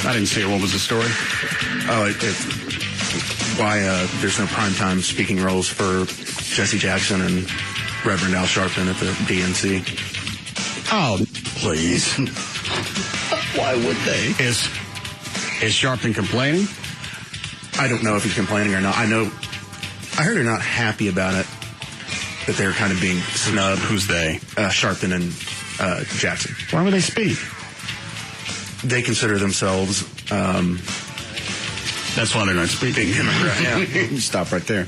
I didn't see it. What was the story? Oh, why there's no primetime speaking roles for Jesse Jackson and Reverend Al Sharpton at the DNC. Oh, please. Why would they? Is Sharpton complaining? I don't know if he's complaining or not. I heard they're not happy about it, that they're kind of being snubbed. Who's they? Sharpton and Jackson. Why would they speak? They consider themselves... That's why they're not speaking. Yeah. Stop right there.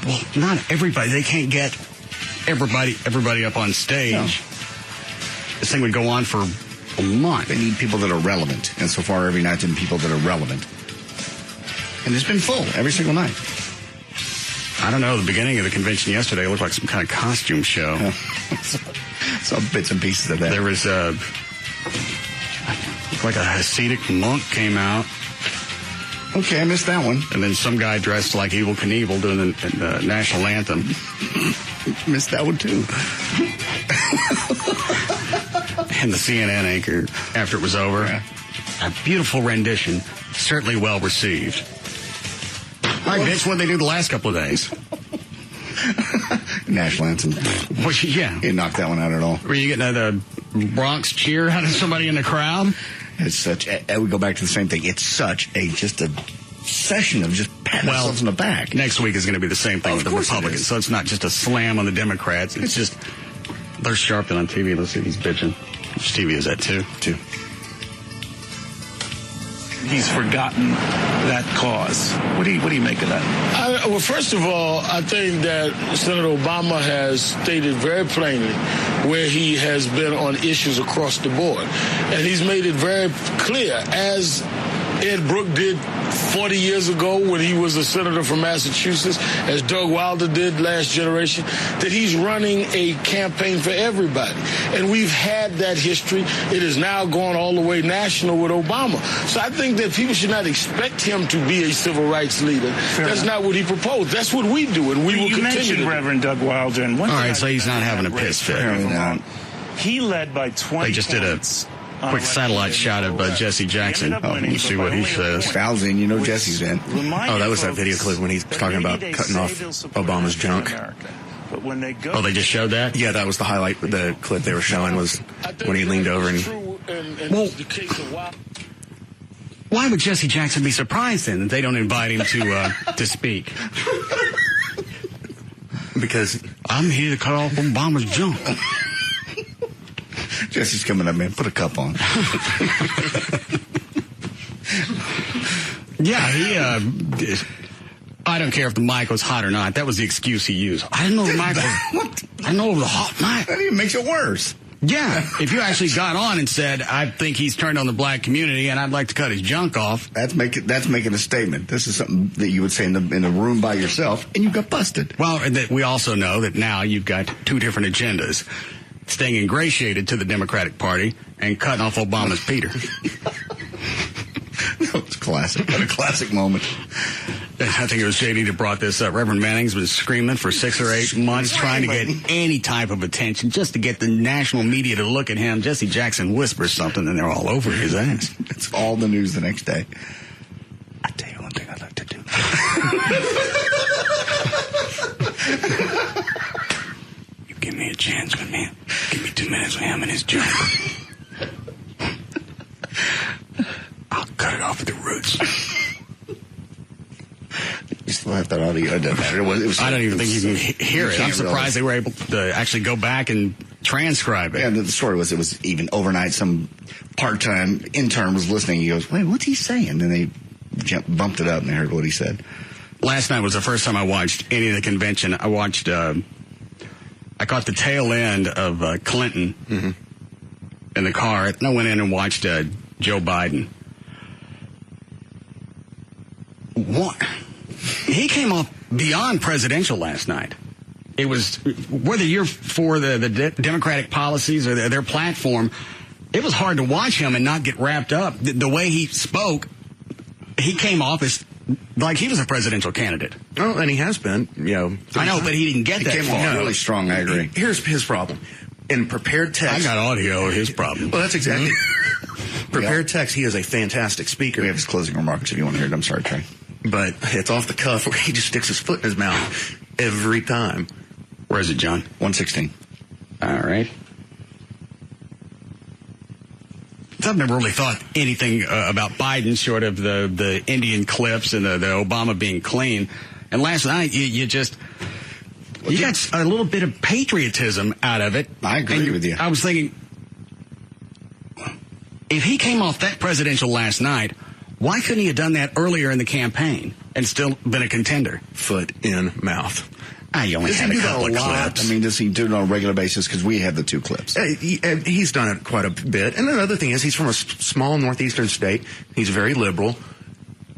Well, not everybody. They can't get everybody up on stage. No. This thing would go on for a month. They need people that are relevant. And so far, every night's been people that are relevant. And it's been full every single night. I don't know. The beginning of the convention yesterday looked like some kind of costume show. Yeah. Some bits and pieces of that. There was like a Hasidic monk came out. Okay, I missed that one. And then some guy dressed like Evel Knievel doing the national anthem. Missed that one, too. And the CNN anchor, after it was over, a beautiful rendition, certainly well received. All right, Vince, what did they do the last couple of days? National anthem. Well, yeah. You didn't knock that one out at all. Were you getting a Bronx cheer out of somebody in the crowd? It's such, we go back to the same thing. It's such just a session of just patting ourselves on the back. Next week is going to be the same thing with the Republicans. So it's not just a slam on the Democrats. It's just, they're Sharpton on TV. Let's see if he's bitching. Which TV is that, Two. He's forgotten that cause. What do you make of that? Well, first of all, I think that Senator Obama has stated very plainly where he has been on issues across the board. And he's made it very clear, as Ed Brooke did 40 years ago when he was a senator from Massachusetts, as Doug Wilder did last generation, that he's running a campaign for everybody. And we've had that history. It is now gone all the way national with Obama. So I think that people should not expect him to be a civil rights leader. That's not what he proposed. That's what we do, and we will continue. You mentioned Reverend Doug Wilder. And one all right, so he's not having a piss fit. He led by 20 They just did a quick satellite shot of Jesse Jackson. We'll see what he says. Foul's in, you know Jesse's in. Oh, that was that video clip when he's talking about cutting off Obama's junk. Oh, they just showed that? Yeah, that was the highlight. The clip they were showing was when he leaned over and... Well, why would Jesse Jackson be surprised then that they don't invite him to speak? Because I'm here to cut off Obama's junk. Jesse's coming up, man. Put a cup on. Yeah, I don't care if the mic was hot or not. That was the excuse he used. I didn't know the mic was... I didn't know it was a hot mic. That even makes it worse. Yeah, if you actually got on and said, I think he's turned on the black community and I'd like to cut his junk off. That's making a statement. This is something that you would say in a room by yourself, and you got busted. Well, we also know that now you've got two different agendas. Staying ingratiated to the Democratic Party and cutting off Obama's Peter. That was classic. What a classic moment. I think it was JD that brought this up. Reverend Manning's been screaming for 6 or 8 months, trying to get any type of attention, just to get the national media to look at him. Jesse Jackson whispers something, and they're all over his ass. It's all the news the next day. I'll tell you one thing I'd like to do. You give me a chance with me. Give me 2 minutes with him and his junk. I'll cut it off at the roots. You still have that audio. It doesn't matter. I don't even think you can hear it. I'm surprised they were able to actually go back and transcribe it. Yeah, the story was it was even overnight. Some part-time intern was listening. He goes, wait, what's he saying? And then they bumped it up and they heard what he said. Last night was the first time I watched any of the convention. I watched, I caught the tail end of Clinton in the car. And I went in and watched Joe Biden. What? He came off beyond presidential last night. It was, whether you're for the Democratic policies or their platform, it was hard to watch him and not get wrapped up. The way he spoke, he came off as like he was a presidential candidate. Oh, and he has been, you know. I know, but he didn't get that. He came off really strong, I agree. Here's his problem. In prepared text. I got audio of his problem. Well, that's exactly. Prepared text, he is a fantastic speaker. We have his closing remarks if you want to hear it. I'm sorry, Trey. But it's off the cuff where he just sticks his foot in his mouth every time. Where is it, John? 116. All right. I've never really thought anything about Biden short of the Indian clips and the Obama being clean. And last night, you got a little bit of patriotism out of it. I agree with you. I was thinking, if he came off that presidential last night, why couldn't he have done that earlier in the campaign and still been a contender? Foot in mouth. You only had a couple of clips. I mean, does he do it on a regular basis? Because we have the 2 clips. He's done it quite a bit. And another thing is he's from a small northeastern state. He's very liberal.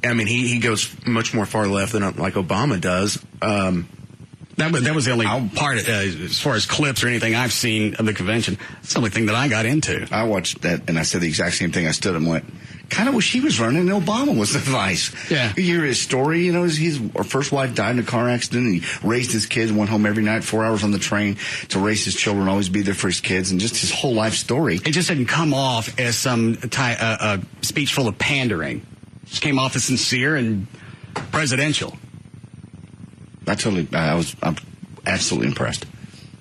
I mean, he goes much more far left than like Obama does. That was the only part, as far as clips or anything I've seen of the convention. It's the only thing that I got into. I watched that, and I said the exact same thing. I stood and went, kind of wish he was running and Obama was the vice. Yeah. You hear his story, his first wife died in a car accident, and he raised his kids, went home every night, 4 hours on the train to raise his children, always be there for his kids, and just his whole life story. It just didn't come off as some speech full of pandering. It just came off as sincere and presidential. I'm absolutely impressed.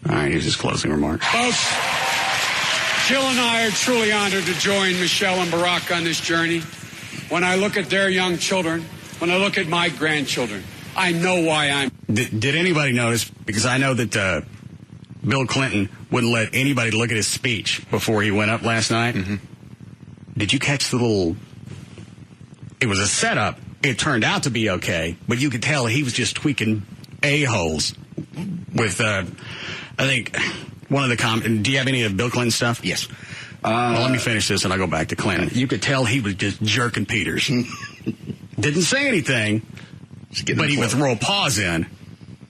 All right, here's his closing remarks. Folks, Jill and I are truly honored to join Michelle and Barack on this journey. When I look at their young children, when I look at my grandchildren, I know why I'm... Did anybody notice, because I know that Bill Clinton wouldn't let anybody look at his speech before he went up last night? Mm-hmm. Did you catch the little... It was a setup. It turned out to be okay, but you could tell he was just tweaking a-holes with, I think, one of the comments. Do you have any of Bill Clinton's stuff? Yes. Well, let me finish this and I'll go back to Clinton. You could tell he was just jerking Peters. Didn't say anything, but he would throw a pause in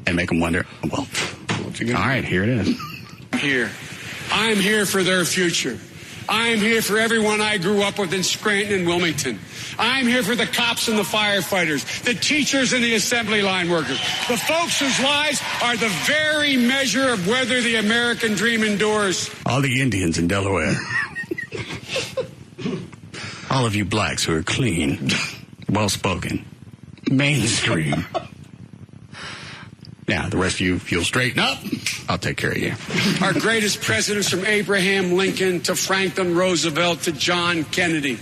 and make them wonder, well, all right, here it is. I'm here for their future. I'm here for everyone I grew up with in Scranton and Wilmington. I'm here for the cops and the firefighters, the teachers and the assembly line workers, the folks whose lives are the very measure of whether the American dream endures. All the Indians in Delaware. All of you blacks who are clean, well-spoken, mainstream. Now, the rest of you, if you'll straighten up, I'll take care of you. Our greatest presidents, from Abraham Lincoln to Franklin Roosevelt to John Kennedy,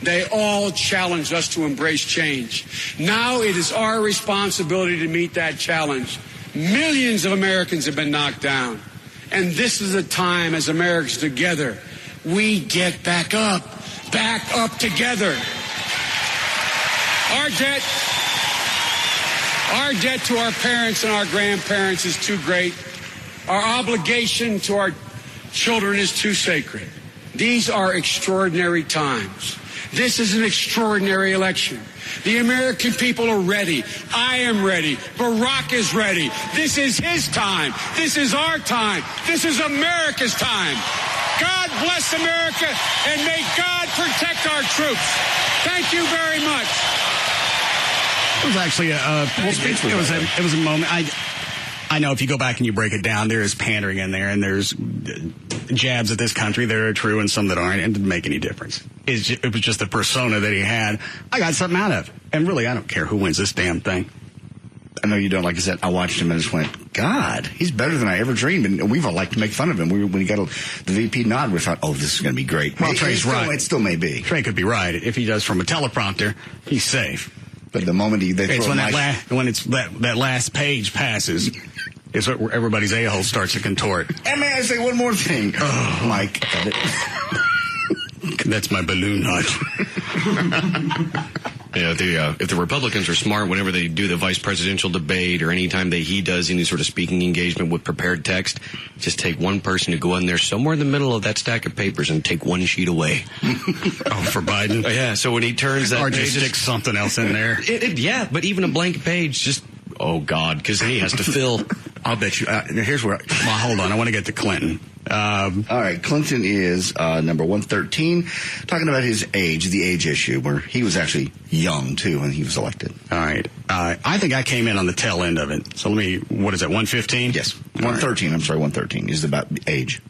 they all challenged us to embrace change. Now it is our responsibility to meet that challenge. Millions of Americans have been knocked down. And this is a time, as Americans together, we get back up together. Our debt to our parents and our grandparents is too great. Our obligation to our children is too sacred. These are extraordinary times. This is an extraordinary election. The American people are ready. I am ready. Barack is ready. This is his time. This is our time. This is America's time. God bless America, and may God protect our troops. Thank you very much. It was actually it was a moment. I know if you go back and you break it down, there is pandering in there, and there's jabs at this country that are true and some that aren't, and it didn't make any difference. It was just the persona that he had. I got something out of it. And really, I don't care who wins this damn thing. I know you don't. Like I said, I watched him and just went, God, he's better than I ever dreamed. And we've all liked to make fun of him. When he got the VP nod, we thought, oh, this is going to be great. Well, Trey's right. It still may be. Trey could be right. If he does from a teleprompter, he's safe. But the moment they throw when that last page passes, is where everybody's a-hole starts to contort. And may I say one more thing? Oh. Mike, that's my balloon notch. Yeah, if the Republicans are smart, whenever they do the vice presidential debate or anytime he does any sort of speaking engagement with prepared text, just take one person to go in there somewhere in the middle of that stack of papers and take one sheet away. Oh, for Biden? Yeah, so when he turns that or page, just stick something else in there. Yeah, but even a blank page, just, oh, God, because he has to fill. I'll bet you. Here's where. Well, hold on. I want to get to Clinton. All right. Clinton is number 113. Talking about his age, the age issue, where he was actually young, too, when he was elected. All right. I think I came in on the tail end of it. So what is that, 115? Yes. 113. Right. I'm sorry, 113 is about age.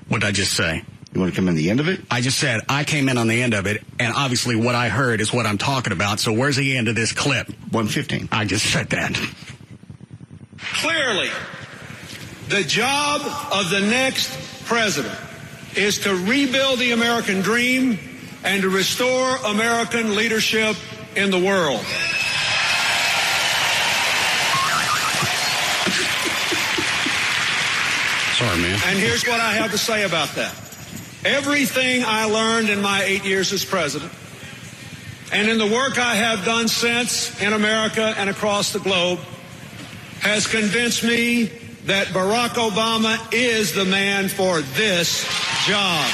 What did I just say? You want to come in the end of it? I just said I came in on the end of it, and obviously what I heard is what I'm talking about. So where's the end of this clip? 1:15. I just said that. Clearly, the job of the next president is to rebuild the American dream and to restore American leadership in the world. Sorry, man. And here's what I have to say about that. Everything I learned in my 8 years as president, and in the work I have done since in America and across the globe, has convinced me that Barack Obama is the man for this job.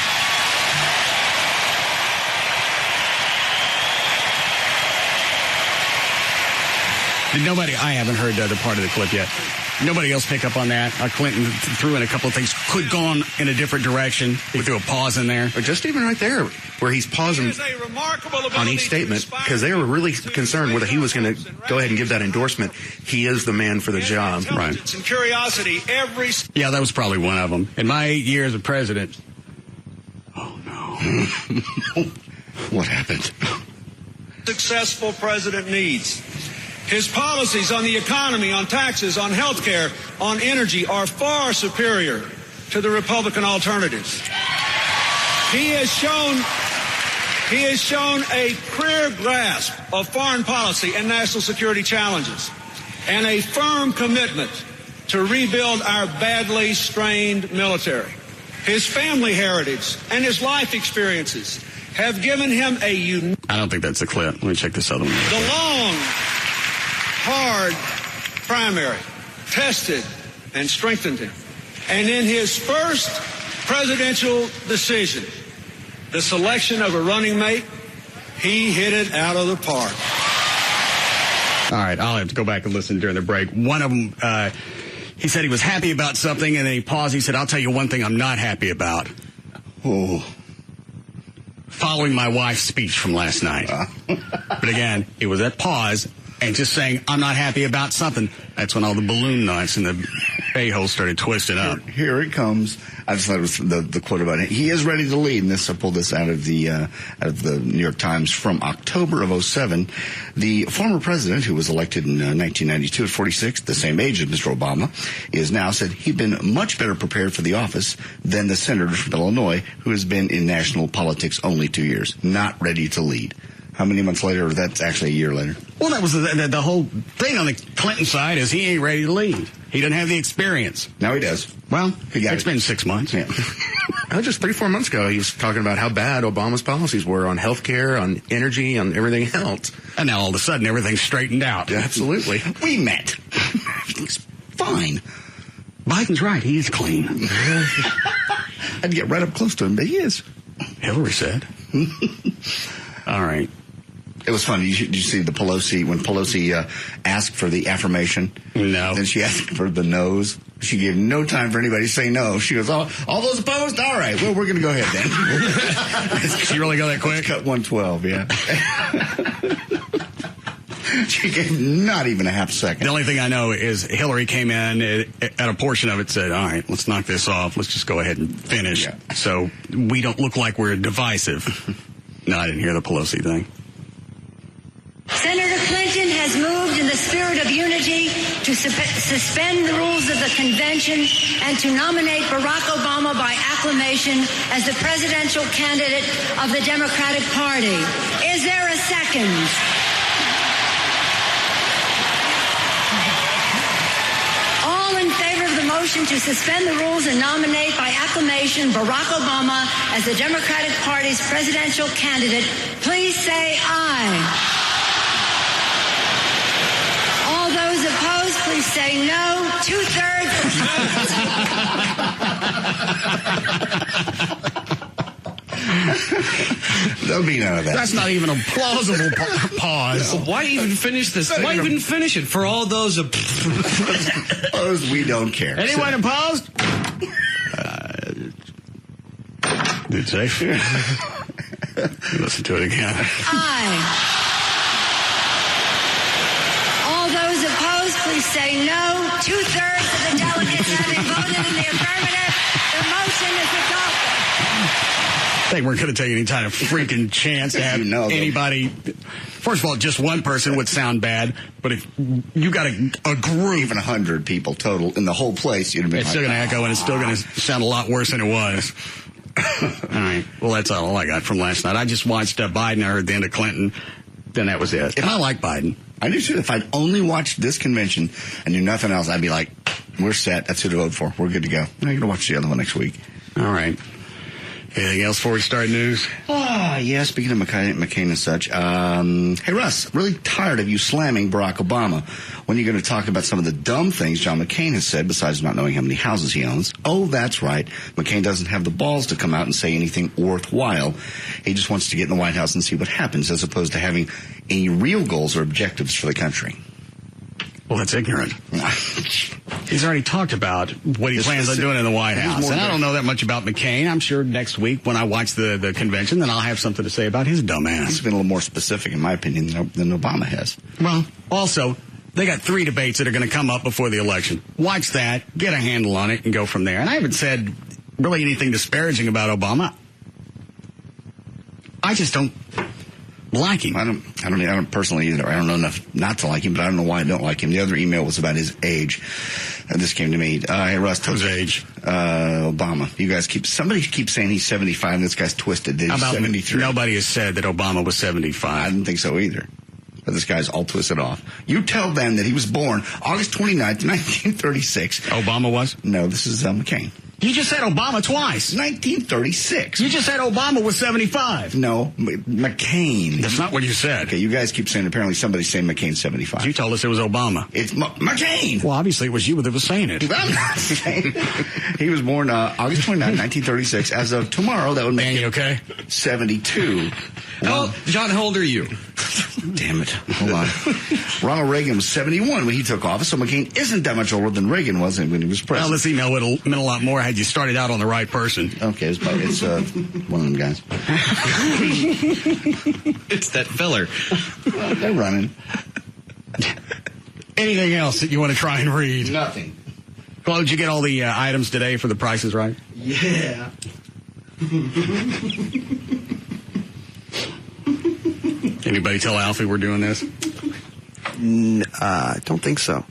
I haven't heard the other part of the clip yet. Nobody else pick up on that. Clinton threw in a couple of things. Could gone in a different direction. He threw a pause in there. Or just even right there, where he's pausing on each statement, because they were really concerned whether he was going to go ahead and give that endorsement. He is the man for the job. Right. And curiosity, Yeah, that was probably one of them. In my 8 years as president. Oh, no. What happened? Successful president needs. His policies on the economy, on taxes, on health care, on energy are far superior to the Republican alternatives. He has shown a clear grasp of foreign policy and national security challenges and a firm commitment to rebuild our badly strained military. His family heritage and his life experiences have given him a unique... I don't think that's the clip. Let me check this other one. The long, hard primary tested and strengthened him. And in his first presidential decision, the selection of a running mate, he hit it out of the park. All right, I'll have to go back and listen during the break. One of them, he said he was happy about something, and then he paused. He said, I'll tell you one thing I'm not happy about. Oh. Following my wife's speech from last night. But again, it was that pause and just saying, I'm not happy about something. That's when all the balloon knots and the a-hole started twisting up. Here it comes. I just thought it was the quote about it. He is ready to lead. And I pulled this out of the New York Times from October of 2007. The former president, who was elected in 1992 at 46, the same age as Mr. Obama, is now said he'd been much better prepared for the office than the senator from Illinois, who has been in national politics only 2 years. Not ready to lead. How many months later? Or that's actually a year later. Well, that was the whole thing on the Clinton side is he ain't ready to lead. He doesn't have the experience. Now he does. Well, it's been 6 months. Yeah. Just 3-4 months ago, he was talking about how bad Obama's policies were on health care, on energy, on everything else. And now all of a sudden everything's straightened out. Yeah, absolutely. We met. Everything's fine. Biden's right. He is clean. I'd get right up close to him, but he is. Hillary said. All right. It was funny. Did you see the Pelosi, when Pelosi asked for the affirmation? No. Then she asked for the no's. She gave no time for anybody to say no. She goes, all those opposed? All right. Well, we're going to go ahead then. She really go that quick? Cut 112, yeah. She gave not even a half second. The only thing I know is Hillary came in at a portion of it, said, all right, let's knock this off. Let's just go ahead and finish. Yeah. So we don't look like we're divisive. No, I didn't hear the Pelosi thing. Senator Clinton has moved in the spirit of unity to suspend the rules of the convention and to nominate Barack Obama by acclamation as the presidential candidate of the Democratic Party. Is there a second? All in favor of the motion to suspend the rules and nominate by acclamation Barack Obama as the Democratic Party's presidential candidate, please say aye. All those opposed, please say no. 2/3. There'll be none of that. That's not even a plausible pause. Why even finish this? Why even finish it? For all those Opposed, we don't care. Anyone opposed? Dude, safe. Listen to it again. Aye. All those opposed, please say no. 2/3 of the delegates. delegates having voted in the affirmative, the motion is adopted. I think we're going to take any kind of freaking chance to have anybody. First of all, just one person would sound bad, but if you got a group, even 100 people total in the whole place, you'd have been it's still going to echo, and it's still going to sound a lot worse than it was. All right. Well, that's all I got from last night. I just watched Biden. I heard the end of Clinton. Then that was it. And I like Biden. I do too. If I'd only watched this convention and knew nothing else, I'd be like, we're set. That's who to vote for. We're good to go. I'm going to watch the other one next week. All right. Anything else before we start news? Yeah, speaking of McCain and such. Hey, Russ, really tired of you slamming Barack Obama. When are you going to talk about some of the dumb things John McCain has said, besides not knowing how many houses he owns? Oh, that's right. McCain doesn't have the balls to come out and say anything worthwhile. He just wants to get in the White House and see what happens, as opposed to having any real goals or objectives for the country. Well, that's ignorant. He's already talked about what he plans on doing in the White House. And I don't know that much about McCain. I'm sure next week when I watch the convention, then I'll have something to say about his dumb ass. He's been a little more specific, in my opinion, than Obama has. Well, also, they got 3 debates that are going to come up before the election. Watch that, get a handle on it, and go from there. And I haven't said really anything disparaging about Obama. I just don't like him. I don't personally either. I don't know enough not to like him, but I don't know why I don't like him. The other email was about his age. This came to me. Hey, Russ. Whose age? Obama. Somebody keeps saying he's 75, and this guy's twisted. He's 73. Nobody has said that Obama was 75. I didn't think so either. But this guy's all twisted off. You tell them that he was born August 29th, 1936. Obama was? No, this is McCain. You just said Obama twice. 1936. You just said Obama was 75. No, McCain. That's not what you said. Okay, you guys keep saying, apparently somebody's saying McCain's 75. You told us it was Obama. It's McCain. Well, obviously it was you that was saying it. I'm not saying it. He was born August 29, 1936. As of tomorrow, that would make you okay? 72. Well, John, how old are you? Damn it. Hold on. Ronald Reagan was 71 when he took office, so McCain isn't that much older than Reagan was when he was president. Well, this email would have meant a lot more had you started out on the right person. Okay, it's one of them guys. It's that filler. Well, they're running. Anything else that you want to try and read? Nothing. Well, did you get all the items today for the prices right? Yeah. Anybody tell Alfie we're doing this? I don't think so.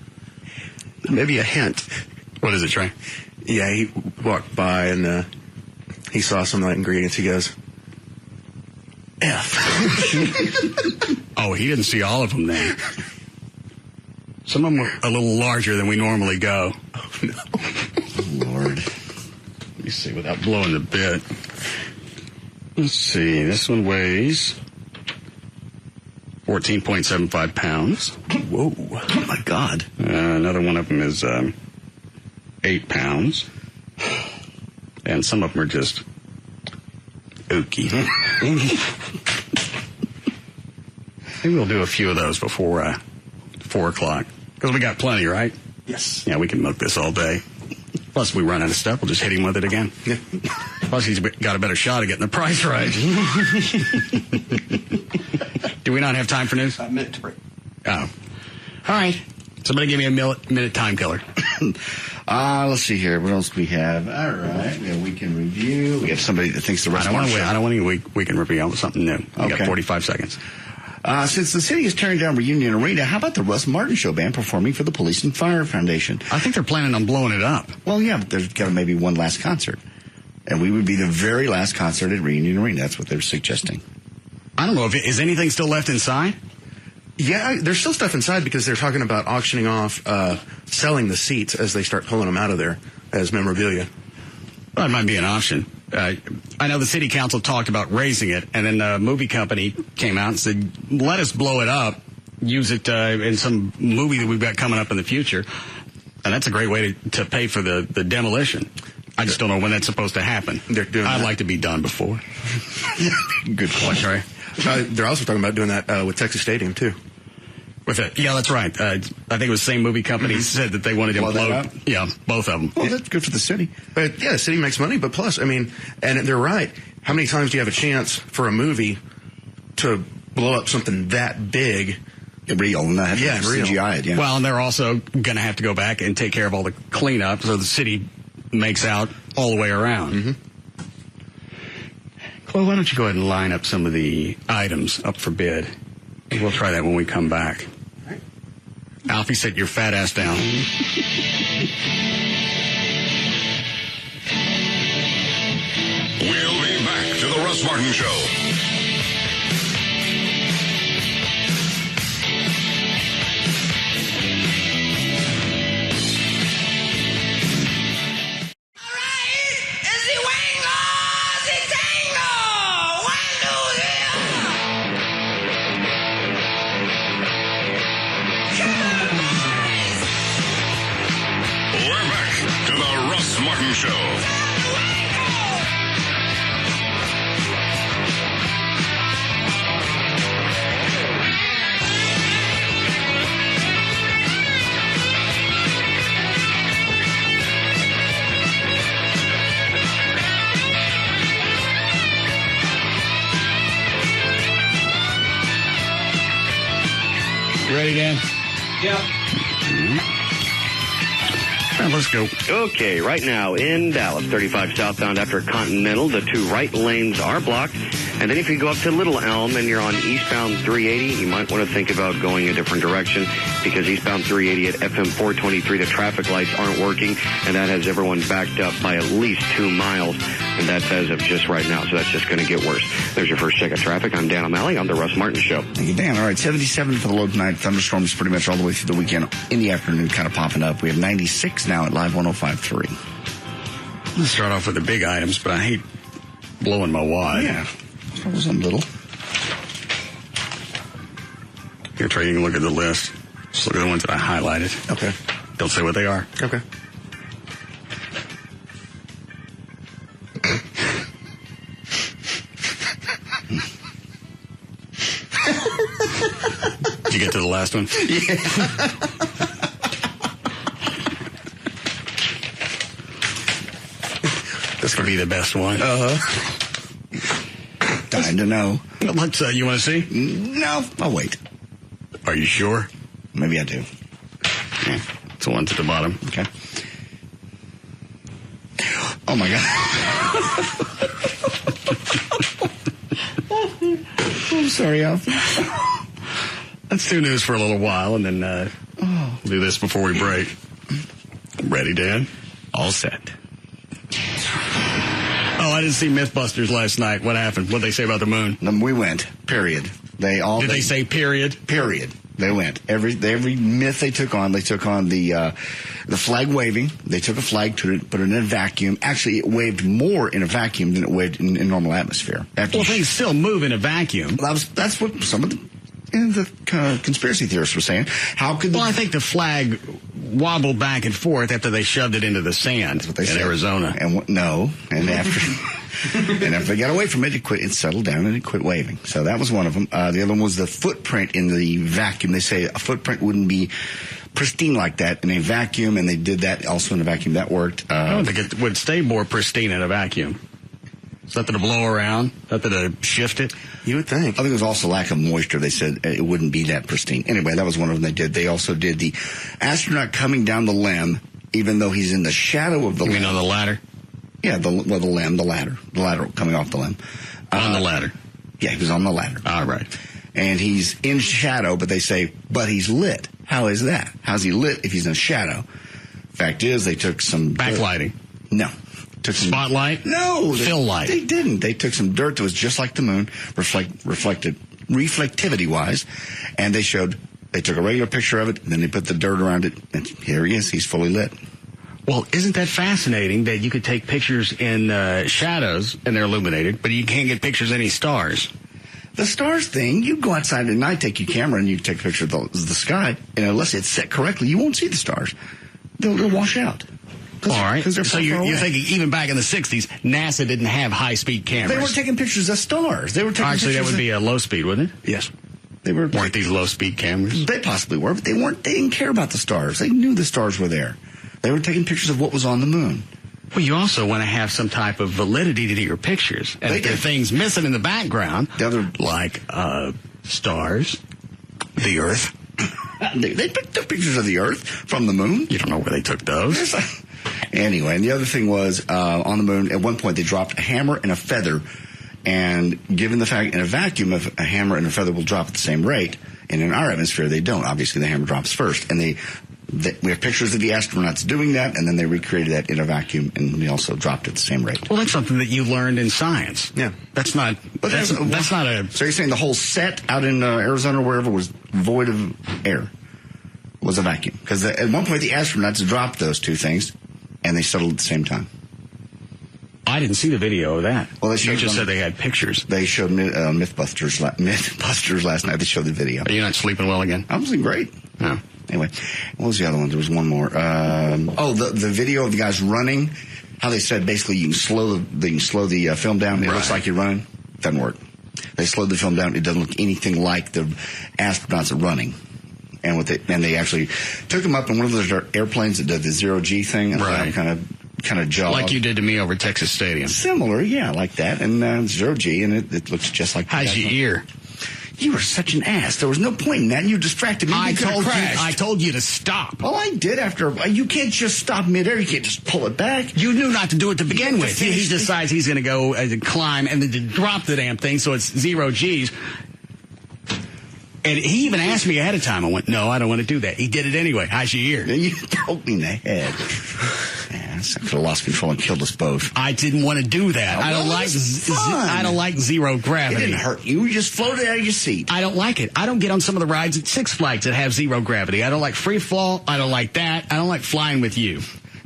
Maybe a hint. What is it, Trey? Yeah, he walked by and he saw some of the ingredients. He goes, F. Oh, he didn't see all of them then. Some of them were a little larger than we normally go. Oh, no. Oh, Lord. Let me see, without blowing the bit. Let's see, this one weighs 14.75 pounds. Whoa. Oh, my God. Another one of them is 8 pounds. And some of them are just ooky. Maybe we'll do a few of those before 4 o'clock. Because we got plenty, right? Yes. Yeah, we can milk this all day. Plus, we run out of stuff, we'll just hit him with it again. Yeah. Plus, he's got a better shot of getting the price right. Do we not have time for news? I meant to break. Oh. All right. Somebody give me a minute time killer. Let's see here. What else do we have? All right. We have weekend review. We have somebody that thinks the Russ Martin Show. I don't want any weekend review. I want something new. We got 45 seconds. Since the city is tearing down Reunion Arena, how about the Russ Martin Show band performing for the Police and Fire Foundation? I think they're planning on blowing it up. Well, yeah, but there's got maybe one last concert. And we would be the very last concert at Reunion Arena. That's what they're suggesting. I don't know. Is anything still left inside? Yeah, there's still stuff inside because they're talking about auctioning off, selling the seats as they start pulling them out of there as memorabilia. Well, it might be an option. I know the city council talked about raising it, and then the movie company came out and said, let us blow it up, use it in some movie that we've got coming up in the future. And that's a great way to pay for the demolition. I just don't know when that's supposed to happen. I'd like to be done before. Good point, Right? They're also talking about doing that with Texas Stadium, too. With it. Yeah, that's right. I think it was the same movie company said that they wanted to blow. Yeah, both of them. Well, that's good for the city. But yeah, the city makes money, but plus, I mean, and they're right. How many times do you have a chance for a movie to blow up something that big Real, and that Yeah, real. CGI it, yeah. Well, and they're also going to have to go back and take care of all the cleanup so the city makes out all the way around. Mm-hmm. Chloe, why don't you go ahead and line up some of the items up for bid? We'll try that when we come back. Alfie, sit your fat ass down. We'll be back to the Russ Martin Show. Show. You ready, Dan? Yeah. Let's go. Okay, right now in Dallas, 35 southbound after Continental, the two right lanes are blocked. And then if you go up to Little Elm and you're on eastbound 380, you might want to think about going a different direction because eastbound 380 at FM 423, the traffic lights aren't working, and that has everyone backed up by at least 2 miles. And that's as of just right now, so that's just going to get worse. There's your first check of traffic. I'm Dan O'Malley on the Russ Martin Show. Thank you, Dan. All right, 77 for the low tonight. Thunderstorms pretty much all the way through the weekend. In the afternoon, kind of popping up. We have 96 now at Live 105.3. Let's start off with the big items, but I hate blowing my wad. Yeah, that was something little. Here, Trey, you can look at the list. Just look at the ones that I highlighted. Okay. Don't say what they are. Okay. Did you get to the last one? Yeah. This could be the best one. Time to know. Let's, you want to see? No, I'll wait. Are you sure? Maybe I do. Yeah, it's the ones at the bottom. Okay. Oh, my God. I'm sorry, Alf. Let's do news for a little while, and then we'll do this before we break. Ready, Dan? All set. Oh, I didn't see Mythbusters last night. What happened? What did they say about the moon? We went. Period. Did they say period? Period. They went. Every myth they took on the flag waving. They took a flag, put it in a vacuum. Actually, it waved more in a vacuum than it waved in normal atmosphere. Things still move in a vacuum. That's what some of the conspiracy theorists were saying. How could? I think the flag wobbled back and forth after they shoved it into the sand in Arizona. And after they got away from it, it settled down and it quit waving. So that was one of them. The other one was the footprint in the vacuum. They say a footprint wouldn't be pristine like that in a vacuum, and they did that also in a vacuum. That worked. I don't think it would stay more pristine in a vacuum. It's nothing to blow around, nothing to shift it. You would think. I think it was also lack of moisture. They said it wouldn't be that pristine. Anyway, that was one of them they did. They also did the astronaut coming down the limb, even though he's in the shadow of the limb. You mean on the ladder? Yeah, the ladder coming off the limb. On the ladder? Yeah, he was on the ladder. All right. And he's in shadow, but they say, but he's lit. How is that? How's he lit if he's in shadow? Fact is, they took some... Backlighting? No. Took some spotlight? No. Fill light? They didn't. They took some dirt that was just like the moon, reflectivity-wise, and they took a regular picture of it, and then they put the dirt around it, and here he is. He's fully lit. Well, isn't that fascinating that you could take pictures in shadows, and they're illuminated, but you can't get pictures of any stars? The stars thing, you go outside at night, take your camera, and you take a picture of the sky, and unless it's set correctly, you won't see the stars. They'll wash out. All right. So you're thinking even back in the 60s, NASA didn't have high-speed cameras. They were taking pictures of stars. Actually, that would be a low-speed, wouldn't it? Yes. Weren't these low-speed cameras? They possibly were, but they didn't care about the stars. They knew the stars were there. They were taking pictures of what was on the moon. Well, you also want to have some type of validity to your pictures. And if there are things missing in the background, like stars, The Earth. They took pictures of the Earth from the moon. You don't know where they took those. Anyway, and the other thing was, on the moon, at one point they dropped a hammer and a feather. And given the fact in a vacuum, if a hammer and a feather will drop at the same rate, and in our atmosphere they don't. Obviously, the hammer drops first. And we have pictures of the astronauts doing that, and then they recreated that in a vacuum, and they also dropped at the same rate. Well, that's something that you learned in science. Yeah. That's not a... So you're saying the whole set out in Arizona or wherever was void of air? Was a vacuum? Because at one point the astronauts dropped those two things, and they settled at the same time. I didn't see the video of that. Well, you just said they had pictures. They showed Mythbusters last night. They showed the video. Are you not sleeping well again? I was sleeping great. No. Anyway, what was the other one? There was one more. The video of the guys running. How they said basically you can slow the film down. It looks like you're running. Doesn't work. They slowed the film down. It doesn't look anything like the astronauts are running. And they actually took them up in one of those airplanes that did the zero-G thing. And kind of jog. Like you did to me over at Texas Stadium. Similar, yeah, like that. And zero-G, and it looks just like that. How's your ear? You were such an ass. There was no point in that. And you distracted me. I told you to stop. Well, I did after. You can't just stop midair. You can't just pull it back. You knew not to do it to begin with. He decides he's going to go climb and then to drop the damn thing, so it's zero G's. And he even asked me ahead of time. I went, no, I don't want to do that. He did it anyway. How's your ear? You poked me in the head. I could have lost control and killed us both. I didn't want to do that. I don't like zero gravity. It didn't hurt you. You just floated out of your seat. I don't like it. I don't get on some of the rides at Six Flags that have zero gravity. I don't like free fall. I don't like that. I don't like flying with you.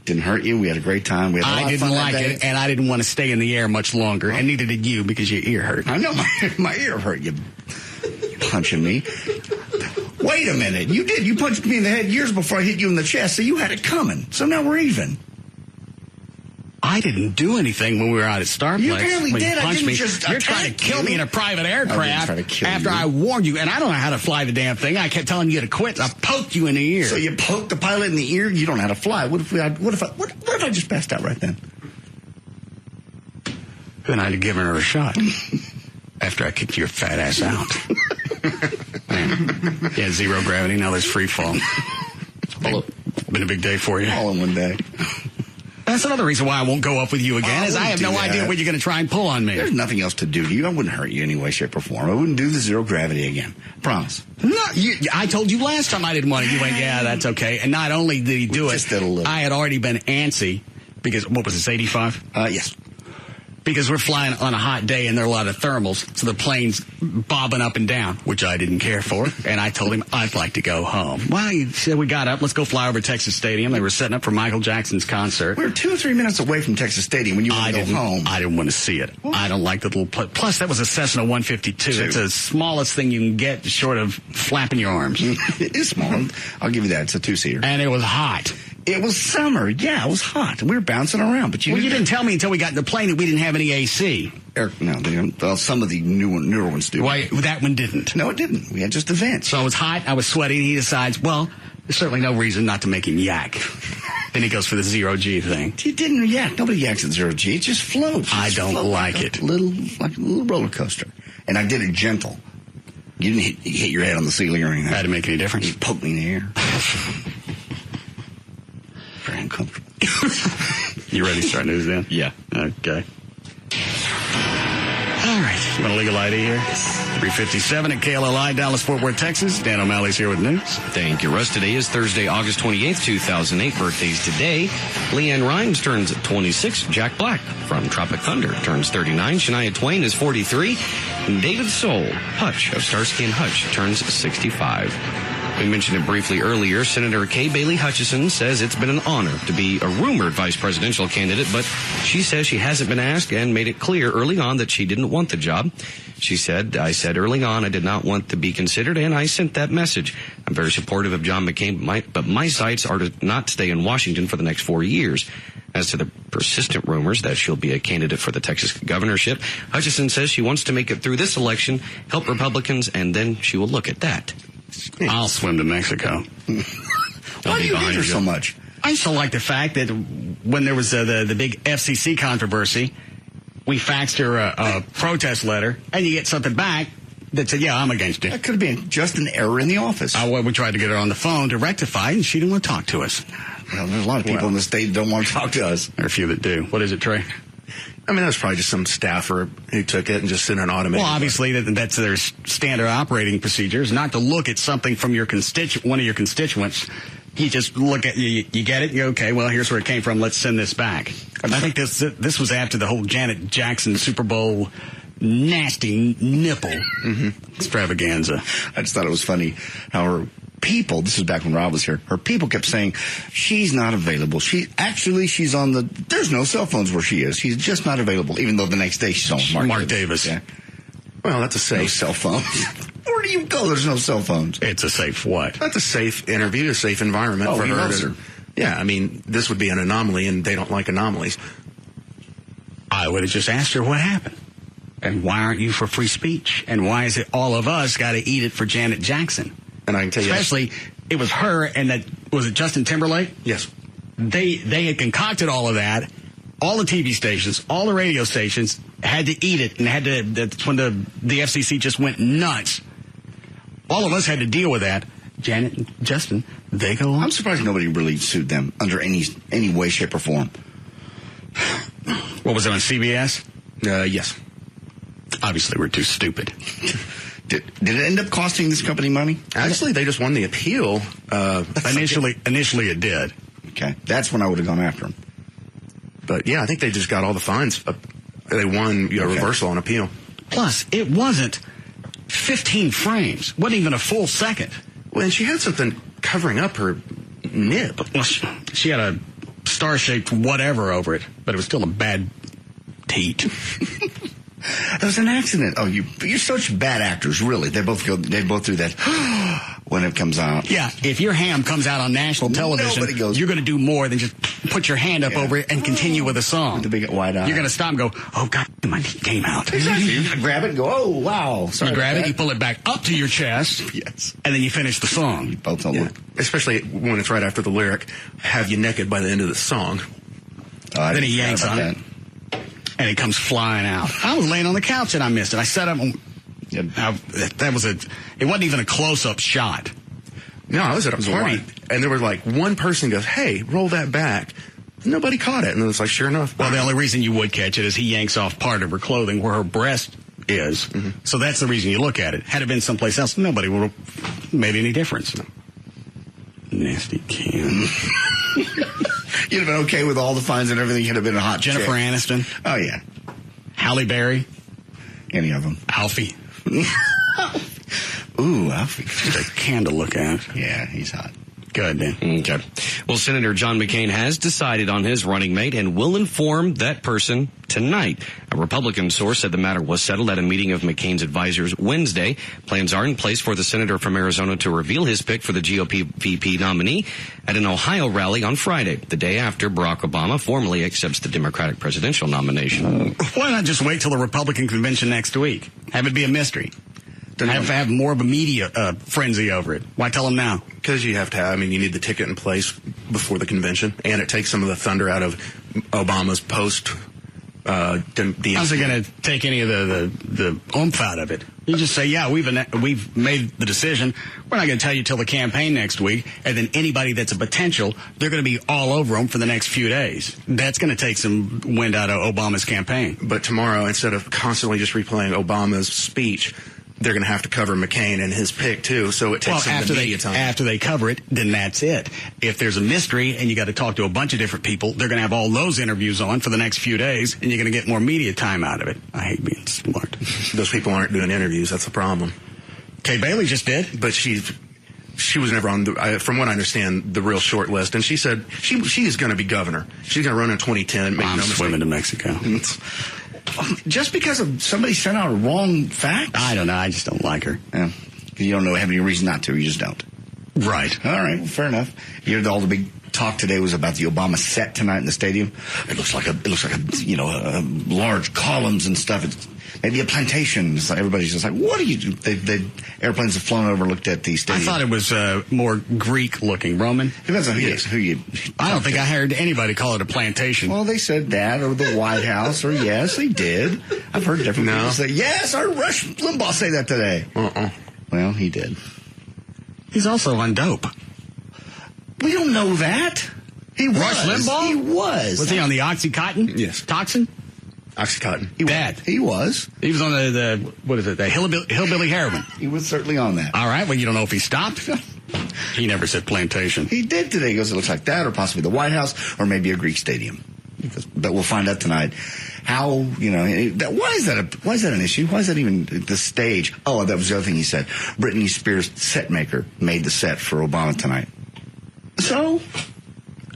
Didn't hurt you. We had a great time. We had a lot of fun that day. It, and I didn't want to stay in the air much longer. And neither did you because your ear hurt. I know my ear hurt. You punching me. Wait a minute. You did. You punched me in the head years before I hit you in the chest, so you had it coming. So now we're even. I didn't do anything when we were out at Starplex. You apparently did. I didn't You're trying to kill me in a private aircraft after I warned you, and I don't know how to fly the damn thing. I kept telling you to quit. I poked you in the ear. So you poked the pilot in the ear? You don't know how to fly. What if I just passed out right then? Then I'd have given her a shot after I kicked your fat ass out. Yeah, zero gravity. Now there's free fall. It's been a big day for you. All in one day. That's another reason why I won't go up with you again, is I have no idea what you're going to try and pull on me. There's nothing else to do to you. I wouldn't hurt you in any way, shape, or form. I wouldn't do the zero gravity again. Promise. No, I told you last time I didn't want it. You went, yeah, that's okay. And not only did he do it, I had already been antsy because, what was this, 85? Yes. Because we're flying on a hot day and there are a lot of thermals, so the plane's bobbing up and down, which I didn't care for. And I told him I'd like to go home. Well, he said we got up. Let's go fly over to Texas Stadium. They were setting up for Michael Jackson's concert. We were 2 or 3 minutes away from Texas Stadium when you wanted to go home. I didn't want to see it. I don't like the little plane. Plus, that was a Cessna 152. It's the smallest thing you can get, short of flapping your arms. It is small. I'll give you that. It's a 2-seater. And it was hot. It was summer. Yeah, it was hot. We were bouncing around. But you didn't tell me until we got in the plane that we didn't have any AC. No, some of the newer ones do. Why, that one didn't? No, it didn't. We had just the vents. So it was hot. I was sweating. He decides, well, there's certainly no reason not to make him yak. Then he goes for the zero-G thing. He didn't yak. Nobody yaks at zero-G. It just floats. I don't like it. Like a little roller coaster. And I did it gentle. You didn't hit your head on the ceiling or anything. That didn't make any difference. You poked me in the ear. Very uncomfortable. You ready to start news then? Yeah. Okay. All right. You want a legal ID here? 357 at KLLI, Dallas, Fort Worth, Texas. Dan O'Malley's here with news. Thank you, Russ. Today is Thursday, August 28th, 2008. Birthdays today. Leanne Rimes turns 26. Jack Black from Tropic Thunder turns 39. Shania Twain is 43. And David Soul, Hutch of Starsky and Hutch, turns 65. We mentioned it briefly earlier. Senator Kay Bailey Hutchison says it's been an honor to be a rumored vice presidential candidate, but she says she hasn't been asked and made it clear early on that she didn't want the job. She said, I said early on I did not want to be considered, and I sent that message. I'm very supportive of John McCain, but my sights are to not stay in Washington for the next 4 years. As to the persistent rumors that she'll be a candidate for the Texas governorship, Hutchison says she wants to make it through this election, help Republicans, and then she will look at that. I'll swim to Mexico. Why do you hate her so much? I still like the fact that when there was the big FCC controversy, we faxed her a protest letter, and you get something back, that said, yeah, I'm against it. That could have been just an error in the office. We tried to get her on the phone to rectify it, and she didn't want to talk to us. Well, there's a lot of people in the state that don't want to talk to us. There are a few that do. What is it, Trey? I mean, that was probably just some staffer who took it and just sent an automated. Well, obviously, that's their standard operating procedures, not to look at something from your one of your constituents. You just look at you get it. You okay? Well, here's where it came from. Let's send this back. I think this was after the whole Janet Jackson Super Bowl nasty nipple extravaganza. I just thought it was funny how her people, this is back when Rob was here, her people kept saying, she's not available. She's on there's no cell phones where she is. She's just not available, even though the next day she's on Mark Davis. Yeah. Well, that's a safe. No cell phones. Where do you go? There's no cell phones. It's a safe what? That's a safe interview, a safe environment for her. Yeah, I mean, this would be an anomaly, and they don't like anomalies. I would have just asked her what happened. And why aren't you for free speech? And why is it all of us got to eat it for Janet Jackson? And I can tell you, especially it was her and was it Justin Timberlake? Yes. They had concocted all of that. All the TV stations, all the radio stations had to eat it, and that's when the FCC just went nuts. All of us had to deal with that. Janet and Justin, they go on. I'm surprised nobody really sued them under any way, shape, or form. What was it on CBS? Yes. Obviously, we're too stupid. Did it end up costing this company money? Actually, they just won the appeal. Initially, it did. Okay, that's when I would have gone after them. But yeah, I think they just got all the fines. They won reversal on appeal. Plus, it wasn't 15 frames. Wasn't even a full second. Well, and she had something covering up her nip. Well, she had a star-shaped whatever over it, but it was still a bad teat. It was an accident. Oh, you're such bad actors, really. They both do that when it comes out. Yeah, if your ham comes out on national television, you're going to do more than just put your hand up over it and continue with a song. With the big wide eye. You're going to stop and go, oh, God, my teeth came out. Exactly. You grab it and go, oh, wow. Sorry, you grab it, you pull it back up to your chest, yes, and then you finish the song. Both don't look. Especially when it's right after the lyric, have you naked by the end of the song. Then he yanks on it. And it comes flying out. I was laying on the couch and I missed it. I set up. It wasn't even a close-up shot. No, I was at a party, and there was like one person goes, hey, roll that back. Nobody caught it. And it was like, sure enough. Well, the only reason you would catch it is he yanks off part of her clothing where her breast is. Mm-hmm. So that's the reason you look at it. Had it been someplace else, nobody would have made any difference. Nasty Cam. You'd have been okay with all the fines and everything. You'd have been a hot Jennifer chick. Aniston. Oh, yeah. Halle Berry. Any of them. Alfie. Ooh, Alfie. Just a can to look at. Yeah, he's hot. Good, then. Okay. Well, Senator John McCain has decided on his running mate and will inform that person tonight. A Republican source said the matter was settled at a meeting of McCain's advisors Wednesday. Plans are in place for the senator from Arizona to reveal his pick for the GOP VP nominee at an Ohio rally on Friday, the day after Barack Obama formally accepts the Democratic presidential nomination. Why not just wait till the Republican convention next week? Have it be a mystery. Have more of a media frenzy over it. Why tell them now? Because you have to you need the ticket in place before the convention, and it takes some of the thunder out of Obama's post. How's it going to take any of the oomph out of it? You just say, yeah, we've made the decision. We're not going to tell you till the campaign next week, and then anybody that's a potential, they're going to be all over them for the next few days. That's going to take some wind out of Obama's campaign. But tomorrow, instead of constantly just replaying Obama's speech, they're going to have to cover McCain and his pick, too, so it takes some media time. After they cover it, then that's it. If there's a mystery and you got to talk to a bunch of different people, they're going to have all those interviews on for the next few days, and you're going to get more media time out of it. I hate being smart. Those people aren't doing interviews. That's the problem. Kay Bailey just did. But she was never on, from what I understand, the real short list, and she said she is going to be governor. She's going to run in 2010. I'm swimming to Mexico. Just because of somebody sent out a wrong fact? I don't know. I just don't like her. Yeah. You don't have any reason not to. You just don't. Right. All right. Well, fair enough. You're all the big talk today was about the Obama set tonight in the stadium. It looks like a large columns and stuff. It's maybe a plantation. It's like everybody's just like, what are you doing? The airplanes have flown over, looked at the stadium. I thought it was more Greek looking. Roman? Depends on who you I don't think I heard anybody call it a plantation. Well, they said that, or the White House, or yes, they did. I've heard different people say, yes, I heard Rush Limbaugh say that today. Well, he did. He's also on dope. We don't know that. He was. Rush Limbaugh? He was. Was he on the Oxycontin? Yes. Toxin? Oxycontin. He was. He was on the hillbilly heroin. He was certainly on that. All right, well, you don't know if he stopped? He never said plantation. He did today. He goes, it looks like that, or possibly the White House, or maybe a Greek stadium. But we'll find out tonight how, why is that an issue? Why is that even the stage? Oh, that was the other thing he said. Britney Spears' set maker made the set for Obama tonight. So,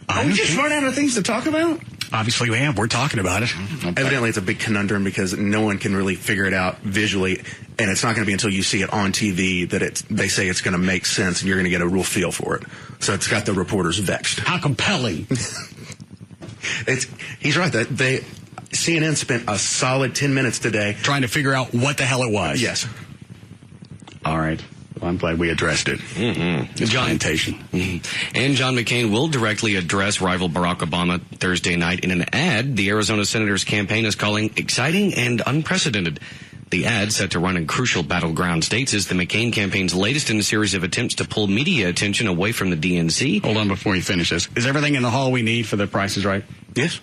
are we just run out of things to talk about? Obviously we have. We're talking about it. Evidently it's a big conundrum because no one can really figure it out visually, and it's not going to be until you see it on TV that they say it's going to make sense and you're going to get a real feel for it. So it's got the reporters vexed. How compelling. He's right. CNN spent a solid 10 minutes today trying to figure out what the hell it was. Yes. All right. Well, I'm glad we addressed it. Plantation. And John McCain will directly address rival Barack Obama Thursday night in an ad the Arizona Senator's campaign is calling exciting and unprecedented. The ad, set to run in crucial battleground states, is the McCain campaign's latest in a series of attempts to pull media attention away from the DNC. Hold on before you finish this. Is everything in the hall we need for The Price is Right? Yes.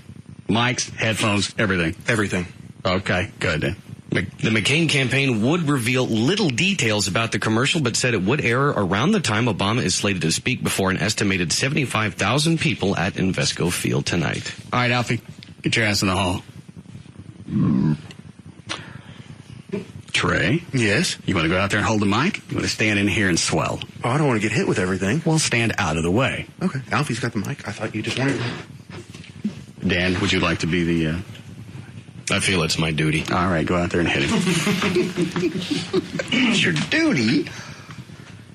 Mics, headphones, everything? Everything. Okay, good. The McCain campaign would reveal little details about the commercial, but said it would air around the time Obama is slated to speak before an estimated 75,000 people at Invesco Field tonight. All right, Alfie, get your ass in the hall. Trey? Yes? You want to go out there and hold the mic? You want to stand in here and swell? Oh, I don't want to get hit with everything. Well, stand out of the way. Okay. Alfie's got the mic. I thought you just wanted... Dan, would you like to be the... I feel it's my duty. All right, go out there and hit him. It's your duty.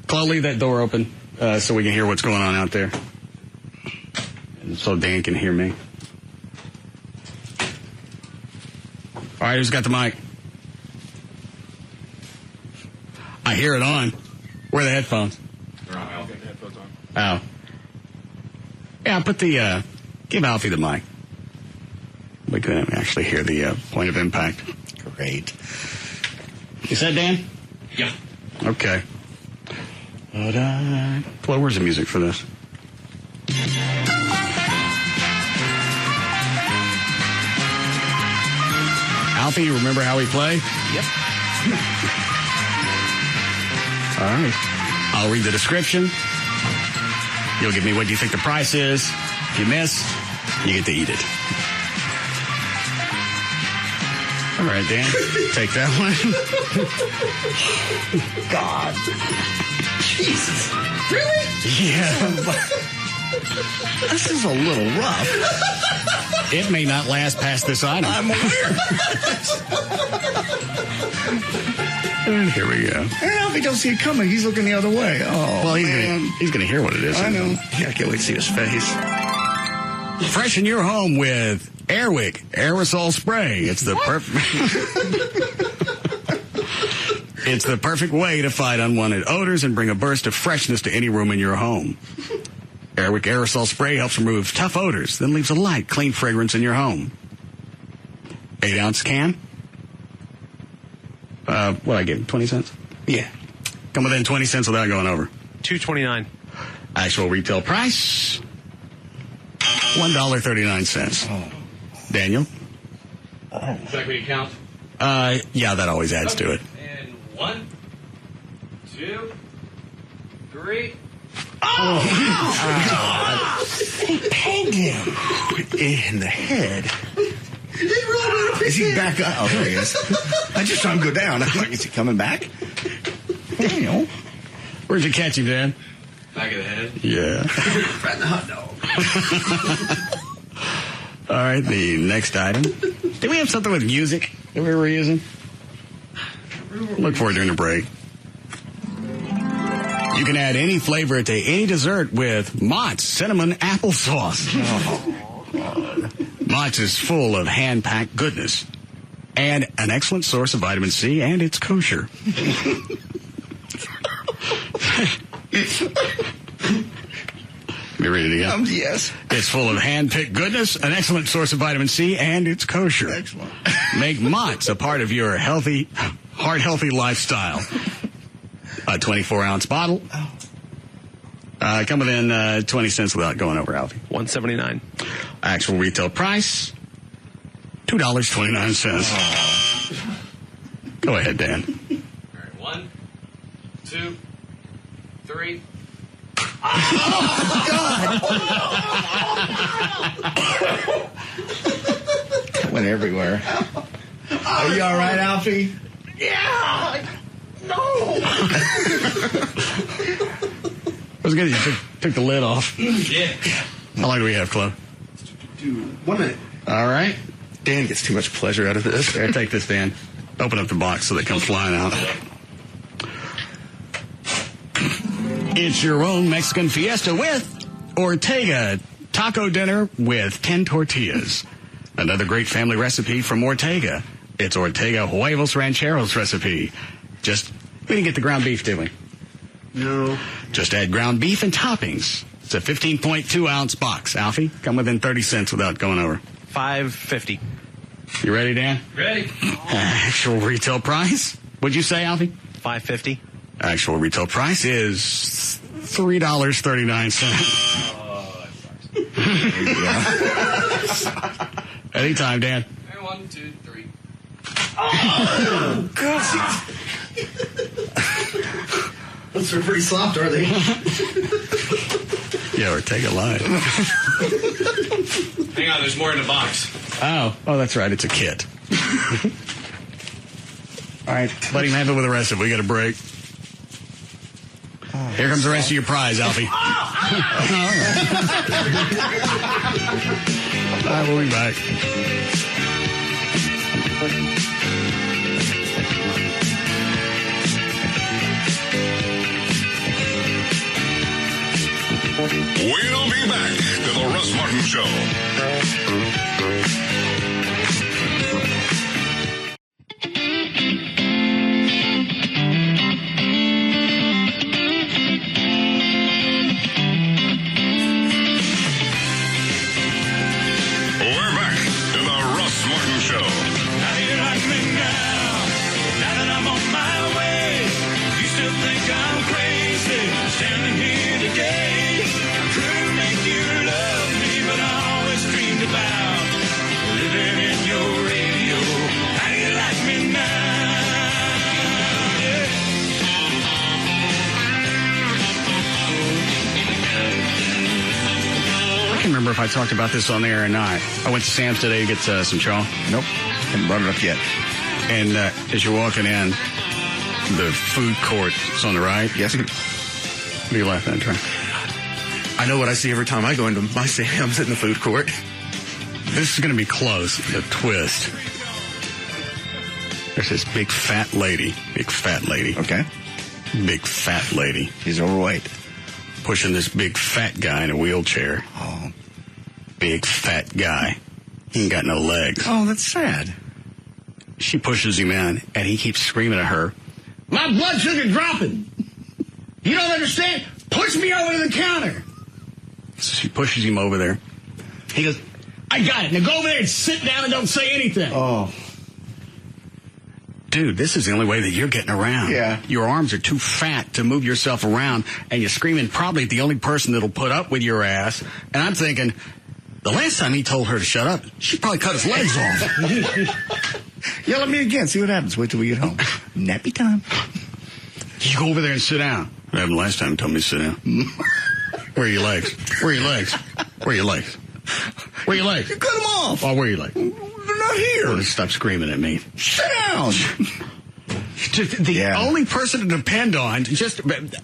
Chloe, leave that door open so we can hear what's going on out there. And so Dan can hear me. All right, who's got the mic? I hear it on. Where are the headphones? I'll get the headphones on. Oh. Yeah, give Alfie the mic. We can actually hear the point of impact. Great. You said, Dan? Yeah. Okay. Well, where's the music for this? Alfie, you remember how we play? Yep. All right. I'll read the description. You'll give me what you think the price is. If you miss, you get to eat it. All right, Dan, take that one. God. Jesus. Really? Yeah. This is a little rough. It may not last past this item. I'm aware. And here we go. And Alfie don't see it coming. He's looking the other way. Oh, well, man. He's gonna hear what it is. I know. Yeah, I can't wait to see his face. Freshen your home with Airwick aerosol spray. It's the It's the perfect way to fight unwanted odors and bring a burst of freshness to any room in your home. Airwick aerosol spray helps remove tough odors, then leaves a light, clean fragrance in your home. 8-ounce can. What I give? 20 cents? Yeah. Come within 20 cents without going over. $2.29. Actual retail price, $1.39. Oh. Daniel? Is that what you count? Yeah, that always adds to it. And 1, 2, 3. He pegged him. In the head. Is he back up? Oh, there he is. I just saw him go down. I'm like, is he coming back? Daniel. Where'd you catch him, Dan? Back of the head. Yeah. Right in the hot dog. All right, the next item. Did we have something with music that we were using? Look for it during the break. You can add any flavor to any dessert with Mott's cinnamon applesauce. Mott's is full of hand-packed goodness and an excellent source of vitamin C, and it's kosher. You read it again? Yes. It's full of hand-picked goodness, an excellent source of vitamin C, and it's kosher. Excellent. Make Mott's a part of your heart-healthy lifestyle. A 24-ounce bottle. Come within 20 cents without going over, Alfie. $1.79. Actual retail price, $2.29. Go ahead, Dan. All right, 1, 2, 3. That went everywhere. Are you all right, Alfie? Yeah. No. It was good. You took the lid off. Yeah. How long do we have, Chloe? 1 minute. All right. Dan gets too much pleasure out of this. Here, take this, Dan. Open up the box so they come flying out. It's your own Mexican fiesta with Ortega taco dinner with 10 tortillas. Another great family recipe from Ortega. It's Ortega Huevos Rancheros recipe. We didn't get the ground beef, did we? No. Just add ground beef and toppings. It's a 15.2-ounce box. Alfie, come within 30 cents without going over. $5.50. You ready, Dan? Ready. Actual retail price? What'd you say, Alfie? $5.50. Actual retail price is $3.39. Anytime, Dan. 1, 2, 3. Oh, God. Those are pretty soft, are they? Yeah, or take a line. Hang on, there's more in the box. Oh, that's right. It's a kit. All right, let him have it with the rest of it. We got a break. Here comes the rest of your prize, Alfie. All right, we'll be back. We'll be back to the Russ Martin Show. We're back to the Russ Martin Show. How do you like me now? Now that I'm on my way, you still think I'm crazy? Standing here today, I couldn't make you love me, but I always dreamed about living in your radio. How do you like me now? Yeah. I can't remember if I talked about this on the air or not. I went to Sam's today to get some chaw. Nope. Haven't brought it up yet. And as you're walking in, the food court is on the right. Yes. What are you laughing at, Trey? I know what I see every time I go into my Sam's in the food court. This is going to be close. The twist. There's this big fat lady. Big fat lady. Okay. Big fat lady. He's overweight. Pushing this big fat guy in a wheelchair. Oh. Big fat guy. He ain't got no legs. Oh, that's sad. She pushes him in, and he keeps screaming at her, "My blood sugar dropping. You don't understand? Push me over to the counter." So she pushes him over there. He goes, "I got it. Now go over there and sit down and don't say anything." Oh. Dude, this is the only way that you're getting around. Yeah. Your arms are too fat to move yourself around, and you're screaming probably at the only person that'll put up with your ass. And I'm thinking, the last time he told her to shut up, she probably cut his legs off. Yell at me again. See what happens. Wait till we get home. Nappy time. You go over there and sit down. What happened last time? He told me to sit down. Where are your legs? Where are your legs? Where are your legs? Where are your legs? You cut them off. Oh, where are your legs? They're not here. Well, stop screaming at me. Sit down. The only person to depend on,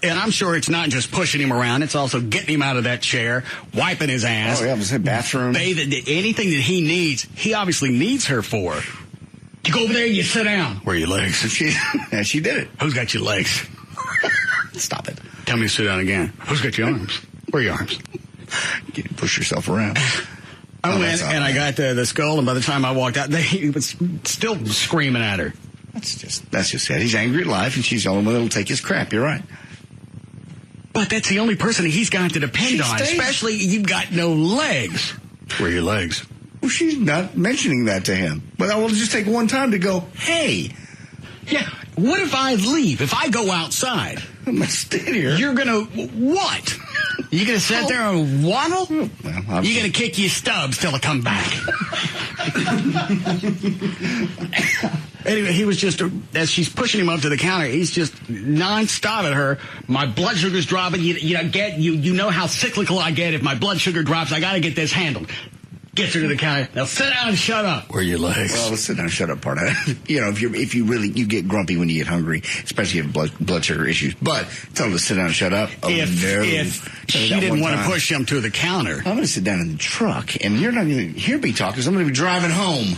and I'm sure it's not just pushing him around, it's also getting him out of that chair, wiping his ass. Oh, yeah, was it bathroom? Anything that he needs, he obviously needs her for. You go over there and you sit down. Where are your legs? She did it. Who's got your legs? Stop it. Tell me to sit down again. Who's got your arms? Where are your arms? You push yourself around. I went and I got the skull, and by the time I walked out, he was still screaming at her. That's just sad. He's angry at life, and she's the only one that'll take his crap. You're right. But that's the only person he's got to depend on, especially you've got no legs. Where are your legs? Well, she's not mentioning that to him. But I will just take one time to go, hey. Yeah, what if I leave? If I go outside? I'm going to stand here. You're going to what? You going to sit there and waddle? Well, you going to kick your stubs till I come back? Anyway, he was just, as she's pushing him up to the counter, he's just nonstop at her. My blood sugar's dropping. You know how cyclical I get. If my blood sugar drops, I got to get this handled. Gets her to the counter. Now sit down and shut up. Where are your legs? Well, the sit down and shut up part of it. If you really get grumpy when you get hungry, especially if you have blood sugar issues. But tell him to sit down and shut up. If she didn't want to push him to the counter. I'm going to sit down in the truck, and you're not going to hear me talk because I'm going to be driving home.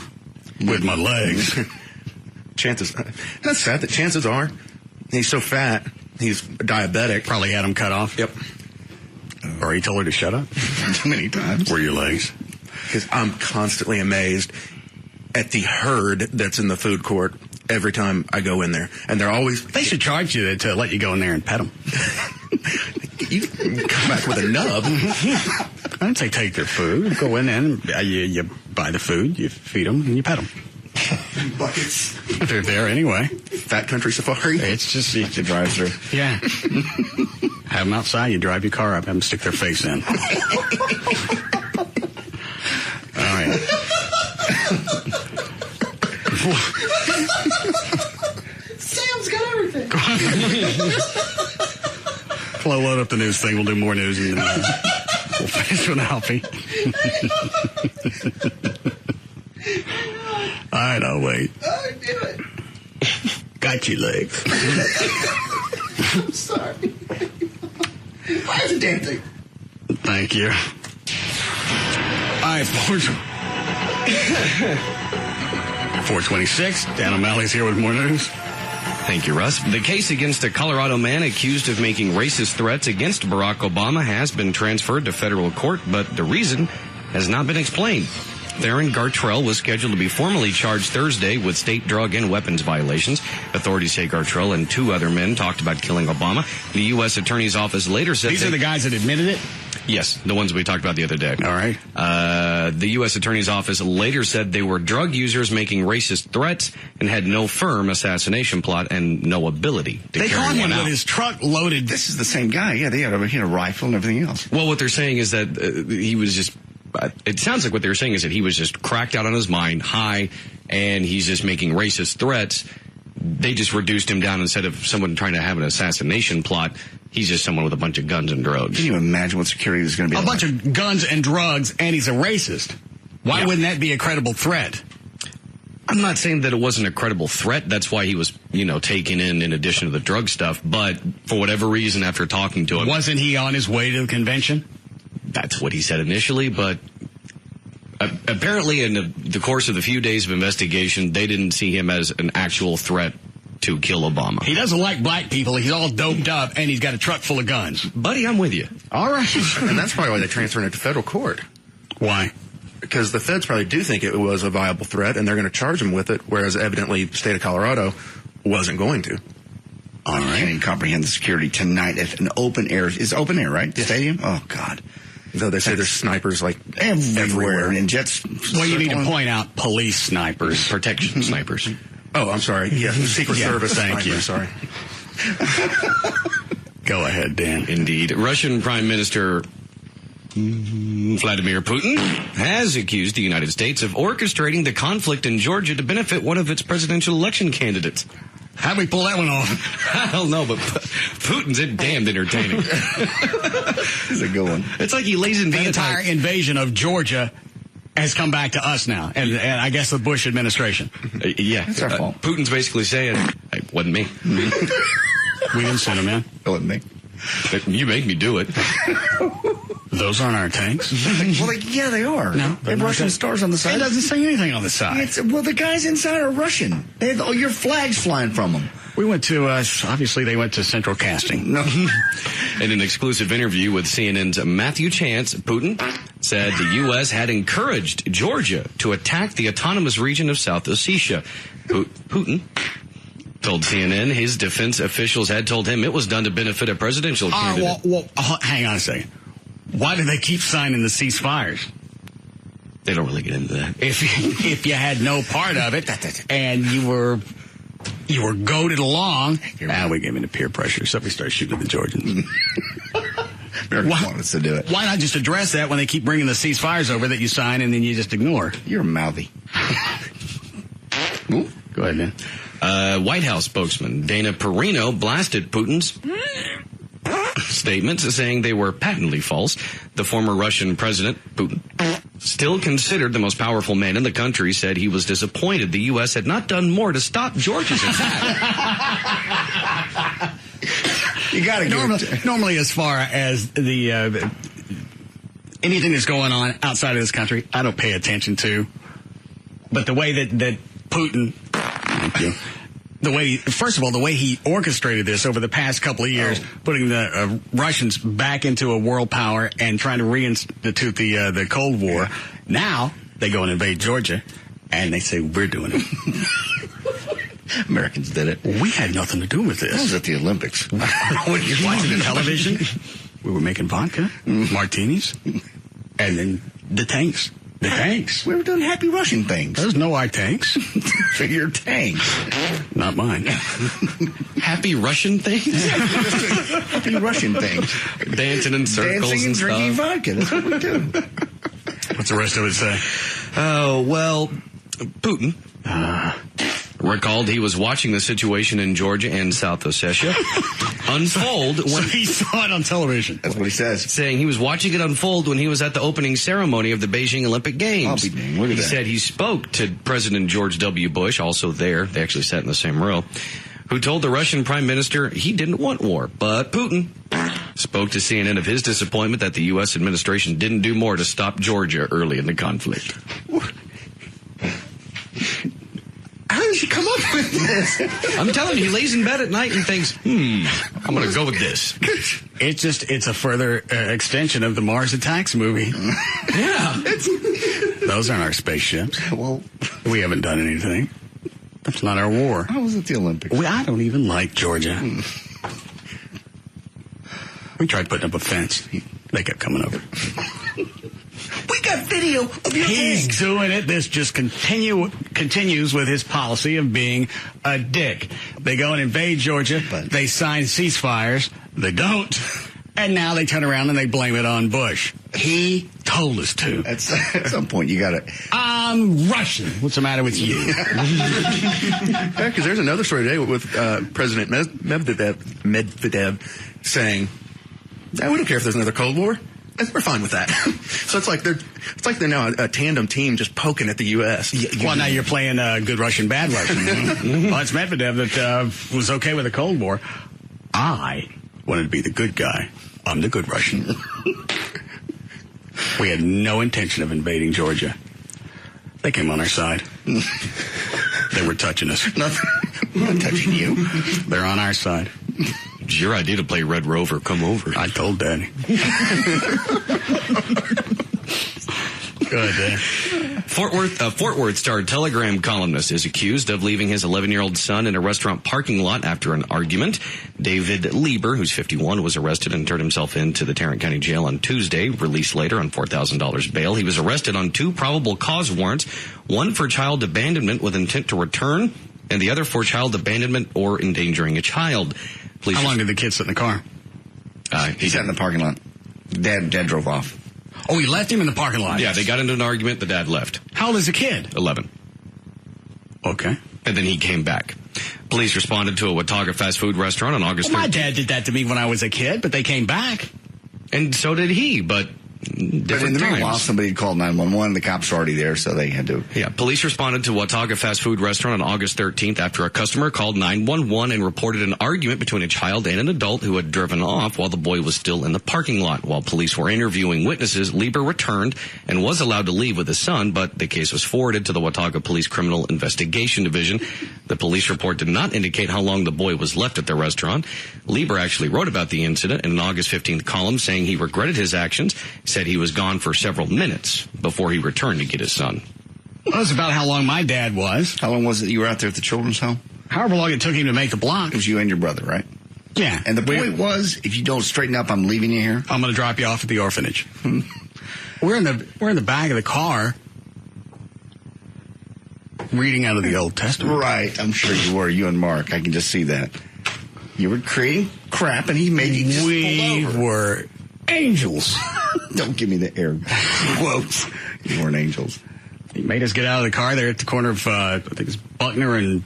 With my legs. That's sad that chances are he's so fat, he's diabetic. Probably had him cut off. Yep. Or he told her to shut up. Many times. Where are your legs? Because I'm constantly amazed at the herd that's in the food court every time I go in there. And they're always... They should charge you to let you go in there and pet them. You come back with a nub. I'd say take their food, go in there, and you buy the food, you feed them, and you pet them. Buckets. They're there anyway. Fat country safari. It's just a drive-through. Yeah. Have them outside, you drive your car up, have them stick their face in. All right. Sam's got everything. Flo, load up the news thing. We'll do more news. And we'll finish with Alfie. All right, I'll wait. Oh, do it. Got your legs. I'm sorry. Why is the damn thing? Thank you. All right, 426. Dan O'Malley's here with more news. Thank you, Russ. The case against a Colorado man accused of making racist threats against Barack Obama has been transferred to federal court, but the reason has not been explained. Theron Gartrell was scheduled to be formally charged Thursday with state drug and weapons violations. Authorities say Gartrell and two other men talked about killing Obama. The U.S. Attorney's Office later said... These are the guys that admitted it? Yes, the ones we talked about the other day. All right. The U.S. Attorney's Office later said they were drug users making racist threats and had no firm assassination plot and no ability to they carry caught him one out. with his truck loaded. This is the same guy. Yeah, they had a rifle and everything else. Well, what they're saying is that he was just... it sounds like what they're saying is that he was just cracked out on his mind, high, and he's just making racist threats. They just reduced him down instead of someone trying to have an assassination plot. He's just someone with a bunch of guns and drugs. Can you imagine what security is going to be like? A bunch of guns and drugs, and he's a racist. Why wouldn't that be a credible threat? I'm not saying that it wasn't a credible threat. That's why he was, taken in addition to the drug stuff. But for whatever reason, after talking to him... Wasn't he on his way to the convention? That's what he said initially, but apparently in the course of the few days of investigation, they didn't see him as an actual threat to kill Obama. He doesn't like black people. He's all doped up, and he's got a truck full of guns. Buddy, I'm with you. All right. And that's probably why they transferred it to federal court. Why? Because the feds probably do think it was a viable threat, and they're going to charge him with it, whereas evidently the state of Colorado wasn't going to. All right. I can't even comprehend the security tonight at an open air. It's open air, right? The stadium? Oh, God. Though they say there's snipers like everywhere. And jets. Well, you need to point out police snipers. Protection snipers. Oh, I'm sorry. Yeah, Secret Service. Thank you. Sorry. Go ahead, Dan. Indeed. Russian Prime Minister Vladimir Putin has accused the United States of orchestrating the conflict in Georgia to benefit one of its presidential election candidates. How'd we pull that one off? I don't know, but Putin's damned entertaining. This is a good one. It's like he lays in the entire invasion of Georgia has come back to us now, and I guess the Bush administration. Yeah. It's our fault. Putin's basically saying, it wasn't me. We didn't send him in. It wasn't me. You make me do it. Those aren't our tanks. Well, yeah, they are. No, they have Russian stars on the side. It doesn't say anything on the side. Well, the guys inside are Russian. They have all your flags flying from them. We went to, obviously they went to Central Casting. No. In an exclusive interview with CNN's Matthew Chance, Putin said the U.S. had encouraged Georgia to attack the autonomous region of South Ossetia. Putin told CNN his defense officials had told him it was done to benefit a presidential candidate. Well, hang on a second. Why do they keep signing the ceasefires? They don't really get into that. If you had no part of it and you were goaded along, we gave in to peer pressure, so we started shooting at the Georgians. Americans want us to do it. Why not just address that when they keep bringing the ceasefires over that you sign and then you just ignore? You're mouthy. Ooh, go ahead, man. White House spokesman Dana Perino blasted Putin's statements, saying they were patently false. The former Russian president, Putin, still considered the most powerful man in the country, said he was disappointed the U.S. had not done more to stop Georgia's attack. You got to normally, as far as the anything that's going on outside of this country, I don't pay attention to. But the way that Putin, thank you. First of all, the way he orchestrated this over the past couple of years, putting the Russians back into a world power and trying to reinstitute the Cold War. Now they go and invade Georgia, and they say we're doing it. Americans did it. We had nothing to do with this. I was at the Olympics. When you're watching the television, we were making vodka, martinis, and then the tanks. The tanks. We were doing happy Russian things. There's no our tanks. For your tanks. Not mine. Happy Russian things? Happy Russian things. Dancing in circles. Dancing and drinking vodka. That's what we do. What's the rest of it say? Oh, well, Putin recalled he was watching the situation in Georgia and South Ossetia unfold when so he saw it on television. That's what he says. Saying he was watching it unfold when he was at the opening ceremony of the Beijing Olympic Games. I'll be dang. Look at that. He said he spoke to President George W. Bush, also there. They actually sat in the same row, who told the Russian prime minister he didn't want war. But Putin spoke to CNN of his disappointment that the U.S. administration didn't do more to stop Georgia early in the conflict. How did you come up with this? I'm telling you, he lays in bed at night and thinks, I'm going to go with this. It's a further extension of the Mars Attacks movie. Yeah. Those aren't our spaceships. Well, we haven't done anything. That's not our war. I was at the Olympics. I don't even like Georgia. We tried putting up a fence. They kept coming over. We got video of your He's eggs. doing it. This just continues with his policy of being a dick. They go and invade Georgia. They sign ceasefires. They don't. And now they turn around and they blame it on Bush. He told us to. At some point, you got to. I'm Russian. What's the matter with you? Yeah, because there's another story today with President Medvedev saying, we don't care if there's another Cold War. We're fine with that. So it's like they're now a tandem team just poking at the U.S. Well, now you're playing good Russian, bad Russian. Well, it's Medvedev that was okay with the Cold War. I wanted to be the good guy. I'm the good Russian. We had no intention of invading Georgia. They came on our side. They were touching us. We're not touching you. They're on our side. It's your idea to play Red Rover. Come over. I told Daddy. Good, Dad. Fort Worth Star Telegram columnist is accused of leaving his 11-year-old son in a restaurant parking lot after an argument. David Lieber, who's 51, was arrested and turned himself into the Tarrant County Jail on Tuesday, released later on $4,000 bail. He was arrested on 2 probable cause warrants, one for child abandonment with intent to return, and the other for child abandonment or endangering a child. How long did the kid sit in the car? He sat in the parking lot. Dad drove off. Oh, he left him in the parking lot? Yeah, they got into an argument. The dad left. How old is the kid? 11. Okay. And then he came back. Police responded to a Watauga fast food restaurant on August 13th. My dad did that to me when I was a kid, but they came back. And so did he, but But in the meanwhile, somebody called 911. The cops were already there, so they had to... Yeah, police responded to Watauga fast food restaurant on August 13th after a customer called 911 and reported an argument between a child and an adult who had driven off while the boy was still in the parking lot. While police were interviewing witnesses, Lieber returned and was allowed to leave with his son, but the case was forwarded to the Watauga Police Criminal Investigation Division. The police report did not indicate how long the boy was left at the restaurant. Lieber actually wrote about the incident in an August 15th column, saying he regretted his actions, said he was gone for several minutes before he returned to get his son. Well, that's about how long my dad was. How long was it you were out there at the children's home? However long it took him to make the block. It was you and your brother, right? Yeah. And the point was, if you don't straighten up, I'm leaving you here. I'm going to drop you off at the orphanage. We're in the back of the car reading out of the Old Testament. Right. I'm sure you were. You and Mark. I can just see that. You were creating crap, and he made you just We pull over. were angels. Don't give me the air quotes. You weren't angels. He made us get out of the car there at the corner of, I think it's Buckner and,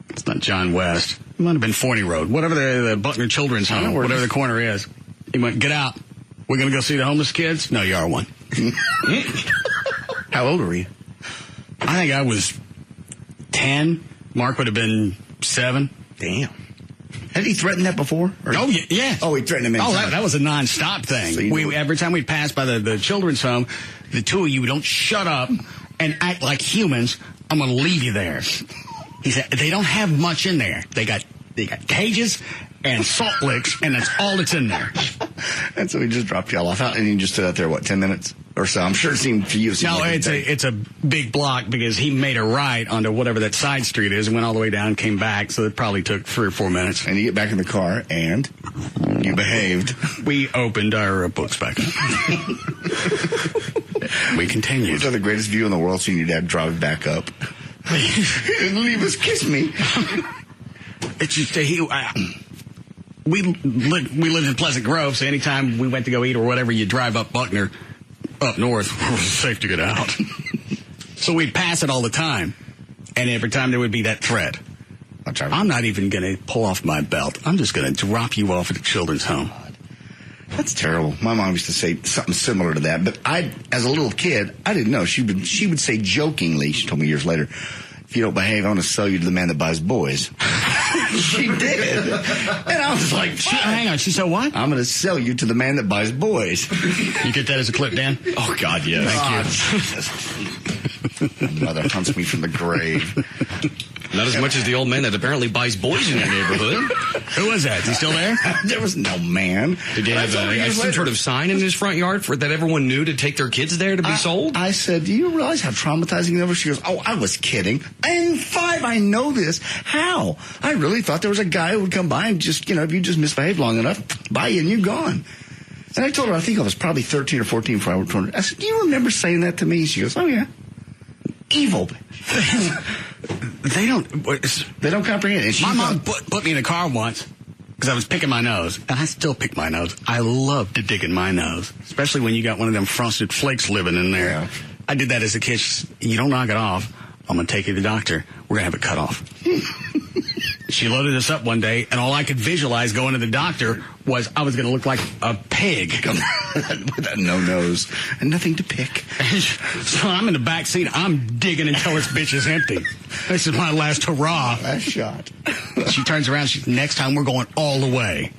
it's not John West. It might have been Forney Road. Whatever the Buckner Children's Home, whatever the corner is. He went, get out. We're going to go see the homeless kids? No, you are one. How old were you? I think I was 10. Mark would have been 7. Damn. Had he threatened that before? Oh, yeah. Oh, he threatened him. Oh, that was a nonstop thing. So every time we'd pass by the children's home, the two of you don't shut up and act like humans. I'm going to leave you there. He said, they don't have much in there. They got cages and salt licks, and that's all that's in there. And so he just dropped y'all off, and you just stood out there, 10 minutes or so? I'm sure it seemed for you. No, it's a big block because he made a right onto whatever that side street is and went all the way down and came back, so it probably took 3 or 4 minutes. And you get back in the car, and you behaved. We opened our books back up. We continued. Those are the greatest view in the world, seeing your dad drive back up. Leave us, kiss me. It's just we lived in Pleasant Grove, so anytime we went to go eat or whatever, you drive up Buckner, up north, it was safe to get out. So we'd pass it all the time, and every time there would be that threat. I'm not even going to pull off my belt. I'm just going to drop you off at the children's home. That's terrible. My mom used to say something similar to that, but as a little kid, I didn't know. She would say jokingly, she told me years later, if you don't behave, I'm going to sell you to the man that buys boys. She did. And I was like, hang on, she said what? I'm going to sell you to the man that buys boys. You get that as a clip, Dan? Oh, God, yes. Thank you. My mother hunts me from the grave. Not as much as the old man that apparently buys boys in your neighborhood. Who was that? Is he still there? There was no man. Did he have some sort of sign in his front yard that everyone knew to take their kids there to be sold? I said, do you realize how traumatizing that was? She goes, oh, I was kidding. I'm 5. I know this. How? I really thought there was a guy who would come by and just, if you just misbehaved long enough, buy you and you're gone. And I told her, I think I was probably 13 or 14 before I would turn her. I said, do you remember saying that to me? She goes, oh, yeah. Evil. They don't comprehend it. My mom put me in a car once because I was picking my nose, and I still pick my nose. I love to dig in my nose, especially when you got one of them frosted flakes living in there. Yeah. I did that as a kid. You don't knock it off, I'm going to take you to the doctor. We're going to have it cut off. She loaded us up one day, and all I could visualize going to the doctor was I was going to look like a pig. With that no nose and nothing to pick. So I'm in the back seat. I'm digging until this bitch is empty. This is my last hurrah. Last shot. She turns around. Next time we're going all the way.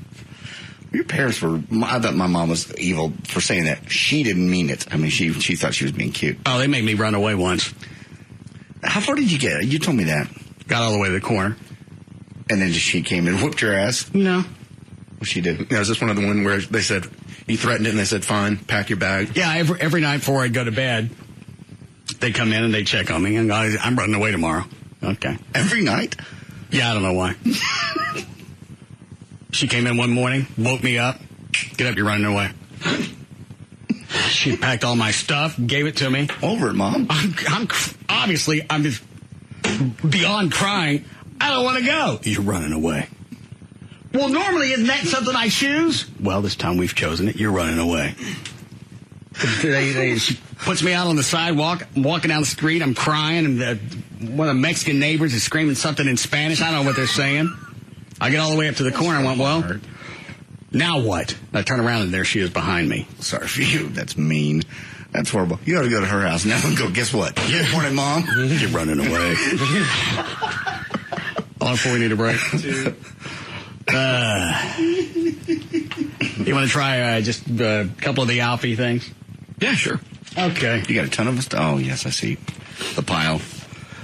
Your parents were... I thought my mom was evil for saying that. She didn't mean it. I mean, she thought she was being cute. Oh, they made me run away once. How far did you get? You told me that. Got all the way to the corner. And then she came and whooped your ass? No. Well, she did. Yeah, was this one of the one where they said, you threatened it, and they said, fine, pack your bag? Yeah, every night before I'd go to bed, they come in and they check on me, and I'm running away tomorrow. Okay. Every night? Yeah, I don't know why. She came in one morning, woke me up. Get up, you're running away. She packed all my stuff, gave it to me. Over it, Mom. I'm just beyond crying. I don't want to go. You're running away. Well, normally, isn't that something I choose? Well, this time we've chosen it. You're running away. She puts me out on the sidewalk. I'm walking down the street. I'm crying. And one of the Mexican neighbors is screaming something in Spanish. I don't know what they're saying. I get all the way up to the corner. I went, well, Now what? I turn around and there she is behind me. Sorry for you. That's mean. That's horrible. You ought to go to her house now and go, guess what? Good morning, Mom. You're running away. How long before we need a break? You want to try just a couple of the Alfie things? Yeah, sure. Okay. You got a ton of us? Oh, yes, I see. The pile.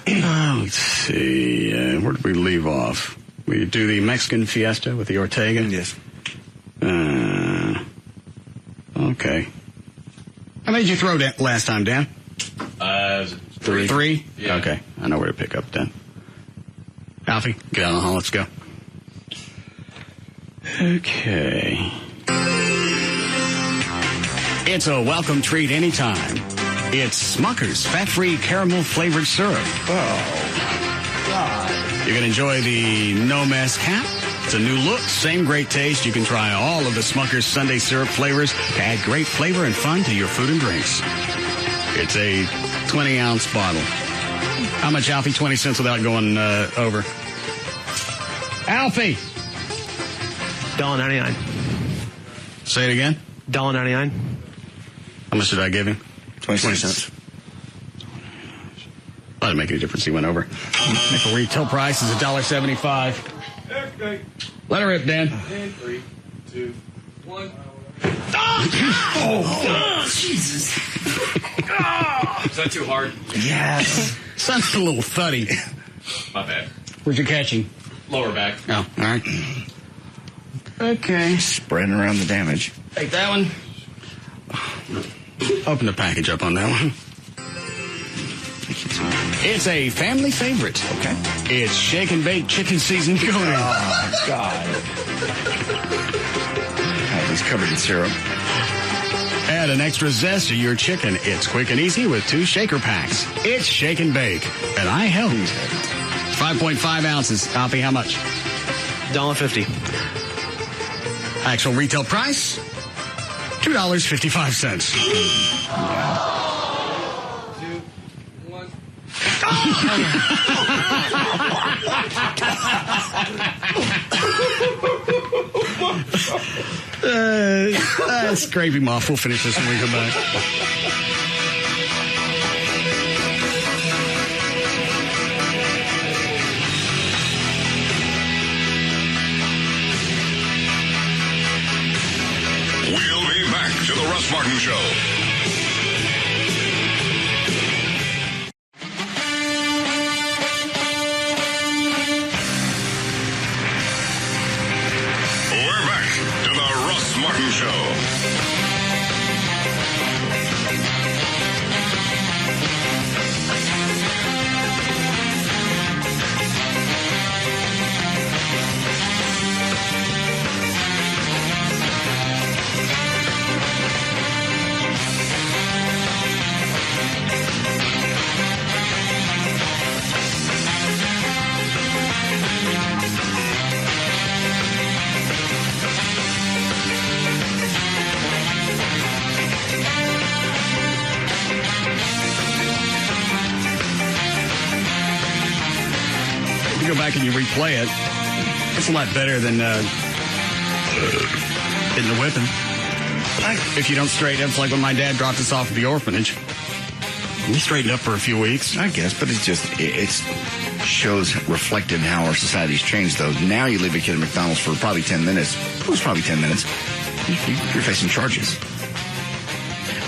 Let's see. Where did we leave off? We do the Mexican fiesta with the Ortega? Yes. Okay. How many did you throw last time, Dan? 3. 3? Yeah. Okay. I know where to pick up then. Alfie, get on the hall. Let's go. Okay. It's a welcome treat anytime. It's Smucker's fat-free caramel-flavored syrup. Oh, God. You can enjoy the No Mess cap. It's a new look, same great taste. You can try all of the Smucker's Sunday syrup flavors to add great flavor and fun to your food and drinks. It's a 20-ounce bottle. How much, Alfie? 20 cents without going over. Alfie! $1.99. Say it again. $1.99. How much did I give him? 20 cents. Doesn't make any difference. He went over. The retail price is $1.75. Let her rip, Dan. 3, 2, 1. Oh, Jesus. Is that too hard? Yes. Sounds a little thuddy. My bad. Where'd you catch him? Lower back. Oh, all right. Okay. Spreading around the damage. Take that one. Open the package up on that one. It's a family favorite. Okay. It's shake and bake chicken seasoned coney. Oh, God. He's covered in syrup. Add an extra zest to your chicken. It's quick and easy with 2 shaker packs. It's shake and bake. And I helped. 5.5 ounces. Alfie, how much? $1.50. Actual retail price? $2.55. 2, 1. Scrape him off. We'll finish this when we come back. We'll be back to the Russ Martin Show. We're back to the Russ Martin Show. You go back and you replay it. It's a lot better than hitting the whipping. If you don't straighten up, it's like when my dad dropped us off at the orphanage. We straightened up for a few weeks. I guess, but it shows reflected how our society's changed, though. Now you leave a kid at McDonald's for probably 10 minutes. It was probably 10 minutes. You're facing charges.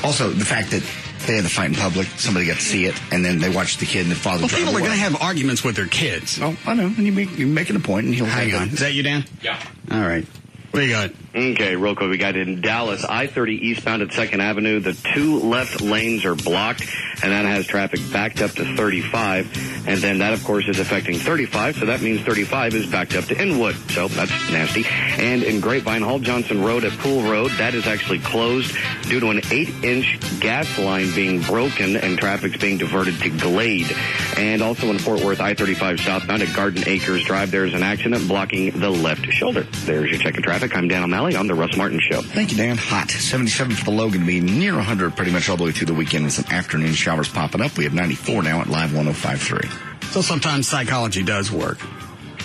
Also, the fact that they had the fight in public, somebody got to see it, and then they watched the kid and the father Well, drive people are away. going to have arguments with their kids. Oh, I know. And you're making a point, and he'll Hang on. Is that you, Dan? Yeah. All right. What do you got? Okay, real quick, we got in Dallas, I-30 eastbound at 2nd Avenue. The 2 left lanes are blocked, and that has traffic backed up to 35. And then that, of course, is affecting 35, so that means 35 is backed up to Inwood. So that's nasty. And in Grapevine, Hall Johnson Road at Pool Road, that is actually closed due to an 8-inch gas line being broken, and traffic's being diverted to Glade. And also in Fort Worth, I-35 southbound at Garden Acres Drive, there's an accident blocking the left shoulder. There's your check of traffic. I'm Dan O'Malley on the Russ Martin Show. Thank you, Dan. Hot. 77 for the low, going to be near 100 pretty much all the way through the weekend with some afternoon showers popping up. We have 94 now at Live 105.3. So sometimes psychology does work.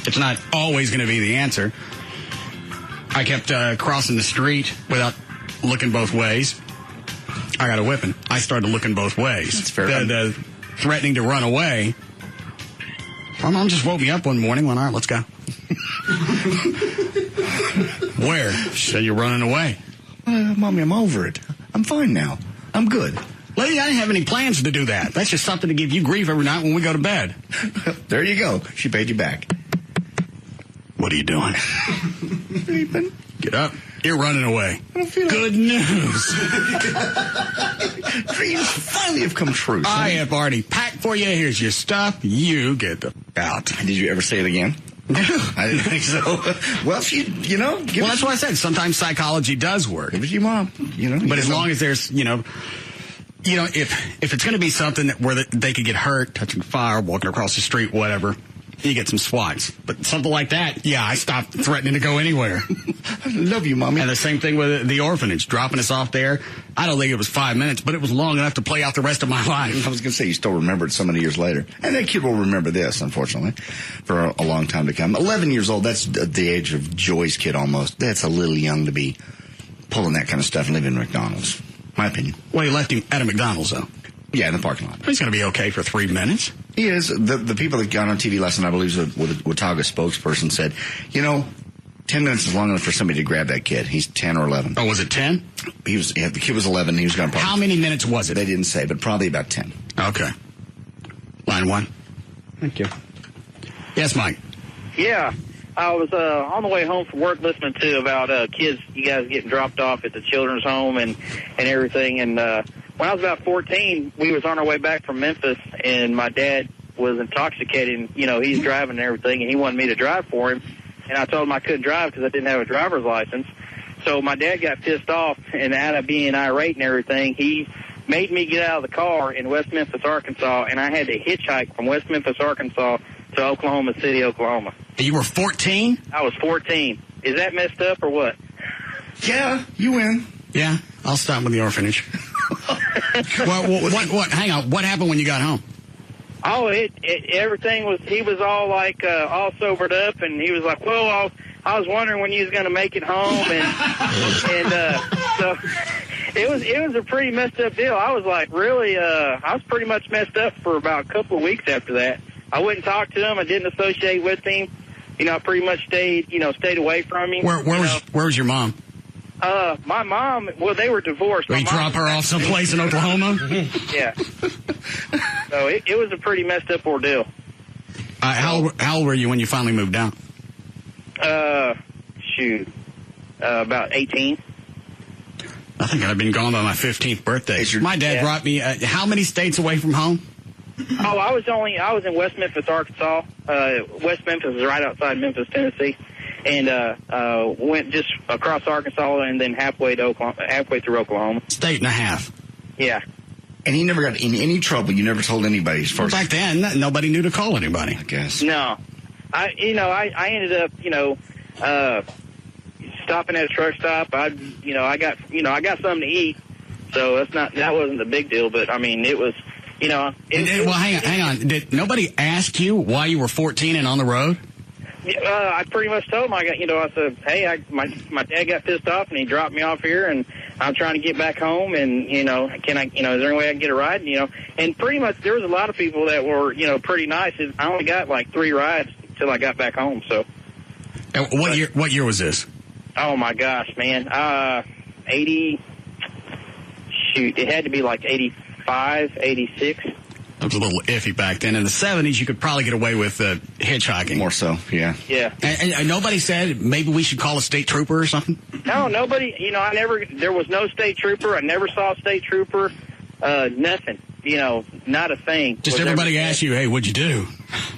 It's not always going to be the answer. I kept crossing the street without looking both ways. I got a whipping. I started looking both ways. That's fair. The threatening to run away. My mom just woke me up one morning. Went, all right, let's go. Where? She said, you're running away. Mommy, I'm over it. I'm fine now. I'm good. Lady, I didn't have any plans to do that. That's just something to give you grief every night when we go to bed. There you go. She paid you back. What are you doing? Sleeping. Get up. You're running away. Good news. Dreams finally have come true. I have already packed for you. Here's your stuff. You get the f*** out. Did you ever say it again? No. I didn't think so. Well, if you know. Well, that's why I said sometimes psychology does work. Give it to your mom. But as long as there's, if it's going to be something where they could get hurt, touching fire, walking across the street, whatever, you get some swats. But something like that, yeah, I stopped threatening to go anywhere. I love you, Mommy. And the same thing with the orphanage, dropping us off there. I don't think it was 5 minutes, but it was long enough to play out the rest of my life. I was going to say, you still remember it so many years later. And that kid will remember this, unfortunately, for a long time to come. 11 years old, that's the age of Joy's kid almost. That's a little young to be pulling that kind of stuff and living in McDonald's. My opinion. Well, you left him at a McDonald's, though. Yeah, in the parking lot. He's going to be okay for 3 minutes. He is. The people that got on TV last night, I believe the Watauga spokesperson said, 10 minutes is long enough for somebody to grab that kid. He's 10 or 11. Oh, was it 10? The kid was 11. He was going to How many minutes was it? They didn't say, but probably about 10. Okay. Line 1. Thank you. Yes, Mike. Yeah. I was on the way home from work listening to about kids, you guys getting dropped off at the children's home and everything. And when I was about 14, we was on our way back from Memphis, and my dad was intoxicated. He's driving and everything, and he wanted me to drive for him. And I told him I couldn't drive because I didn't have a driver's license. So my dad got pissed off, and out of being irate and everything, he made me get out of the car in West Memphis, Arkansas, and I had to hitchhike from West Memphis, Arkansas to Oklahoma City, Oklahoma. And you were 14? I was 14. Is that messed up or what? Yeah, you win. Yeah, I'll stop with the orphanage. What? Hang on. What happened when you got home? Oh, everything was, he was all like, all sobered up, and he was like, well, I was wondering when you was going to make it home, so it was a pretty messed up deal. I was like, really, I was pretty much messed up for about a couple of weeks after that. I wouldn't talk to him. I didn't associate with him. I pretty much stayed away from him. Where was your mom? My mom, well, they were divorced. Did you drop her off someplace in Oklahoma? Yeah. So it was a pretty messed up ordeal. How old were you when you finally moved out? About 18. I think I'd been gone by my 15th birthday. My dad brought me, how many states away from home? Oh, I was in West Memphis, Arkansas. West Memphis is right outside Memphis, Tennessee. And went just across Arkansas and then halfway through Oklahoma. State and a half. Yeah. And he never got in any trouble. You never told anybody. Back then, nobody knew to call anybody. I guess. No, I ended up stopping at a truck stop. I got something to eat, so that wasn't a big deal. But I mean, it was. Well, hang on. Did nobody ask you why you were 14 and on the road? I pretty much told him, I said, hey, my dad got pissed off and he dropped me off here and I'm trying to get back home and, is there any way I can get a ride? And pretty much there was a lot of people that were, pretty nice. I only got like 3 rides till I got back home, so. And what year was this? Oh my gosh, man. 80, it had to be like 85, 86. It was a little iffy back then. In the 70s, you could probably get away with hitchhiking. More so, yeah. Yeah. And nobody said maybe we should call a state trooper or something? No, nobody. There was no state trooper. I never saw a state trooper. Nothing. Not a thing. Just everybody asked you, hey, what'd you do?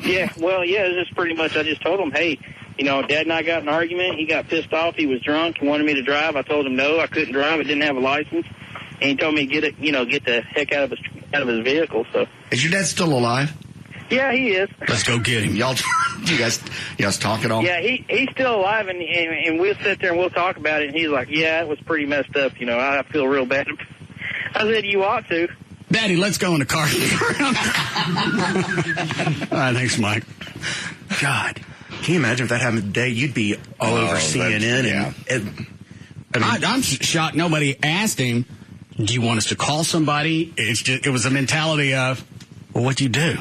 Yeah, well, yeah, it was just pretty much, I just told him, hey, Dad and I got in an argument. He got pissed off. He was drunk. He wanted me to drive. I told him no, I couldn't drive. I didn't have a license. And he told me get the heck out of his vehicle. So. Is your dad still alive? Yeah, he is. Let's go get him. You guys talk at all? Yeah, he's still alive, and we'll sit there and we'll talk about it. And he's like, yeah, it was pretty messed up. I feel real bad. I said, you ought to. Daddy, let's go in the car. All right, thanks, Mike. God. Can you imagine if that happened today? You'd be all over CNN. I'm shocked nobody asked him, do you want us to call somebody? It was a mentality of, well, what'd you do?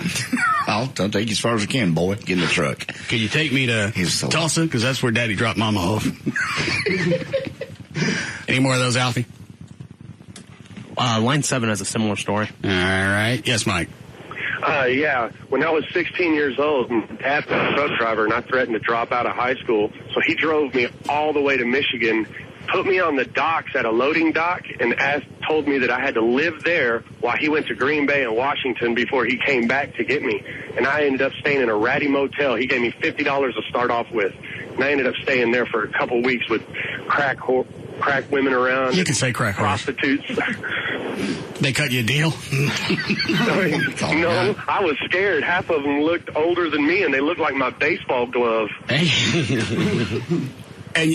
I'll take you as far as I can, boy. Get in the truck. Can you take me to Tulsa? Because that's where Daddy dropped Mama off. Any more of those, Alfie? Line 7 has a similar story. All right. Yes, Mike. Yeah. When I was 16 years old, my dad was a truck driver, and I threatened to drop out of high school. So he drove me all the way to Michigan, put me on the docks at a loading dock, and told me that I had to live there while he went to Green Bay and Washington before he came back to get me. And I ended up staying in a ratty motel. He gave me $50 to start off with. And I ended up staying there for a couple of weeks with crack women around. You can say crack prostitutes. They cut you a deal? No, I was scared. Half of them looked older than me, and they looked like my baseball glove. And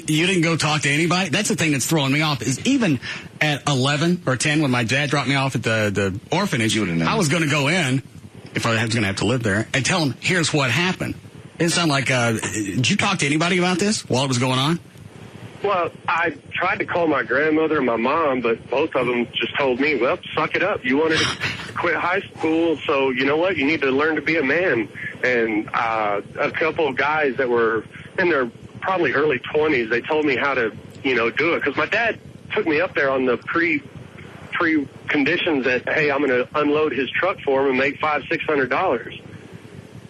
you didn't go talk to anybody? That's the thing that's throwing me off, is even at 11 or 10, when my dad dropped me off at the orphanage, I was going to go in, if I was going to have to live there, and tell him, here's what happened. It sounded like, did you talk to anybody about this while it was going on? Well, I tried to call my grandmother and my mom, but both of them just told me, well, suck it up. You wanted to quit high school, so you know what? You need to learn to be a man. And a couple of guys that were in their probably early 20s, they told me how to, do it. Because my dad took me up there on the pre conditions that, hey, I'm going to unload his truck for him and make $500-600.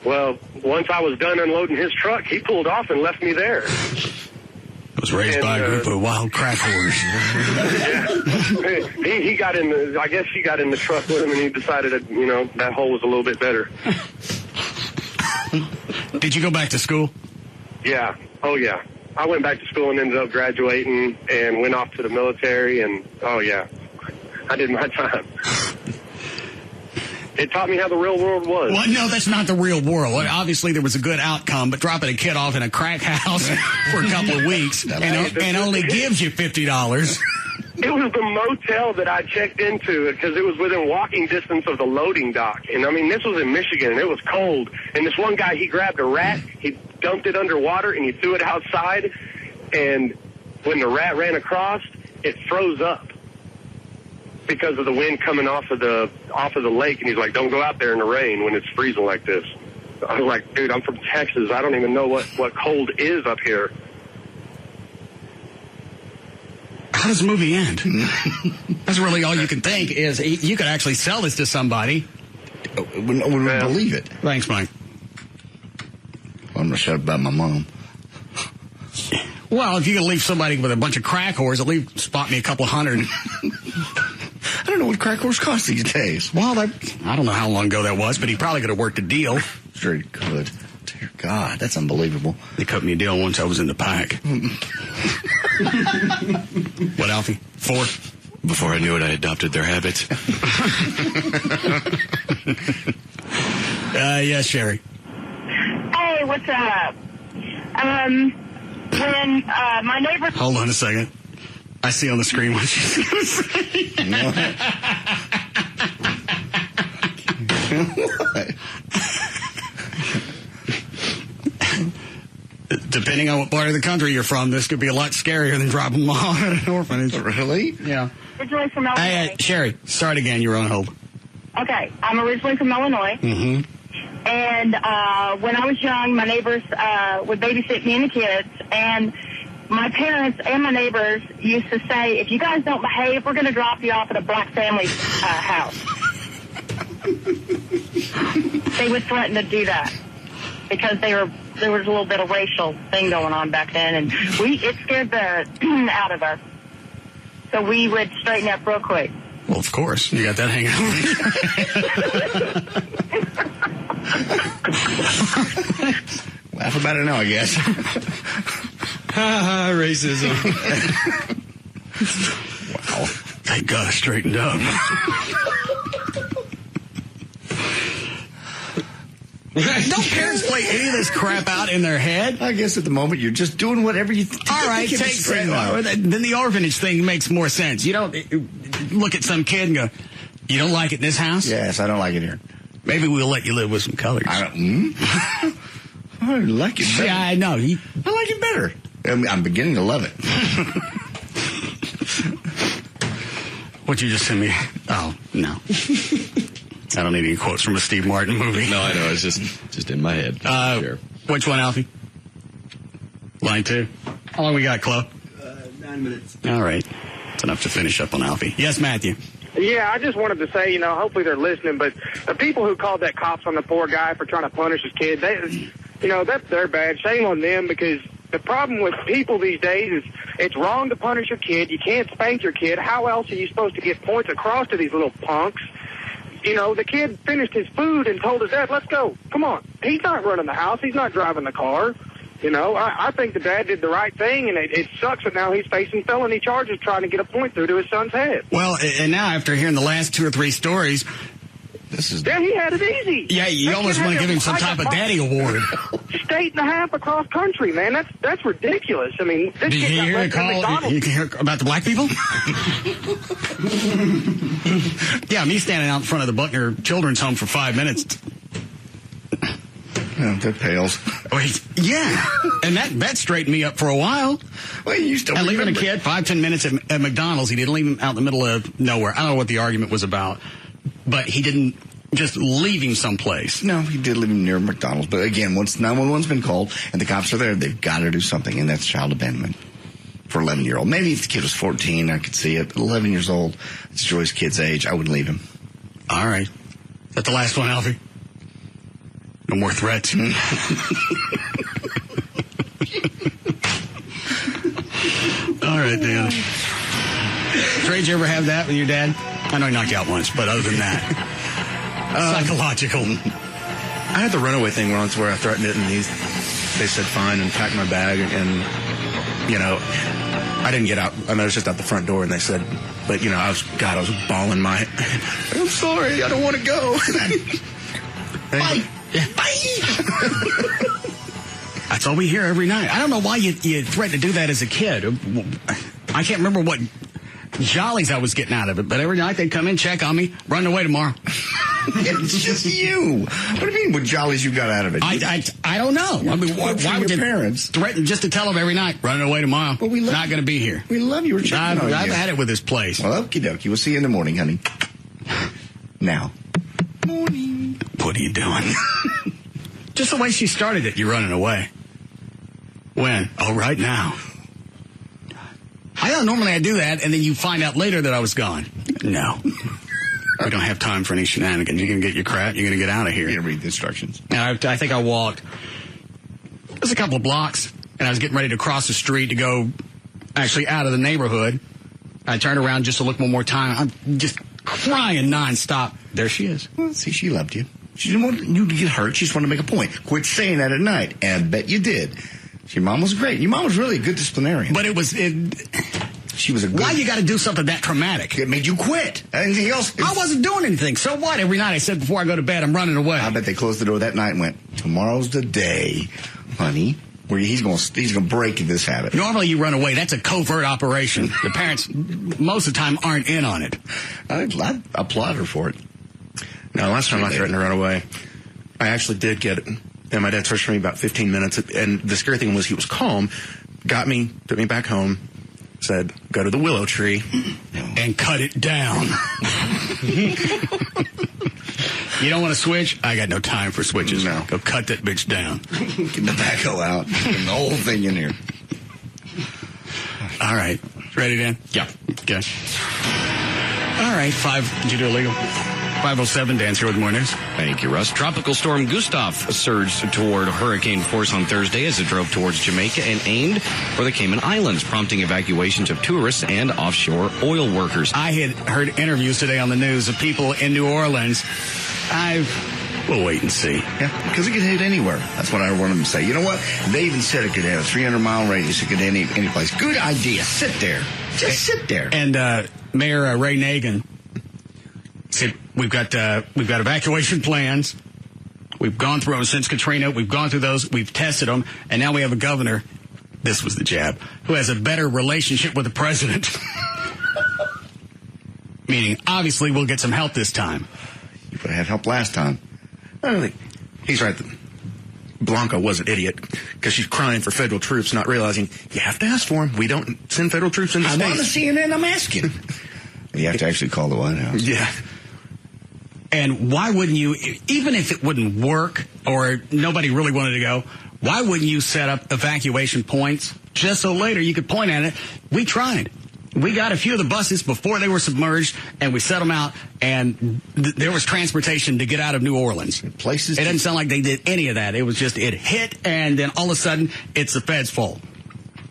Well, once I was done unloading his truck, he pulled off and left me there. I was raised by a group of wild crack whores. Yeah. He got in the, I guess he got in the truck with him, and he decided that, that hole was a little bit better. Did you go back to school? Yeah. Oh, yeah. I went back to school and ended up graduating and went off to the military, and, oh, yeah. I did my time. It taught me how the real world was. Well, no, that's not the real world. Obviously, there was a good outcome, but dropping a kid off in a crack house for a couple of weeks and only gives you $50. It was the motel that I checked into because it was within walking distance of the loading dock. And, I mean, this was in Michigan, and it was cold. And this one guy, he grabbed a rat, he dumped it underwater, and he threw it outside. And when the rat ran across, it froze up because of the wind coming off of the lake. And he's like, don't go out there in the rain when it's freezing like this. I was like, dude, I'm from Texas. I don't even know what cold is up here. How does the movie end? That's really all you can think is you could actually sell this to somebody. Wouldn't believe it. Thanks, Mike. Well, I'm going to shut up about my mom. Well, if you can leave somebody with a bunch of crack whores, at least spot me a couple hundred. I don't know what crack whores cost these days. Well, I don't know how long ago that was, but he probably could have worked a deal. Sure he could. Dear God, that's unbelievable. They cut me a deal once I was in the pack. What, Alfie? 4? Before I knew it, I adopted their habits. Yes, Sherry. Hey, what's up? When my neighbor... Hold on a second. I see on the screen what she's going to say. What? Depending on what part of the country you're from, this could be a lot scarier than dropping them off at an orphanage. Really? Yeah. Originally from Illinois. Hey, Sherry, start again. You're on hold. Okay. I'm originally from Illinois. Mm-hmm. And when I was young, my neighbors would babysit me and the kids. And my parents and my neighbors used to say, if you guys don't behave, we're going to drop you off at a black family's house. They would threaten to do that because there was a little bit of racial thing going on back then, and it scared the out of us. So we would straighten up real quick. Well, of course. You got that hanging over. Laugh about it now, I guess. Racism. Wow. Thank God I straightened up. Don't parents play any of this crap out in their head? I guess at the moment you're just doing whatever you think. All right, then the orphanage thing makes more sense. You don't look at some kid and go, you don't like it in this house? Yes, I don't like it here. Maybe we'll let you live with some colors. I like it better. Yeah, I know. I like it better. I'm beginning to love it. What'd you just send me? Oh, no. I don't need any quotes from a Steve Martin movie. No, I know. It's just in my head. Sure. Which one, Alfie? Line 2. How long we got, Chloe? 9 minutes. All right. It's enough to finish up on Alfie. Yes, Matthew. Yeah, I just wanted to say, hopefully they're listening, but the people who called that cops on the poor guy for trying to punish his kid, that's their bad. Shame on them, because the problem with people these days is it's wrong to punish your kid. You can't spank your kid. How else are you supposed to get points across to these little punks? The kid finished his food and told his dad, let's go. Come on. He's not running the house. He's not driving the car. I think the dad did the right thing, and it sucks that now he's facing felony charges trying to get a point through to his son's head. Well, and now after hearing the last 2 or 3 stories, Yeah, he had it easy. Yeah, you almost want to give him some type of daddy award. State and a half across country, man. That's ridiculous. I mean, this Did you kid got hear a left at call? McDonald's. You can hear about the black people? Yeah, me standing out in front of the Buckner Children's Home for 5 minutes. Oh, that pales. Wait, yeah. And that straightened me up for a while. Well, you used to and leaving a kid 5-10 minutes at McDonald's, he didn't leave him out in the middle of nowhere. I don't know what the argument was about, but he didn't just leave him someplace. No, he did leave him near McDonald's. But again, once 911's been called and the cops are there, they've got to do something, and that's child abandonment for 11-year-old. Maybe if the kid was 14, I could see it. But 11 years old, it's Joy's kid's age. I wouldn't leave him. All right. Is that the last one, Alfie? No more threats. All right, Dan. Trey, did you ever have that with your dad? I know he knocked you out once, but other than that, psychological. I had the runaway thing once where I threatened it, and they said fine and packed my bag, and I didn't get out. I was just out the front door, and they said, but I was bawling my. I'm sorry, I don't want to go. Bye. That's all we hear every night. I don't know why you threatened to do that as a kid. I can't remember what jollies I was getting out of it, but every night they'd come in, check on me, run away tomorrow. It's just you. What do you mean, what jollies you got out of it? I don't know. I mean, why would your parents threaten just to tell them every night, running away tomorrow? But not going to be here. We love you. We're checking on you. I've had it with this place. Well, okie dokie. We'll see you in the morning, honey. Now. Morning. What are you doing? Just the way she started it, you're running away. When? Oh, right now. I thought normally I do that, and then you find out later that I was gone. No. We don't have time for any shenanigans. You're going to get your crap. You're going to get out of here. You're going to read the instructions. And I think I walked just a couple of blocks, and I was getting ready to cross the street to go actually out of the neighborhood. I turned around just to look one more time. I'm just crying nonstop. There she is. Well, see, she loved you. She didn't want you to get hurt. She just wanted to make a point. Quit saying that at night. And I bet you did. Your mom was great. Your mom was really a good disciplinarian. But she was a good... Why you got to do something that traumatic? It made you quit. Anything else? I wasn't doing anything. So what? Every night I said before I go to bed, I'm running away. I bet they closed the door that night and went, tomorrow's the day, honey, where he's going to break this habit. Normally you run away. That's a covert operation. The parents, most of the time, aren't in on it. I applaud her for it. No, last time I threatened to run away, I actually did get it. And my dad searched for me about 15 minutes. And the scary thing was he was calm, got me, took me back home, said, go to the willow tree. And cut it down. You don't want to switch? I got no time for switches. No. Go cut that bitch down. Get the backhoe out. Get the whole thing in here. All right. Ready, Dan? Yeah. Okay. All right. 5. Did you do illegal? 5:07, Dan's here with more news. Thank you, Russ. Tropical storm Gustav surged toward hurricane force on Thursday as it drove towards Jamaica and aimed for the Cayman Islands, prompting evacuations of tourists and offshore oil workers. I had heard interviews today on the news of people in New Orleans. We'll wait and see. Yeah, because it could hit anywhere. That's what I wanted them to say. You know what? They even said it could have a 300-mile radius. It could hit any place. Good idea. Sit there. Just sit there. And Mayor Ray Nagin said, we've got evacuation plans. We've gone through them since Katrina. We've gone through those. We've tested them. And now we have a governor, this was the jab, who has a better relationship with the president. Meaning, obviously, we'll get some help this time. You would have had help last time. I don't think he's right. Blanca was an idiot because she's crying for federal troops, not realizing you have to ask for them. We don't send federal troops into space. I'm on the CNN, I'm asking. You have to actually call the White House. Yeah. And why wouldn't you, even if it wouldn't work or nobody really wanted to go, why wouldn't you set up evacuation points just so later you could point at it? We tried. We got a few of the buses before they were submerged, and we set them out, and there was transportation to get out of New Orleans. Places. It doesn't sound like they did any of that. It was just, it hit, and then all of a sudden, it's the Fed's fault.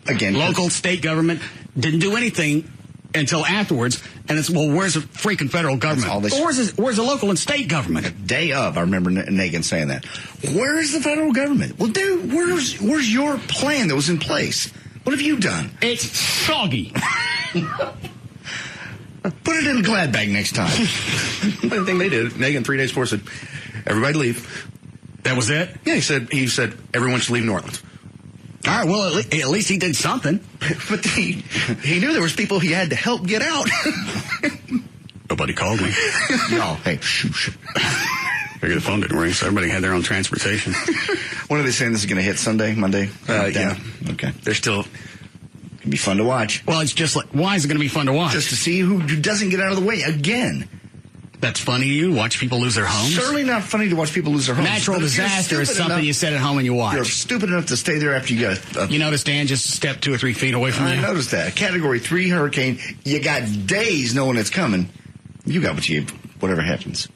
Again. Local, state government didn't do anything until afterwards, and it's, well, where's the freaking federal government? Where's the local and state government? The day of, I remember Nagin saying that. Where's the federal government? Well, dude, where's your plan that was in place? What have you done? It's soggy. Put it in a glad bag next time. The thing they did, Nagin 3 days before said, everybody leave. That was it? Yeah, he said everyone should leave New Orleans. All right, well, at least he did something. But he knew there was people he had to help get out. Nobody called me. No, hey, shh. Figure the phone didn't ring, so everybody had their own transportation. When are they saying this is going to hit? Sunday, Monday? Yeah. Okay. They're still... It'll be fun to watch. Well, it's just like, why is it going to be fun to watch? Just to see who doesn't get out of the way again. That's funny to you? Watch people lose their homes? Certainly not funny to watch people lose their homes. Natural disaster is something you sit at home and you watch. You're stupid enough to stay there after you got... You notice Dan just stepped 2 or 3 feet away from you? I noticed that. A Category 3 hurricane, you got days knowing it's coming. You got whatever happens.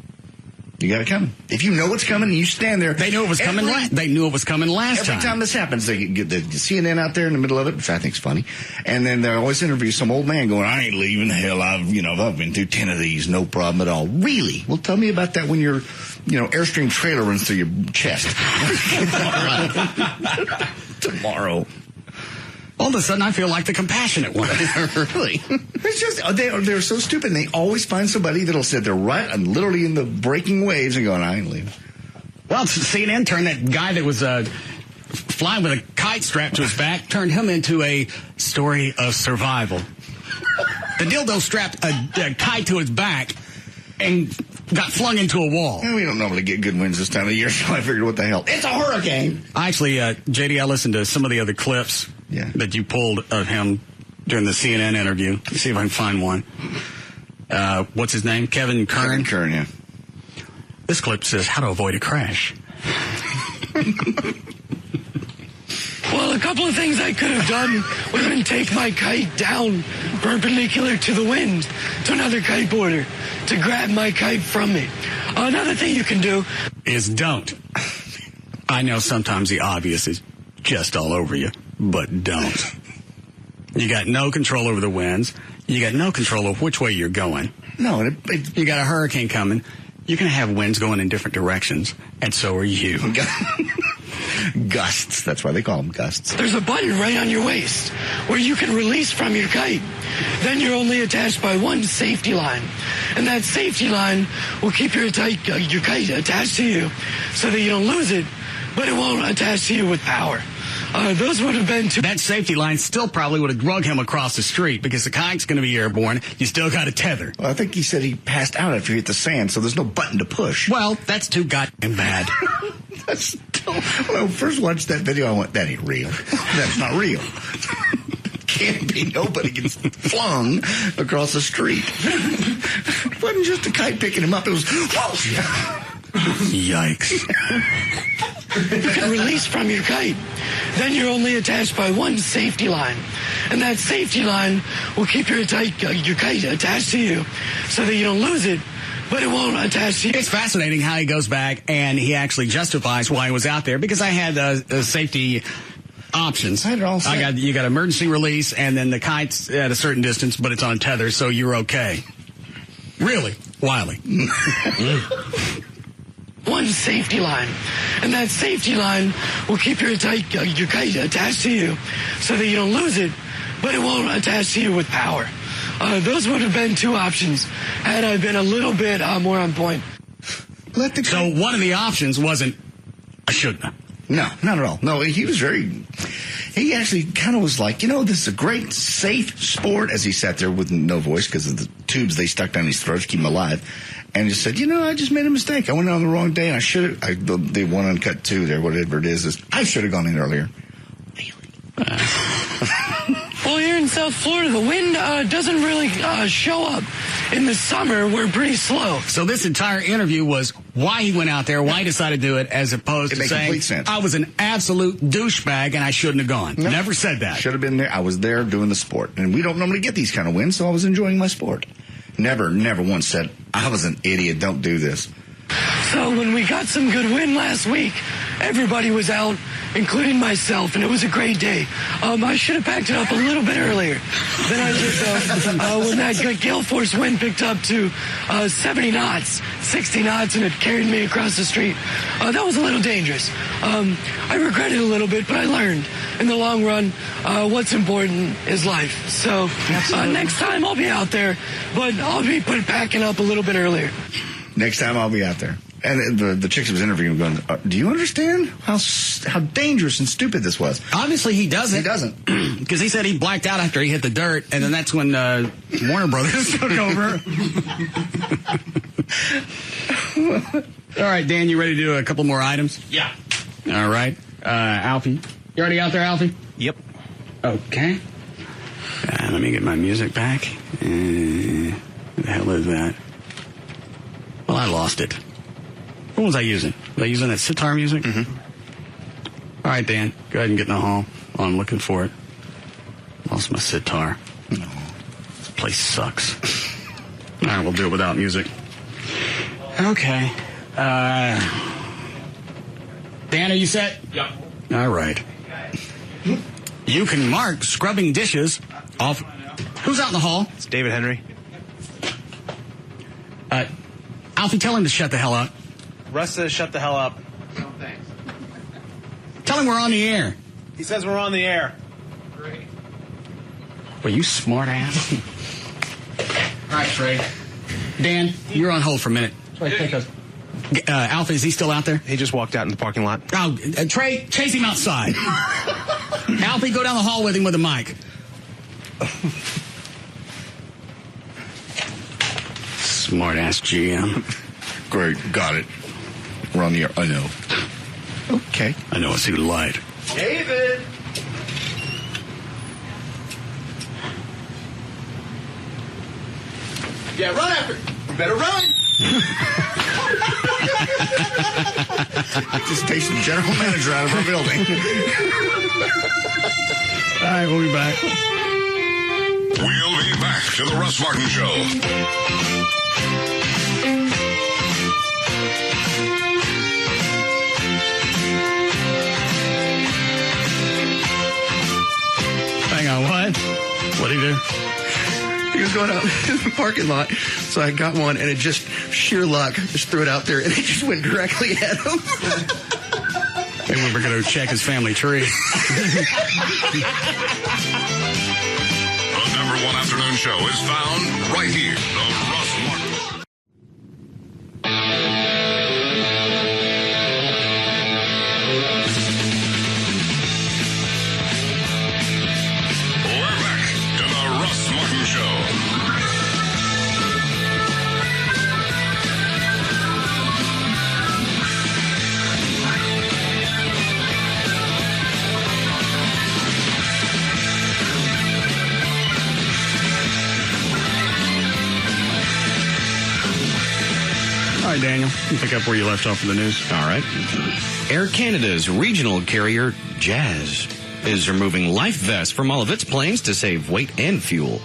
You got it coming. If you know it's coming and you stand there... They knew it was coming They knew it was coming last time. Every time this happens, they get the CNN out there in the middle of it, which I think's funny. And then they always interview some old man going, I ain't leaving. Hell, I've been through 10 of these, no problem at all. Really? Well, tell me about that when your, Airstream trailer runs through your chest. Tomorrow. All of a sudden, I feel like the compassionate one. Really? It's just, they're so stupid. And they always find somebody that'll sit there right and literally in the breaking waves and going, I ain't leaving. Well, CNN turned that guy that was flying with a kite strapped to his back, turned him into a story of survival. The dildo strapped a kite to his back and got flung into a wall. We don't normally get good winds this time of year, so I figured, what the hell? It's a hurricane. Actually, JD, I listened to some of the other clips that you pulled of him during the CNN interview. Let's see if I can find one. What's his name? Kevin Kern? Kevin Kern, yeah. This clip says, how to avoid a crash. Well, a couple of things I could have done would have been take my kite down perpendicular to the wind to another kiteboarder to grab my kite from me. Another thing you can do is don't. I know sometimes the obvious is just all over you, but don't. You got no control over the winds. You got no control over which way you're going. No, you got a hurricane coming. You're going to have winds going in different directions, and so are you. Gusts. That's why they call them gusts. There's a button right on your waist where you can release from your kite. Then you're only attached by one safety line. And that safety line will keep your kite attached to you so that you don't lose it, but it won't attach to you with power. Those would have been that safety line still probably would have drug him across the street because the kite's going to be airborne. You still got a tether. Well, I think he said he passed out after he hit the sand, so there's no button to push. Well, that's too goddamn bad. That's still... When I first watched that video, I went, that ain't real. That's not real. Can't be. Nobody gets flung across the street. It wasn't just a kite picking him up. It was... Yikes. You can release from your kite. Then you're only attached by one safety line. And that safety line will keep your kite attached to you so that you don't lose it, but it won't attach to you. It's fascinating how he goes back and he actually justifies why he was out there, because I had safety options. I had it all set. You got emergency release, and then the kite's at a certain distance, but it's on tether, so you're okay. Really? Wiley. One safety line. And that safety line will keep your kite attached to you so that you don't lose it, but it won't attach to you with power. Those would have been two options had I been a little bit more on point. So one of the options wasn't, I shouldn't have. No, not at all. No, he was he actually kind of was like, this is a great, safe sport, as he sat there with no voice because of the tubes they stuck down his throat to keep him alive. and just said, I just made a mistake. I went on the wrong day, and I should have. The one on cut 2 there, whatever it is I should have gone in earlier. Well, here in South Florida, the wind doesn't really show up. In the summer, we're pretty slow. So this entire interview was why he went out there, why he decided to do it, as opposed to saying, complete sense. I was an absolute douchebag and I shouldn't have gone. No. Never said that. Should have been there. I was there doing the sport. And we don't normally get these kind of wins, so I was enjoying my sport. Never once said, I was an idiot, don't do this. So when we got some good wind last week, everybody was out, including myself, and it was a great day. I should have packed it up a little bit earlier. Then I just, when that gale force wind picked up to 70 knots, 60 knots, and it carried me across the street, that was a little dangerous. I regret it a little bit, but I learned. In the long run, what's important is life. So next time I'll be out there, but I'll be packing up a little bit earlier. Next time I'll be out there. And the chick who was interviewing going, do you understand how dangerous and stupid this was? Obviously he doesn't. He doesn't. Because he said he blacked out after he hit the dirt, and then that's when Warner Brothers took over. All right, Dan, you ready to do a couple more items? Yeah. All right. Alfie. You already out there, Alfie? Yep. Okay. Let me get my music back. What the hell is that? Well, I lost it. What was I using? Was I using that sitar music? Mm-hmm. All right, Dan. Go ahead and get in the hall while I'm looking for it. Lost my sitar. No. This place sucks. All right, we'll do it without music. Okay. Dan, are you set? Yep. All right. You can mark scrubbing dishes off. Who's out in the hall? It's David Henry. Alfie, tell him to shut the hell up. Russ says shut the hell up. No, thanks. Tell him we're on the air. He says we're on the air. Great. Well, you smart ass. All right, Trey. Dan, you're on hold for a minute. Alfie, is he still out there? He just walked out in the parking lot. Oh, Trey, chase him outside. Alfie, go down the hall with him with a mic. Smart ass GM. Great, got it. We're on the air. I know. Okay. I know. I see who lied. David! Yeah, run after it. You better run. Just takes the general manager out of our building. All right, we'll be back. We'll be back to the Russ Martin Show. Hang on, what? What'd he do? He was going out in the parking lot, so I got one, and it just, sheer luck, just threw it out there, and it just went directly at him. Maybe we're going to check his family tree. The #1 afternoon show is found right here. The Russ Martin. We're back to the Russ Martin Show. All right, Daniel, you pick up where you left off in the news. All right. Air Canada's regional carrier, Jazz, is removing life vests from all of its planes to save weight and fuel.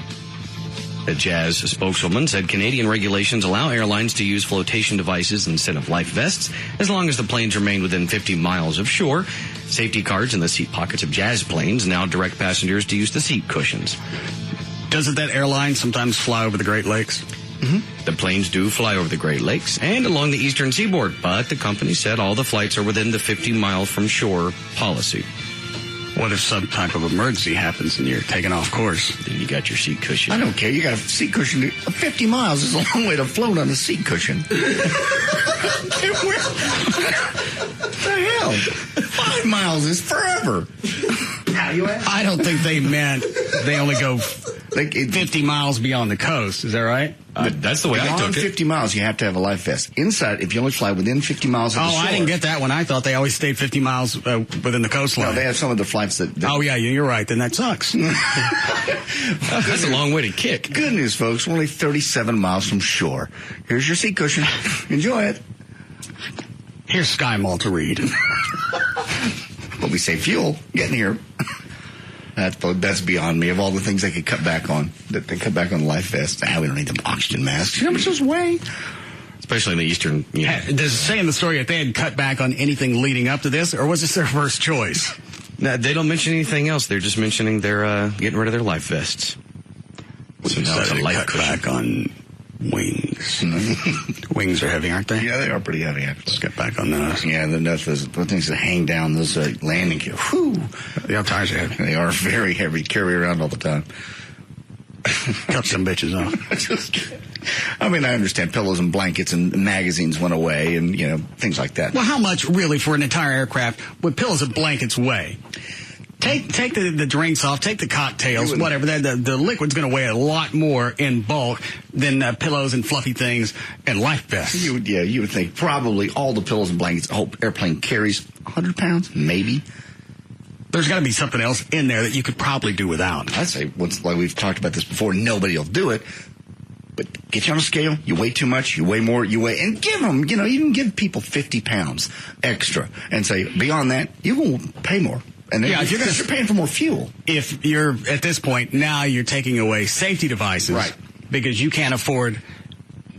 The Jazz spokeswoman said Canadian regulations allow airlines to use flotation devices instead of life vests as long as the planes remain within 50 miles of shore. Safety cards in the seat pockets of Jazz planes now direct passengers to use the seat cushions. Doesn't that airline sometimes fly over the Great Lakes? Mm-hmm. The planes do fly over the Great Lakes and along the eastern seaboard, but the company said all the flights are within the 50-mile from shore policy. What if some type of emergency happens and you're taking off course? Then you got your seat cushion. I don't care. You got a seat cushion. 50 miles is a long way to float on a seat cushion. What the hell? 5 miles is forever. I don't think they meant they only go 50 miles beyond the coast. Is that right? That's the way I Beyond took it. 50 miles, you have to have a life vest. Inside, if you only fly within 50 mials of the shore. I didn't get that one. I thought they always stayed 50 miles within the coastline. No, they have some of the flights that... Oh, yeah, you're right. Then that sucks. That's a long way to kick. Good news, folks. We're only 37 miles from shore. Here's your seat cushion. Enjoy it. Here's Sky Mall to read. But we save fuel getting here. That's beyond me. Of all the things they could cut back on, that they cut back on life vests. We don't need them oxygen masks. You know how much those weigh? Especially in the eastern. Does it say in the story if they had cut back on anything leading up to this, or was this their first choice? No, they don't mention anything else. They're just mentioning they're getting rid of their life vests. So now it's a life cut cushion. back on wings. Wings are heavy, aren't they? Yeah, they are pretty heavy, actually. Let's get back on those. Yeah, the things that hang down, those landing gear. Whew. The tires are heavy. They are very heavy to carry around all the time. Cut some bitches off. I mean, I understand pillows and blankets and magazines went away and, things like that. Well, how much really for an entire aircraft would pillows and blankets weigh? Take the drinks off, take the cocktails, whatever. The liquid's going to weigh a lot more in bulk than pillows and fluffy things and life vests. You would think probably all the pillows and blankets the whole airplane carries 100 pounds, maybe. There's got to be something else in there that you could probably do without. I'd say, like we've talked about this before, nobody will do it. But get you on a scale, you weigh too much, you weigh more, and give them, even give people 50 pounds extra and say, beyond that, you will pay more. And then you're paying for more fuel. If you're at this point, now you're taking away safety devices. Right. Because you can't afford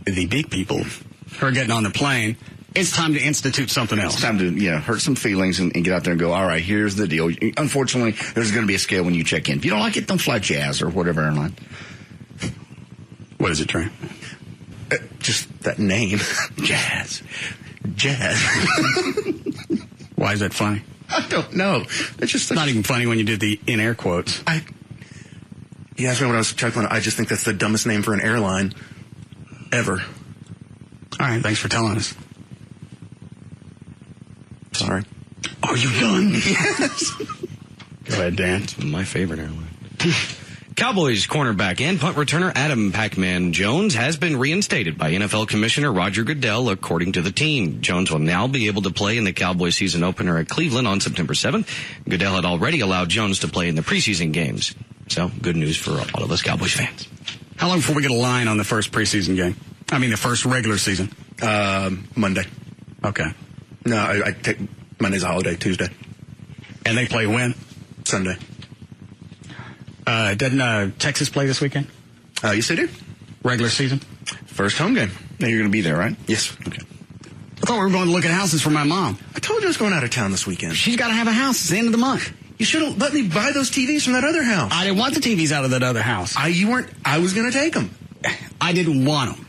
the big people who are getting on the plane. It's time to institute something else. It's time to, hurt some feelings and get out there and go, all right, here's the deal. Unfortunately, there's going to be a scale when you check in. If you don't like it, don't fly Jazz or whatever airline. What is it, Trey? Just that name. Jazz. Why is that funny? I don't know. It's just not even funny when you did the in air quotes. You asked me when I was chuckling. I just think that's the dumbest name for an airline ever. All right, thanks for telling us. Sorry. Are you done? Yes. Go ahead, Dan. It's my favorite airline. Cowboys cornerback and punt returner Adam Pac-Man Jones has been reinstated by NFL Commissioner Roger Goodell, according to the team. Jones will now be able to play in the Cowboys season opener at Cleveland on September 7th. Goodell had already allowed Jones to play in the preseason games. So, good news for all of us Cowboys fans. How long before we get a line on the first preseason game? I mean, the first regular season? Monday. Okay. No, I take Monday's a holiday, Tuesday. And they play when? Sunday. Doesn't Texas play this weekend? Yes, they do. Regular season? First home game. Now you're going to be there, right? Yes. Okay. I thought we were going to look at houses for my mom. I told you I was going out of town this weekend. She's got to have a house. It's the end of the month. You should have let me buy those TVs from that other house. I didn't want the TVs out of that other house. I was going to take them. I didn't want them.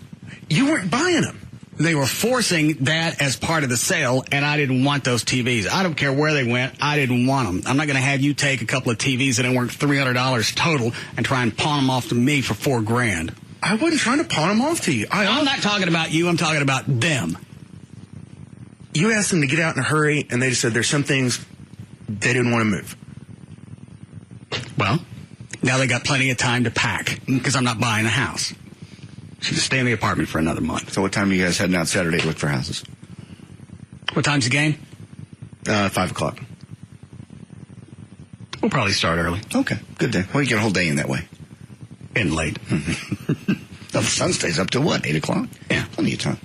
You weren't buying them. They were forcing that as part of the sale, and I didn't want those TVs. I don't care where they went. I didn't want them. I'm not going to have you take a couple of TVs that are worth $300 total and try and pawn them off to me for $4,000. I wasn't trying to pawn them off to you. I'm not talking about you. I'm talking about them. You asked them to get out in a hurry, and they just said there's some things they didn't want to move. Well, now they got plenty of time to pack because I'm not buying a house. She just stay in the apartment for another month. So what time are you guys heading out Saturday to look for houses? What time's the game? 5 o'clock. We'll probably start early. Okay, good day. Well, you get a whole day in that way. And late. The sun stays up to what, 8 o'clock? Yeah. Plenty of time.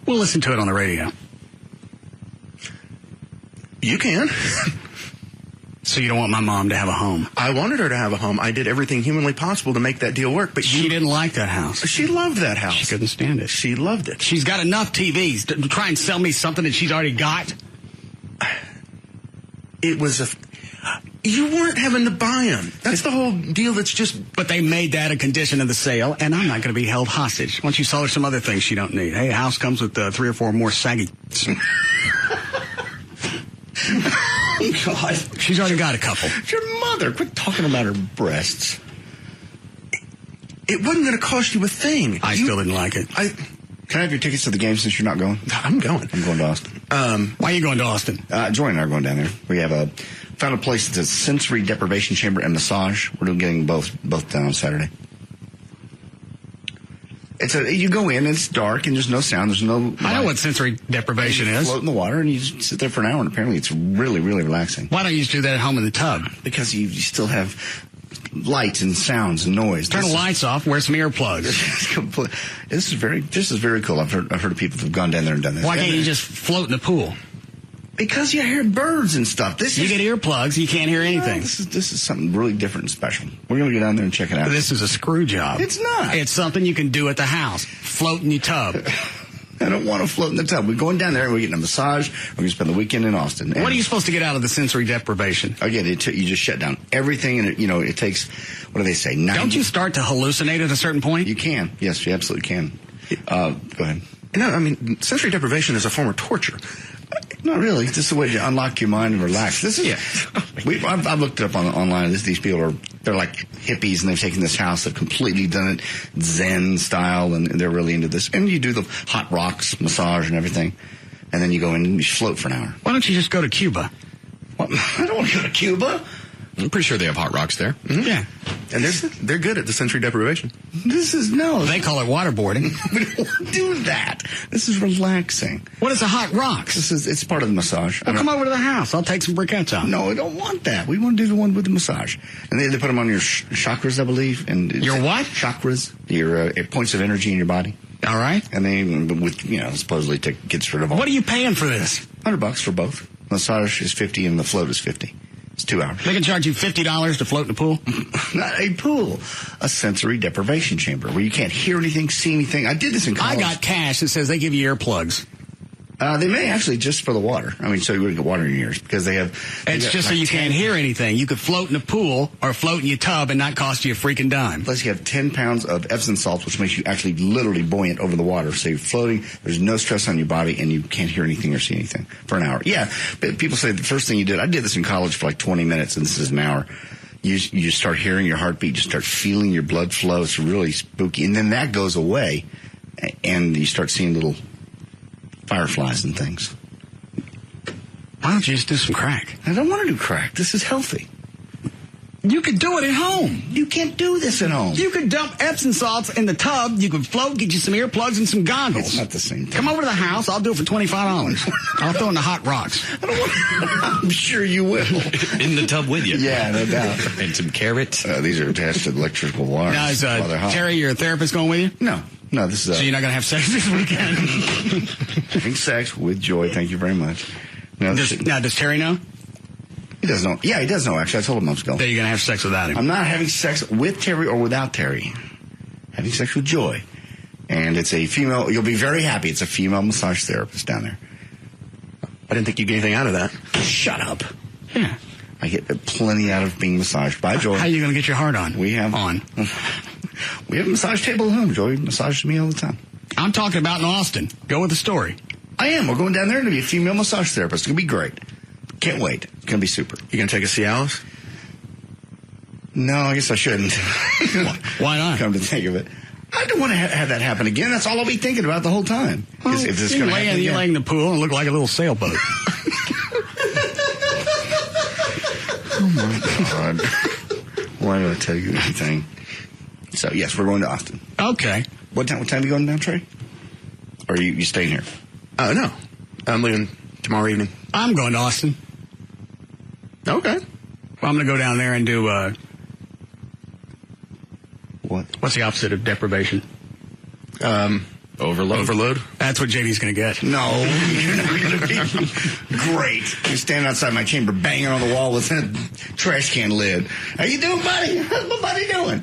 We'll listen to it on the radio. You can. So you don't want my mom to have a home? I wanted her to have a home. I did everything humanly possible to make that deal work. But she didn't like that house. She loved that house. She couldn't stand it. She loved it. She's got enough TVs to try and sell me something that she's already got. It was you weren't having to buy them. That's the whole deal. That's just. But they made that a condition of the sale, and I'm not going to be held hostage. Once you sell her some other things she don't need. Hey, a house comes with 3 or 4 more saggy. God. She's already got a couple. Your mother, quit talking about her breasts. It wasn't going to cost you a thing. I still didn't like it. Can I have your tickets to the game since you're not going? I'm going. I'm going to Austin. Why are you going to Austin? Joy and I are going down there. We have a found a place that's a sensory deprivation chamber and massage. We're getting both done on Saturday. You go in, and it's dark, and there's no sound, there's no light. I know what sensory deprivation is. You float in the water, and you just sit there for an hour, and apparently it's really, really relaxing. Why don't you just do that at home in the tub? Because you still have lights and sounds and noise. Turn the lights off, wear some earplugs. This is very cool. I've heard of people who've gone down there and done this. Why can't you just float in the pool? Because you hear birds and stuff. You get earplugs, you can't hear anything. This is something really different and special. We're going to go down there and check it out. But this is a screw job. It's not. It's something you can do at the house. Float in your tub. I don't want to float in the tub. We're going down there and we're getting a massage. We're going to spend the weekend in Austin. What are you supposed to get out of the sensory deprivation? Again, you just shut down everything, and it takes, what do they say? Don't you start to hallucinate at a certain point? You can. Yes, you absolutely can. Go ahead. No, I mean, sensory deprivation is a form of torture. Not really. This is a way to unlock your mind and relax. This is. I've looked it up online. These people they're like hippies, and they've taken this house. They've completely done it Zen style, and they're really into this. And you do the hot rocks massage and everything, and then you go in and you float for an hour. Why don't you just go to Cuba? What? I don't want to go to Cuba. I'm pretty sure they have hot rocks there. Mm-hmm. Yeah. And they're good at the sensory deprivation. They call it waterboarding. We don't do that. This is relaxing. What is a hot rocks? It's part of the massage. Well, come over to the house. I'll take some briquettes out. No, I don't want that. We want to do the one with the massage. And they put them on your chakras, I believe. And your what? Chakras. Your points of energy in your body. All right. And they, supposedly gets rid of all. What are you paying for this? $100 for both. Massage is $50 and the float is $50. It's 2 hours. They can charge you $50 to float in a pool? Not a pool. A sensory deprivation chamber where you can't hear anything, see anything. I did this in college. I got cash that says they give you earplugs. They may actually just for the water. I mean, so you wouldn't get water in your ears because they have. It's just so you can't hear anything. You could float in a pool or float in your tub and not cost you a freaking dime. Plus, you have 10 pounds of Epsom salts, which makes you actually literally buoyant over the water. So you're floating. There's no stress on your body, and you can't hear anything or see anything for an hour. Yeah, but people say the first thing you did. I did this in college for like 20 minutes, and this is an hour. You start hearing your heartbeat. You start feeling your blood flow. It's really spooky, and then that goes away, and you start seeing little fireflies and things. Why don't you just do some crack? I don't want to do crack. This is healthy. You could do it at home. You can't do this at home. You could dump Epsom salts in the tub. You could float, get you some earplugs and some goggles. It's not the same thing. Come over to the house. I'll do it for $25. I'll throw in the hot rocks. I'm sure you will. In the tub with you. Yeah, no doubt. And some carrots. These are attached to electrical wires. Now, is Terry, your therapist, going with you? No, this is... So you're not going to have sex this weekend? Having sex with joy. Thank you very much. Does Terry know? He does know. Yeah, he does know, actually. I told him I was going. That you're going to have sex without him. I'm not having sex with Terry or without Terry. Having sex with Joy. And it's a female... You'll be very happy. It's a female massage therapist down there. I didn't think you'd get anything out of that. Shut up. Yeah. I get plenty out of being massaged by Joy. How are you going to get your heart on? We have... On. We have a massage table at home. Joy massages me all the time. I'm talking about in Austin. Go with the story. I am. We're going down there to be a female massage therapist. It's going to be great. Can't wait. It's going to be super. You going to take a Cialis? No, I guess I shouldn't. Why not? Come to think of it. I don't want to have that happen again. That's all I'll be thinking about the whole time. Well, if this is going to happen again. You lay in the pool and look like a little sailboat. Oh, my God. Why did I tell you anything? So, yes, we're going to Austin. Okay. What time are you going down, Trey? Or are you staying here? No. I'm leaving tomorrow evening. I'm going to Austin. Okay. Well, I'm going to go down there and do, What? What's the opposite of deprivation? Overload. That's what JD's going to get. No. You're not going to be great. You're standing outside my chamber banging on the wall with a trash can lid. How you doing, buddy? How's my buddy doing?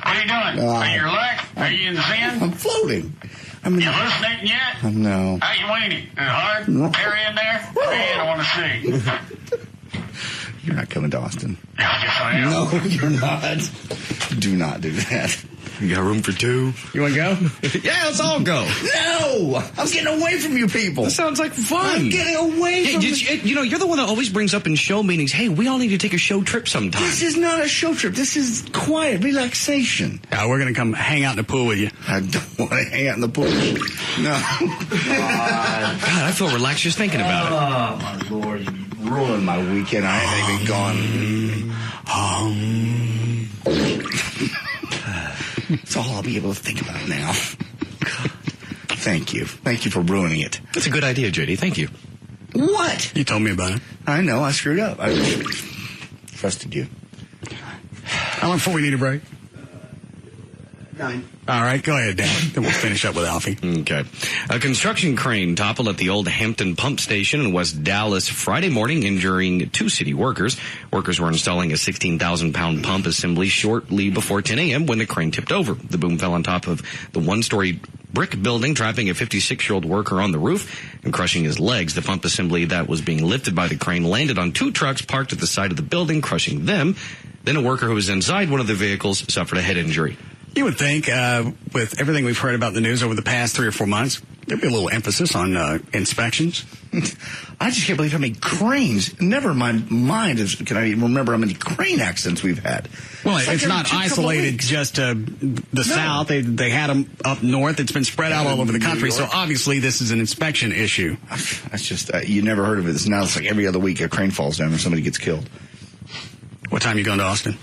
What are you doing? Are you relaxed? Are you in the sand? I'm floating. You hallucinating yet? No. How you weaning? Is it hard? Terry in there? Man, I want to see. You're not coming to Austin. Yes, I am. No, you're not. Do not do that. You got room for two? You want to go? Yeah, let's all go. No! I'm getting away from you people. That sounds like fun. I'm getting away from you're the one that always brings up in show meetings, hey, we all need to take a show trip sometime. This is not a show trip. This is quiet relaxation. We're going to come hang out in the pool with you. I don't want to hang out in the pool. No. God, I feel relaxed just thinking about it. Oh, my Lord. You ruined my weekend. I ain't even gone. That's all I'll be able to think about now. Thank you. Thank you for ruining it. That's a good idea, JD. Thank you. What? You told me about it. I know. I screwed up. I trusted you. How long before we need a break? 9. All right, go ahead, Dan. Then we'll finish up with Alfie. Okay. A construction crane toppled at the old Hampton pump station in West Dallas Friday morning, injuring 2 city workers. Workers were installing a 16,000-pound pump assembly shortly before 10 a.m. when the crane tipped over. The boom fell on top of the one-story brick building, trapping a 56-year-old worker on the roof and crushing his legs. The pump assembly that was being lifted by the crane landed on 2 trucks parked at the side of the building, crushing them. Then a worker who was inside one of the vehicles suffered a head injury. You would think, with everything we've heard about the news over the past 3 or 4 months, there'd be a little emphasis on inspections. I just can't believe how many cranes. Never mind. Can I even remember how many crane accidents we've had? Well, it's not isolated just to the South. They had them up north. It's been spread out all over the country. So obviously this is an inspection issue. That's just, you never heard of it. Now it's like every other week a crane falls down and somebody gets killed. What time are you going to Austin?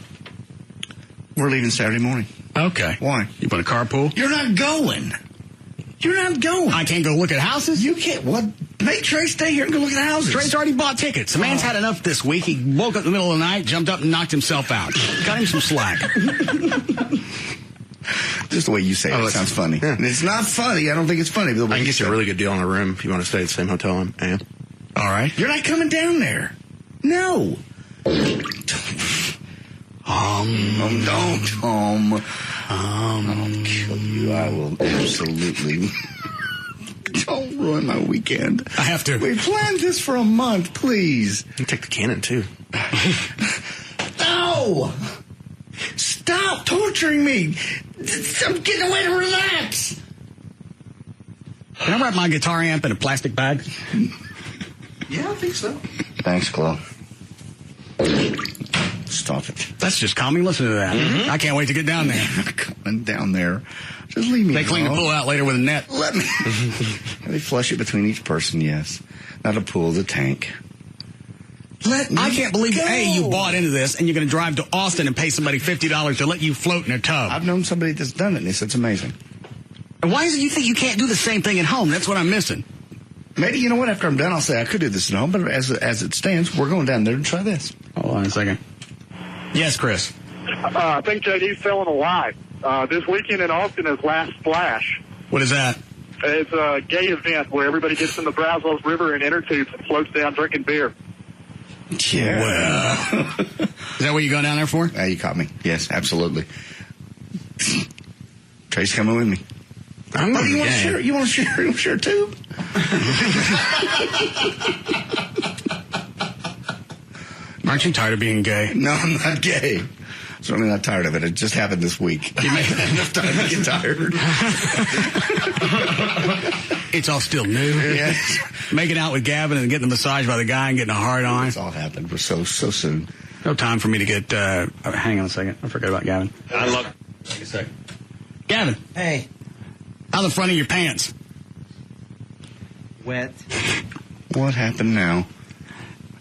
We're leaving Saturday morning. Okay. Why? You want a carpool? You're not going. I can't go look at houses? You can't. What? Make Trey stay here and go look at houses. Trey's already bought tickets. The man's had enough this week. He woke up in the middle of the night, jumped up and knocked himself out. Got him some slack. Just the way you say it sounds funny. Yeah. It's not funny. I don't think it's funny. I can get you a really good deal on a room if you want to stay at the same hotel I'm at. All right. You're not coming down there. No. Don't. I'll kill you. I will absolutely. Don't ruin my weekend. I have to. We planned this for a month, please. You take the cannon, too. No! Stop torturing me. I'm getting away to relax. Can I wrap my guitar amp in a plastic bag? Yeah, I think so. Thanks, Chloe. Stop it. That's just calming. Listen to that. Mm-hmm. I can't wait to get down there. Coming down there. Just leave me They clean the pool out later with a net. Let me. They flush it between each person, yes. Not a pool, the tank. I can't believe, you bought into this and you're going to drive to Austin and pay somebody $50 to let you float in a tub. I've known somebody that's done it, and they said it's amazing. And why is it you think you can't do the same thing at home? That's what I'm missing. Maybe, you know what, after I'm done, I'll say I could do this at home, but as it stands, we're going down there to try this. Hold on a second. Yes, Chris. I think JD's telling a lie. This weekend in Austin is Last Splash. What is that? It's a gay event where everybody gets in the Brazos River in inner tubes and floats down drinking beer. Yeah. Well. Is that what you're going down there for? You caught me. Yes, absolutely. Trey's coming with me. I'm not you want to share? You want to share too? Aren't you tired of being gay? No, I'm not gay. Certainly not tired of it. It just happened this week. You may enough time to get tired. It's all still new. Yes. Making out with Gavin and getting the massage by the guy and getting a hard on. It's all happened. We're so soon. No time for me to get. Hang on a second. I forgot about Gavin. Take a second. Gavin. Hey. How's the front of your pants? Wet. What happened now?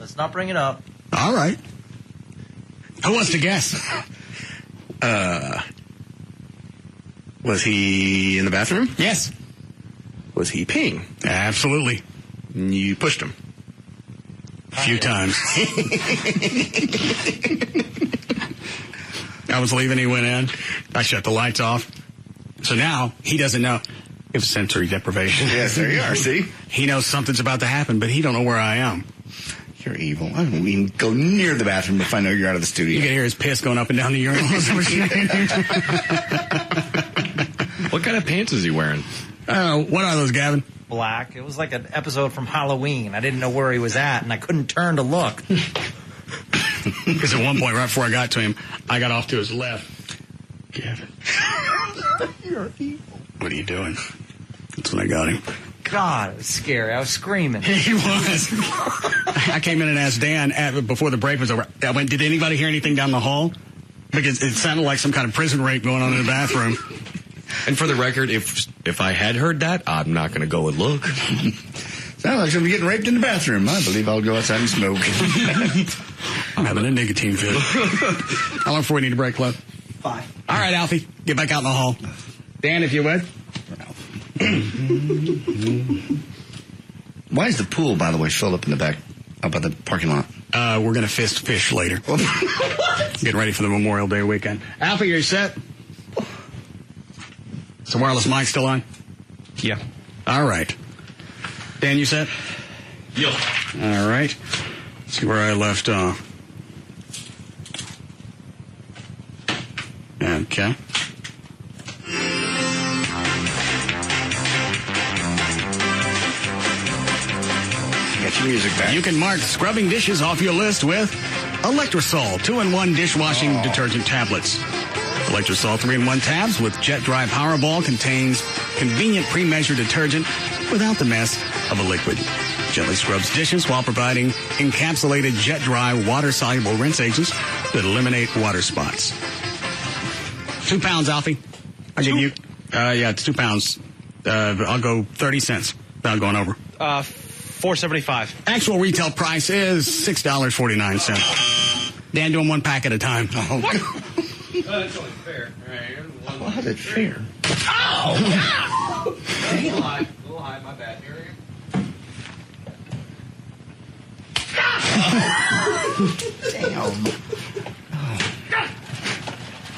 Let's not bring it up. All right. Who wants to guess? Was he in the bathroom? Yes. Was he peeing? Absolutely. You pushed him. A few times. I was leaving, he went in. I shut the lights off. So now he doesn't know. If sensory deprivation. Yes, there you are, see? He knows something's about to happen, but he don't know where I am. You're evil. I don't even go near the bathroom if I know you're out of the studio. You can hear his piss going up and down the urinal. What kind of pants is he wearing? What are those, Gavin? Black. It was like an episode from Halloween. I didn't know where he was at, and I couldn't turn to look. Because at one point, right before I got to him, I got off to his left. Gavin. You're evil. What are you doing? That's when I got him. God, it was scary. I was screaming. He was. I came in and asked Dan before the break was over. I went, did anybody hear anything down the hall? Because it sounded like some kind of prison rape going on in the bathroom. And for the record, if I had heard that, I'm not going to go and look. Sounds like somebody getting raped in the bathroom. I believe I'll go outside and smoke. I'm having a nicotine fit. How long before we need a break, Club? 5. All right, Alfie. Get back out in the hall. Dan, if you would. Why is the pool, by the way, filled up in the back, up by the parking lot? We're going to fish later. Getting ready for the Memorial Day weekend. Alfie, you're set? Is the wireless mic still on? Yeah. All right. Dan, you set? Yeah. All right. Let's see where I left off. Okay. Get your music back. You can mark scrubbing dishes off your list with Electrosol 2-in-1 dishwashing detergent tablets. Electrosol 3-in-1 tabs with Jet Dry Powerball contains convenient pre-measured detergent without the mess of a liquid. Gently scrubs dishes while providing encapsulated Jet Dry water-soluble rinse agents that eliminate water spots. 2 pounds, Alfie. I'll give you. Yeah, it's 2 pounds. I'll go 30 cents without going over. $4.75. Actual retail price is $6.49. Dan, doing 1 pack at a time. That's only fair. All right, How is it fair? Oh! A little high, my bad. Here Damn. Oh.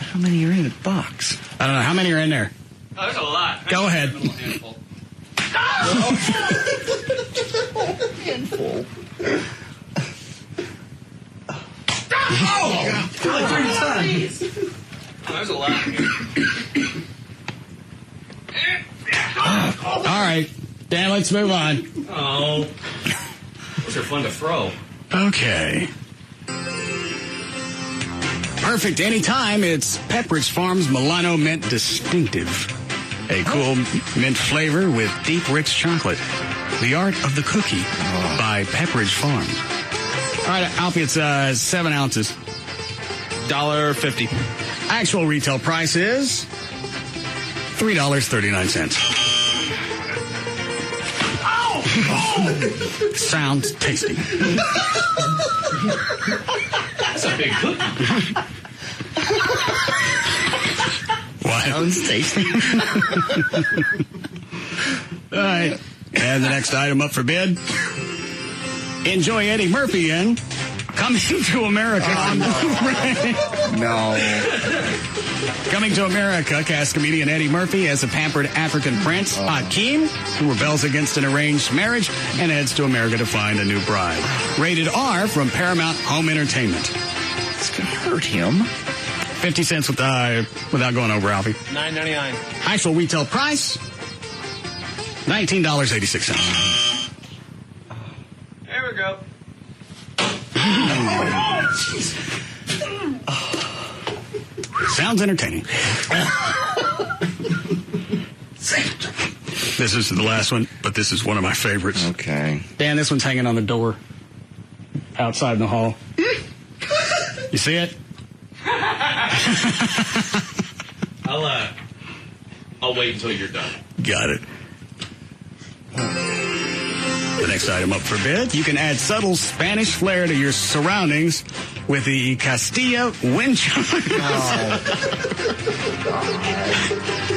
How many are in the box? I don't know. How many are in there? Oh, there's a lot. Go ahead. Handful. Oh, there's a lot here. All right. Dan, let's move on. Oh. Those are fun to throw. Okay. Perfect anytime. It's Pepperidge Farm's Milano Mint Distinctive. A cool mint flavor with deep, rich chocolate. The Art of the Cookie by Pepperidge Farm. All right, Alfie, it's 7 ounces. $1.50. Actual retail price is $3.39. Sounds tasty. That's a big cookie. What? Sounds tasty. All right. And the next item up for bid. Enjoy Eddie Murphy in Coming to America on Blu-ray. No. Coming to America, cast comedian Eddie Murphy as a pampered African prince, Hakeem, who rebels against an arranged marriage and heads to America to find a new bride. Rated R from Paramount Home Entertainment. It's going to hurt him. 50 cents without going over, Alfie. $9.99. Actual retail price, $19.86. There we go. Sounds entertaining. This is the last one, but this is one of my favorites. Okay. Dan, this one's hanging on the door outside in the hall. You see it? I'll wait until you're done. Got it. The next item up for bid, you can add subtle Spanish flair to your surroundings with the Castilla wind chimes.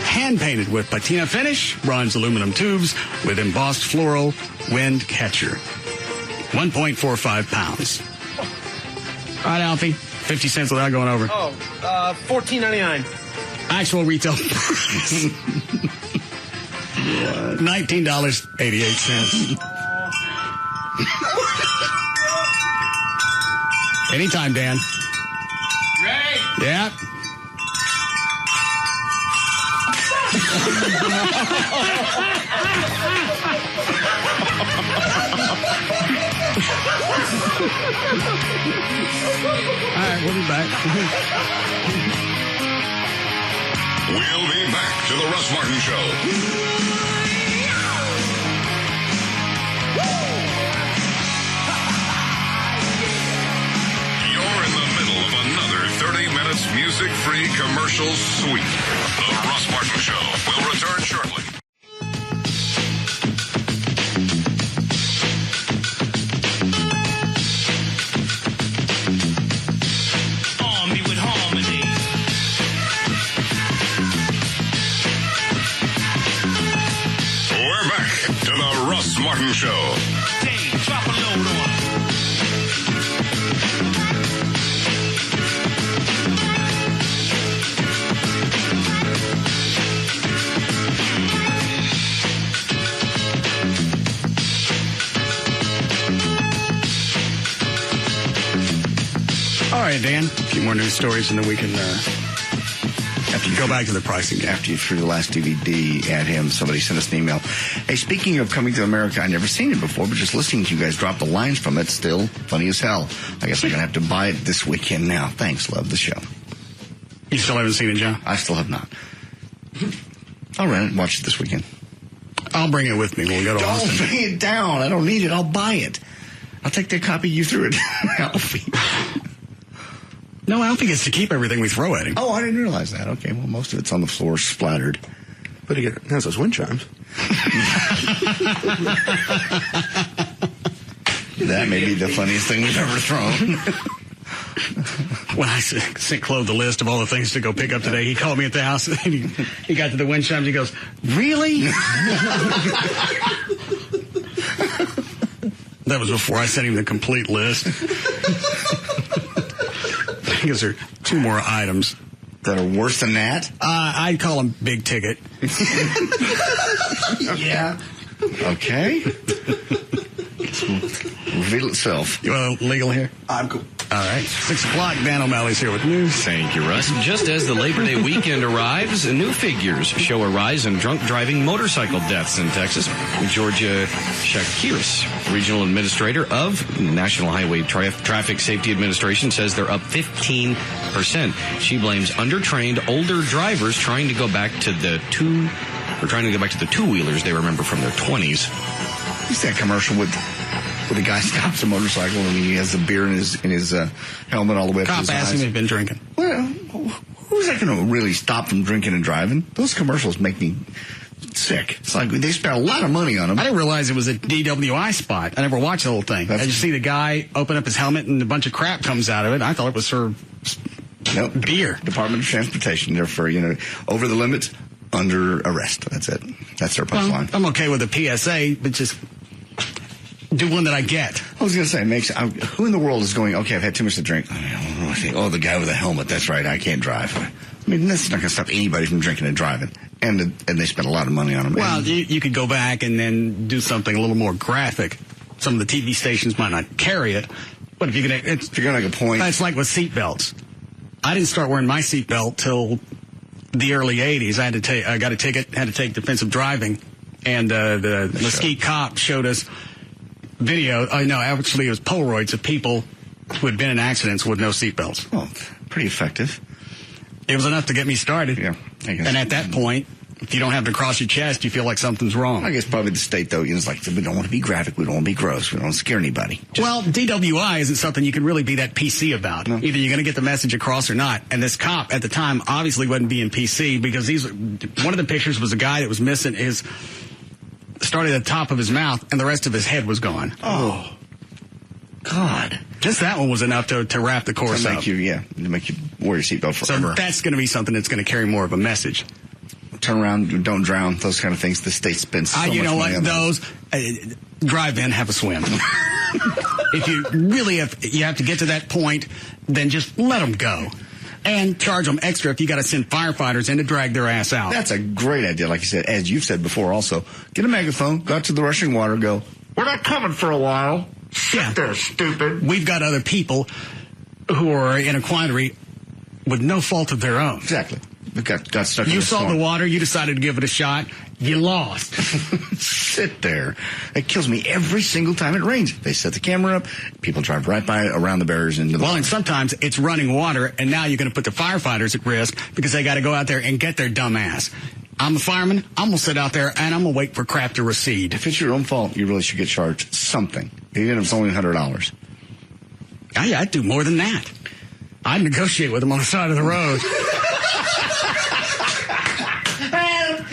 Hand-painted with patina finish, bronze aluminum tubes with embossed floral wind catcher. 1.45 pounds. All right, Alfie, 50 cents without going over. Oh, $14.99. Actual retail price, $19.88. Anytime, Dan. Ready? Yeah. All right, we'll be back. We'll be back to the Russ Martin Show. You're in the middle of another 30 minutes music-free commercial suite. The Russ Martin Show will return shortly. We're back to the Russ Martin Show. Dave, drop a load on. All right, Dan. A few more news stories, and then we can After you go back to the pricing. After you threw the last DVD at him, somebody sent us an email. Hey, speaking of Coming to America, I've never seen it before, but just listening to you guys drop the lines from it, still funny as hell. I guess I'm going to have to buy it this weekend now. Thanks, love the show. You still haven't seen it, John? I still have not. I'll rent it and watch it this weekend. I'll bring it with me when we go to Don't Austin. bring it down. I don't need it. I'll buy it. I'll take that copy you threw it. Alfie. No, Alfie gets to keep everything we throw at him. Oh, I didn't realize that. Okay, well, most of it's on the floor splattered. But he has those wind chimes. That may be the funniest thing we've ever thrown. When I sent Claude the list of all the things to go pick up today, he called me at the house, and he got to the wind chimes. He goes, "Really?" That was before I sent him the complete list. Because there are two more items that are worse than that. I'd call them big ticket. Yeah. Okay. Reveal itself. You want legal here? I'm cool. All right. 6 o'clock. Dan O'Malley's here with news. Thank you, Russ. Just as the Labor Day weekend arrives, new figures show a rise in drunk driving motorcycle deaths in Texas. Georgia Shakiris, regional administrator of National Highway Traffic Safety Administration, says they're up 15%. She blames undertrained older drivers trying to go back to the two-wheelers they remember from their 20s. You see that commercial with the guy stops a motorcycle and he has the beer in his helmet all the way up to his eyes. Cop asked him if he'd been drinking. Well, who's that going to really stop from drinking and driving? Those commercials make me sick. It's like they spent a lot of money on them. I didn't realize it was a DWI spot. I never watched the whole thing. I just see the guy open up his helmet and a bunch of crap comes out of it. I thought it was for beer. Department of Transportation. They're for, over the limit, under arrest. That's it. That's their punchline. I'm okay with a PSA, but just do one that I get. I was going to say, who in the world is going, okay, I've had too much to drink. Oh, the guy with the helmet. That's right. I can't drive. I mean, that's not going to stop anybody from drinking and driving. And they spent a lot of money on them. Well, you could go back and then do something a little more graphic. Some of the TV stations might not carry it. But if you're going to make a point. It's like with seatbelts. I didn't start wearing my seatbelt till the early 80s. I got a ticket, had to take defensive driving. And the Mesquite cop showed us video. Actually, it was Polaroids of people who had been in accidents with no seatbelts. Oh, pretty effective. It was enough to get me started. Yeah, I guess. And at that point, if you don't have to cross your chest, you feel like something's wrong. I guess probably the state, though, it's like, we don't want to be graphic, we don't want to be gross, we don't want to scare anybody. Well, DWI isn't something you can really be that PC about. No. Either you're going to get the message across or not. And this cop at the time obviously wasn't being PC because one of the pictures was a guy that was missing started at the top of his mouth, and the rest of his head was gone. Oh, God. Just that one was enough to wrap the course up. To make you wear your seatbelt forever. So that's going to be something that's going to carry more of a message. Turn around, don't drown, those kind of things. The state spends so much money on those. Drive in, have a swim. If you really have to get to that point, then just let them go. And charge them extra if you got to send firefighters in to drag their ass out. That's a great idea. Like you said, as you've said before also, get a megaphone, go out to the rushing water, go, we're not coming for a while. Sit there, stupid. We've got other people who are in a quandary with no fault of their own. Exactly. got stuck in You the saw storm. the water. You decided to give it a shot. You lost. Sit there. It kills me every single time it rains. They set the camera up. People drive right by around the barriers into the Well, and sometimes it's running water, and now you're going to put the firefighters at risk because they got to go out there and get their dumb ass. I'm a fireman. I'm going to sit out there, and I'm going to wait for crap to recede. If it's your own fault, you really should get charged something, even if it's only $100. I'd do more than that. I'd negotiate with them on the side of the road.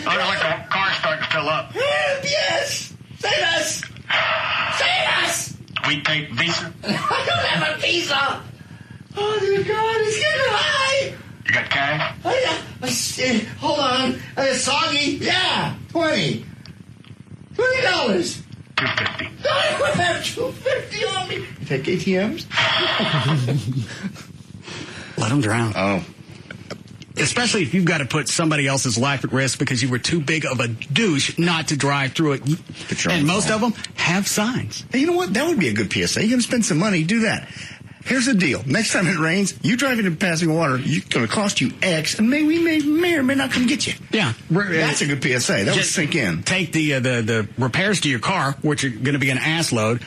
Looks like the car's starting to fill up. Help, yes! Save us! Save us! We take Visa. I don't have a visa! Oh, dear God, it's getting high! You got cash? Oh, yeah. Hold on. Soggy? Yeah, 20. $20. $250. I don't have $250 on me. You take ATMs? Let them drown. Oh. Especially if you've got to put somebody else's life at risk because you were too big of a douche not to drive through it. And most of them have signs. Hey, you know what? That would be a good PSA. You're going to spend some money, do that. Here's the deal. Next time it rains, you drive into passing water, it's going to cost you X, and we may or may not come get you. Yeah. That's a good PSA. That would sink in. Take the repairs to your car, which are going to be an ass load.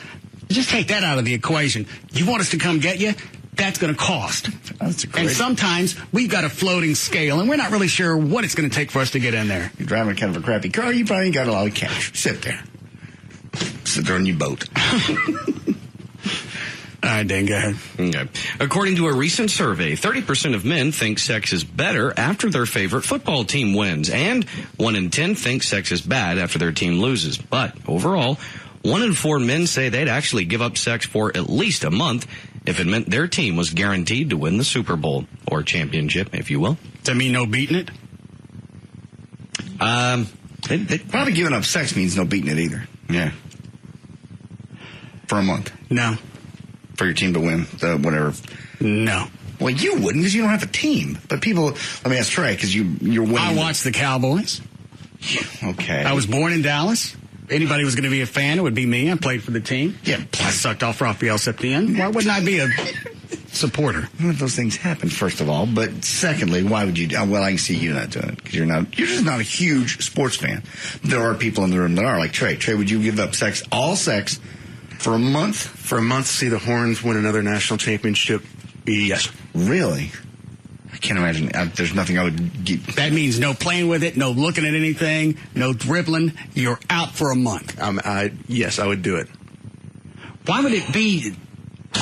Just take that out of the equation. You want us to come get you? That's going to cost. That's great. And sometimes we've got a floating scale, and we're not really sure what it's going to take for us to get in there. You're driving kind of a crappy car, you probably ain't got a lot of cash. Sit there. Sit there on your boat. All right, Dan, go ahead. Okay. According to a recent survey, 30% of men think sex is better after their favorite football team wins, and 1 in 10 think sex is bad after their team loses. But overall, 1 in 4 men say they'd actually give up sex for at least a month if it meant their team was guaranteed to win the Super Bowl, or championship, if you will. Does that mean no beating it? Probably giving up sex means no beating it either. Yeah. For a month. No. For your team to win, whatever. No. Well, you wouldn't because you don't have a team. But people, let me ask Trey, because you're winning. I watched the Cowboys. Okay. I was born in Dallas. Anybody was going to be a fan, it would be me. I played for the team. Yeah. I sucked off Raphael Septien. Why wouldn't I be a supporter? None of those things happen, first of all. But secondly, why would you? Well, I can see you not doing it because you're just not a huge sports fan. There are people in the room that are, like Trey. Trey, would you give up all sex, for a month? For a month, see the Horns win another national championship? Yes. Really? I can't imagine. There's nothing I would give. That means no playing with it, no looking at anything, no dribbling. You're out for a month. Yes, I would do it. Why would it be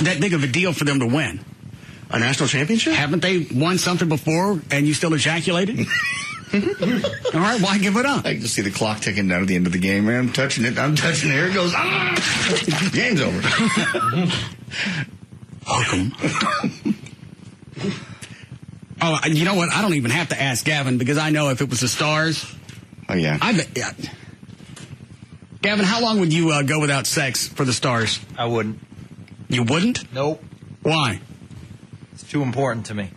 that big of a deal for them to win? A national championship? Haven't they won something before and you still ejaculated? All right, why give it up? I can just see the clock ticking down at the end of the game, man. I'm touching it. Here it goes. Game's over. Welcome. Oh, you know what? I don't even have to ask Gavin because I know if it was the Stars. Oh, yeah. Gavin, how long would you go without sex for the Stars? I wouldn't. You wouldn't? Nope. Why? It's too important to me.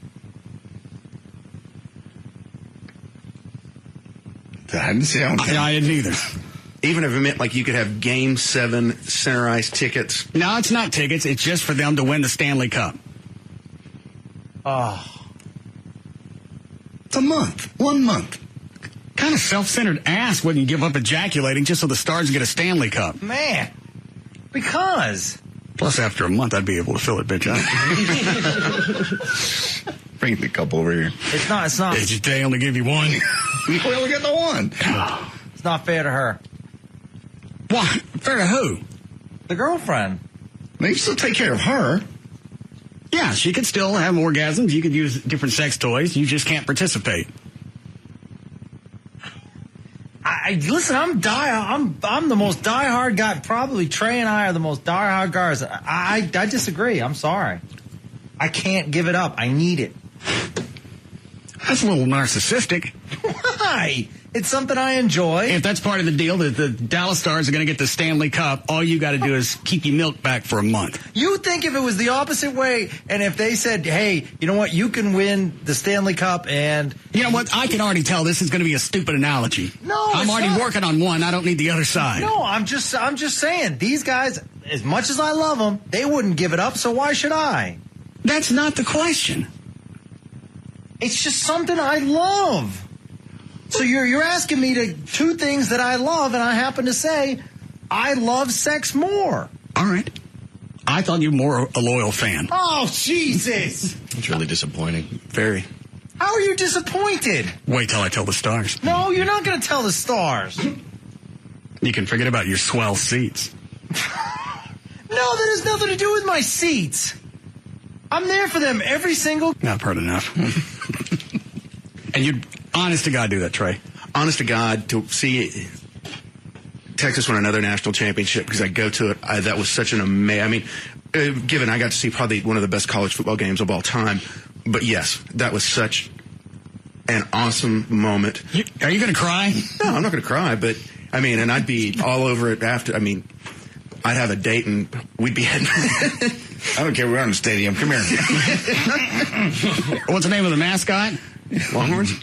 I didn't see how. I didn't either. Even if it meant like you could have Game 7 center ice tickets. No, it's not tickets. It's just for them to win the Stanley Cup. Oh. It's a month. 1 month. Kind of self-centered ass wouldn't you give up ejaculating just so the Stars get a Stanley Cup? Man. Because. Plus, after a month, I'd be able to fill it, bitch up. Bring the cup over here. It's not. They only give you one. We only get the one. It's not fair to her. Why? Fair to who? The girlfriend. Now, you still take care of her. Yeah, she could still have orgasms. You could use different sex toys. You just can't participate. Listen, I'm the most diehard guy. Probably Trey and I are the most diehard guys. I disagree. I'm sorry. I can't give it up. I need it. That's a little narcissistic. Why? It's something I enjoy. If that's part of the deal, that the Dallas Stars are going to get the Stanley Cup, all you got to do is keep your milk back for a month. You think if it was the opposite way, and if they said, hey, you know what, you can win the Stanley Cup and... You know what, I can already tell this is going to be a stupid analogy. No, I'm already working on one. I don't need the other side. No, I'm just saying, these guys, as much as I love them, they wouldn't give it up, so why should I? That's not the question. It's just something I love. So you're asking me to two things that I love, and I happen to say I love sex more. All right. I thought you were more a loyal fan. Oh, Jesus. It's really disappointing. Very. How are you disappointed? Wait till I tell the stars. No, you're not going to tell the stars. You can forget about your swell seats. No, that has nothing to do with my seats. I'm there for them every single... Not part enough. And you'd, honest to God, do that, Trey. Honest to God, to see Texas win another national championship, because I go to it, that was such an amazing... I mean, given I got to see probably one of the best college football games of all time, but yes, that was such an awesome moment. Are you going to cry? No, I'm not going to cry, but, I mean, and I'd be all over it after. I mean, I'd have a date and we'd be heading... I don't care. We're in the stadium. Come here. What's the name of the mascot? Longhorns?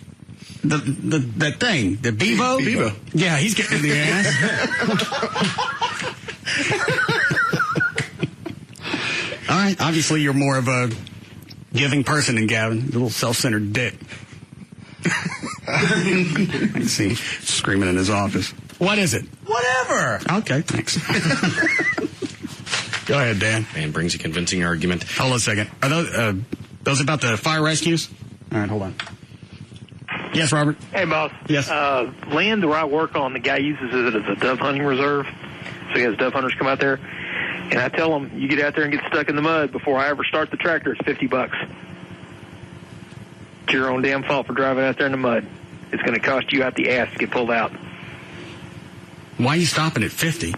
That thing. The Bevo? Bevo. Yeah, he's getting in the ass. All right. Obviously, you're more of a giving person than Gavin. A little self-centered dick. I can see screaming in his office. What is it? Whatever. Okay, thanks. Go ahead, Dan. Man brings a convincing argument. Hold on a second. Are those about the fire rescues? All right, hold on. Yes, Robert? Hey, boss. Yes. Land where I work on, the guy uses it as a dove hunting reserve. So he has dove hunters come out there. And I tell him, you get out there and get stuck in the mud before I ever start the tractor, it's $50. It's your own damn fault for driving out there in the mud. It's going to cost you out the ass to get pulled out. Why are you stopping at 50?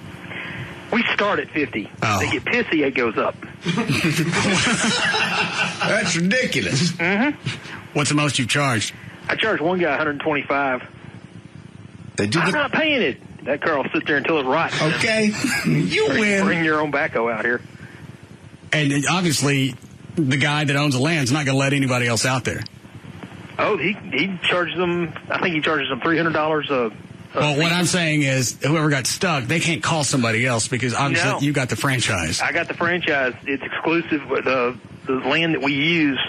We start at 50. Oh. They get pissy, it goes up. That's ridiculous. Mm-hmm. What's the most you've charged? I charge one guy $125. I'm not paying it. That car will sit there until it rots. Okay. You win. Bring your own backhoe out here. And obviously, the guy that owns the land's not going to let anybody else out there. Oh, he charges them, I think he charges them $300 a Well, what I'm saying is, whoever got stuck, they can't call somebody else because obviously No. you got the franchise. I got the franchise. It's exclusive. The land that we use.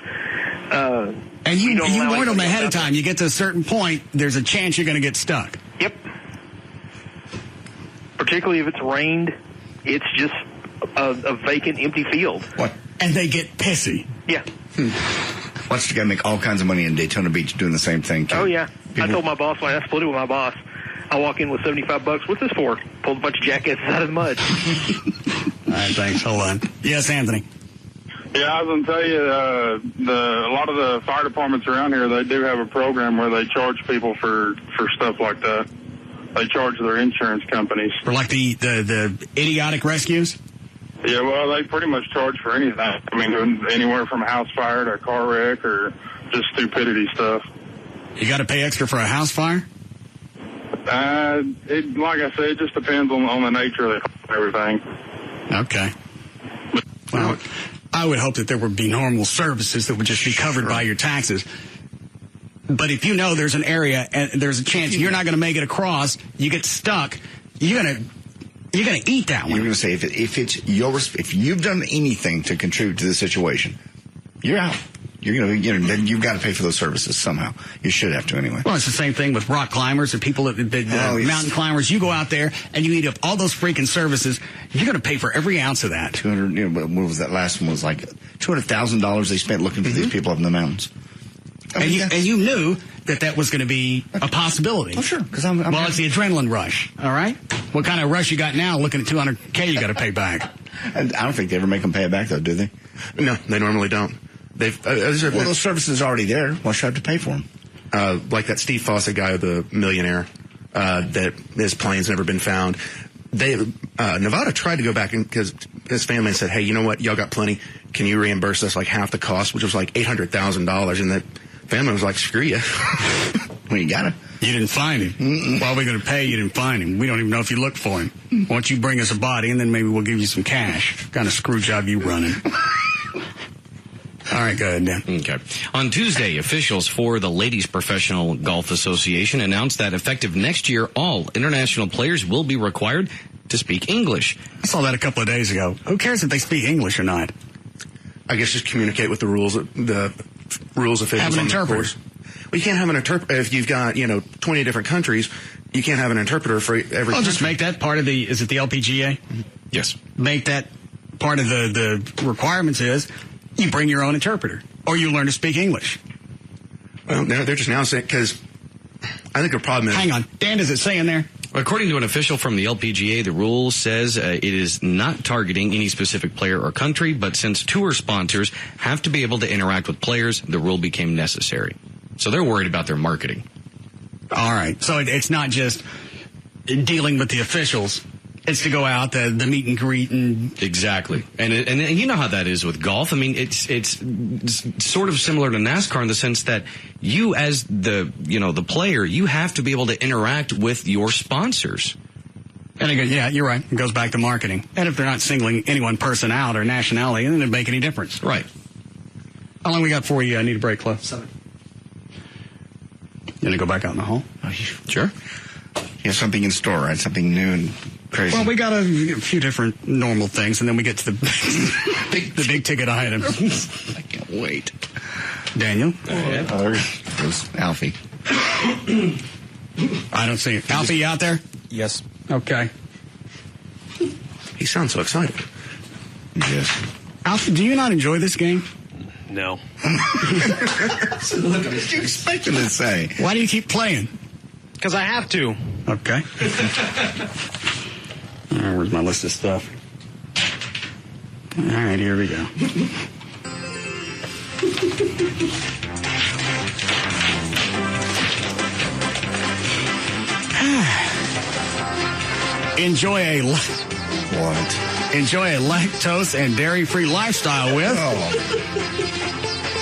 And you warn them ahead of time. You get to a certain point, there's a chance you're going to get stuck. Yep. Particularly if it's rained, it's just a vacant, empty field. What? And they get pissy. Yeah. Watch the guy make all kinds of money in Daytona Beach doing the same thing, too. Oh, yeah. I told my boss, when I split it with my boss, I walk in with $75. What's this for? Pulled a bunch of jackasses out of the mud. All right, thanks. Hold on. Yes, Anthony. Yeah, I was going to tell you, a lot of the fire departments around here, they do have a program where they charge people for stuff like that. They charge their insurance companies. For like the idiotic rescues? Yeah, well, they pretty much charge for anything. I mean, anywhere from a house fire to a car wreck or just stupidity stuff. You got to pay extra for a house fire? Like I said, it just depends on the nature of everything. Okay. Well, I would hope that there would be normal services that would just be covered by your taxes. But if you know there's an area and there's a chance you're not going to make it across, you get stuck, you're going to eat that one. You're going to say if you've done anything to contribute to the situation, you're out. Then you've got to pay for those services somehow. You should have to anyway. Well, it's the same thing with rock climbers and people mountain climbers. You go out there and you eat up all those freaking services. You're going to pay for every ounce of that. What was that last one? Was like $200,000 they spent looking for these people up in the mountains. And you knew that was going to be a possibility. Oh, sure. Because well, it's the adrenaline rush. All right. What kind of rush you got now? Looking at $200K, you got to pay back. I don't think they ever make them pay it back, though, do they? No, they normally don't. Those services are already there. Why should I have to pay for them? Like that Steve Fawcett guy, the millionaire, that his plane's never been found. Nevada tried to go back because his family said, "Hey, you know what? Y'all got plenty. Can you reimburse us like half the cost?" Which was like $800,000, and that family was like, "Screw you." Well, you got it. You didn't find him. Why are we going to pay? You didn't find him. We don't even know if you looked for him. Why don't you bring us a body, and then maybe we'll give you some cash. What kind of screw job you running? All right, go ahead, Dan. Okay. On Tuesday, officials for the Ladies Professional Golf Association announced that effective next year, all international players will be required to speak English. I saw that a couple of days ago. Who cares if they speak English or not? I guess just communicate with the rules. The rules officials Have an on the interpreter. course. Well, you can't have an interpreter if you've got 20 different countries. You can't have an interpreter for every. Well, just country. make that part of the. Is it the LPGA? Yes. Make that part of the requirements is you bring your own interpreter or you learn to speak English. Well, they're just now saying because I think the problem is. Hang on, Dan, does it say in there? According to an official from the LPGA, the rule says it is not targeting any specific player or country, but since tour sponsors have to be able to interact with players, the rule became necessary. So they're worried about their marketing. All right. So it's not just dealing with the officials. It's to go out, the meet and greet. Exactly. And you know how that is with golf. I mean, it's sort of similar to NASCAR in the sense that you as the player, you have to be able to interact with your sponsors. And again, yeah, you're right. It goes back to marketing. And if they're not singling any one person out or nationality, then it doesn't make any difference. Right. How long we got for you? I need a break, Cliff. 7. You gonna go back out in the hall? Sure. You have something in store, right? Something new and crazy. Well, we got a few different normal things, and then we get to the big ticket items. I can't wait. Daniel? There's Alfie. I don't see it. Alfie, you out there? Yes. Okay. He sounds so excited. Yes. Alfie, do you not enjoy this game? No. Look, what did you expect him to say? Why do you keep playing? Because I have to. Okay. All right, where's my list of stuff? All right, here we go. Enjoy a lactose and dairy-free lifestyle with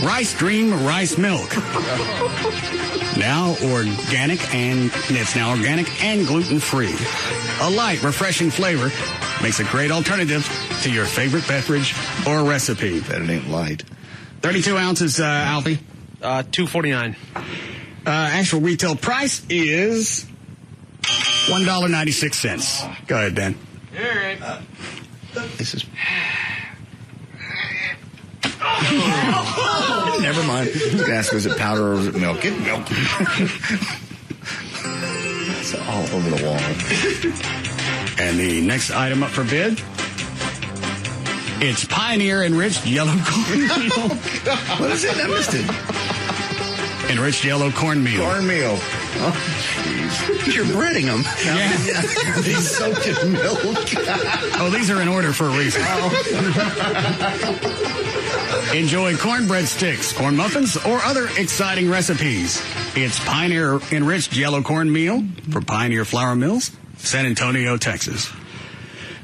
Rice Dream Rice Milk. Now organic and gluten-free. A light, refreshing flavor makes a great alternative to your favorite beverage or recipe. Bet it ain't light. 32 ounces, Alfie. $2.49. Actual retail price is $1.96. Go ahead, Dan. All right. This is. Never mind. I was gonna ask, was it powder or was it milk? Get milk. It's all over the wall. And the next item up for bid, it's Pioneer Enriched Yellow Cornmeal. What is it? I missed it. Enriched Yellow Cornmeal. Cornmeal. Oh, jeez. You're breading them. Yeah. They soaked in milk. Oh, these are in order for a reason. Enjoy cornbread sticks, corn muffins, or other exciting recipes. It's Pioneer Enriched Yellow Cornmeal for Pioneer Flour Mills, San Antonio, Texas.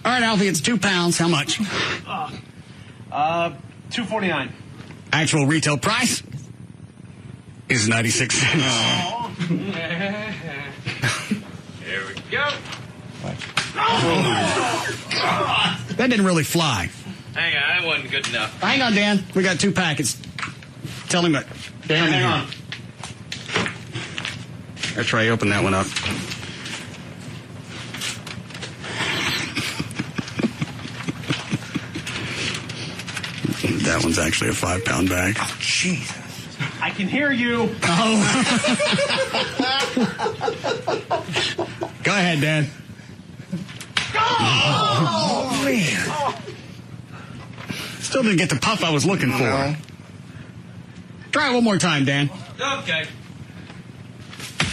All right, Alfie, it's 2 pounds. How much? $2.49. Actual retail price is 96 cents. Oh. There we go. That didn't really fly. Hang on, that wasn't good enough. Hang on, Dan. We got 2 packets. Tell him that. Dan, Hang on. Here, Trey, open that one up. That one's actually a 5-pound bag. Oh, Jesus. I can hear you. Oh. Go ahead, Dan. Oh, man. Still didn't get the puff I was looking for. No. Try it one more time, Dan. Okay.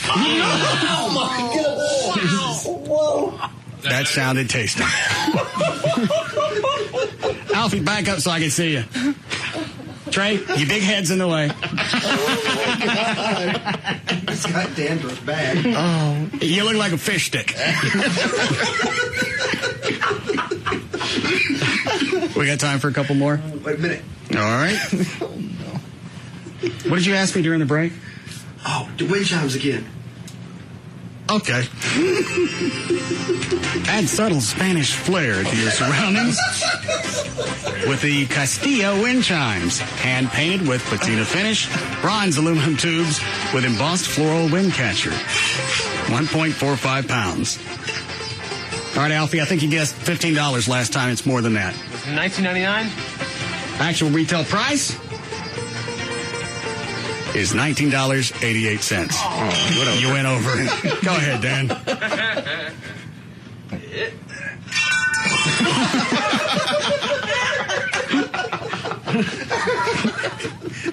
Oh, my goodness. Whoa. That sounded tasty. Alfie, back up so I can see you. Trey, your big head's in the way. Oh, God. It's got dandruff bad. Oh, you look like a fish stick. We got time for a couple more? Wait a minute. All right. Oh, no. What did you ask me during the break? Oh, the wind chimes again. Okay. Add subtle Spanish flair to your surroundings with the Castillo wind chimes, hand painted with patina finish, bronze aluminum tubes with embossed floral wind catcher. 1.45 pounds. All right, Alfie, I think you guessed $15 last time. It's more than that. $19.99. Actual retail price is $19.88. Oh, you went over. Go ahead, Dan.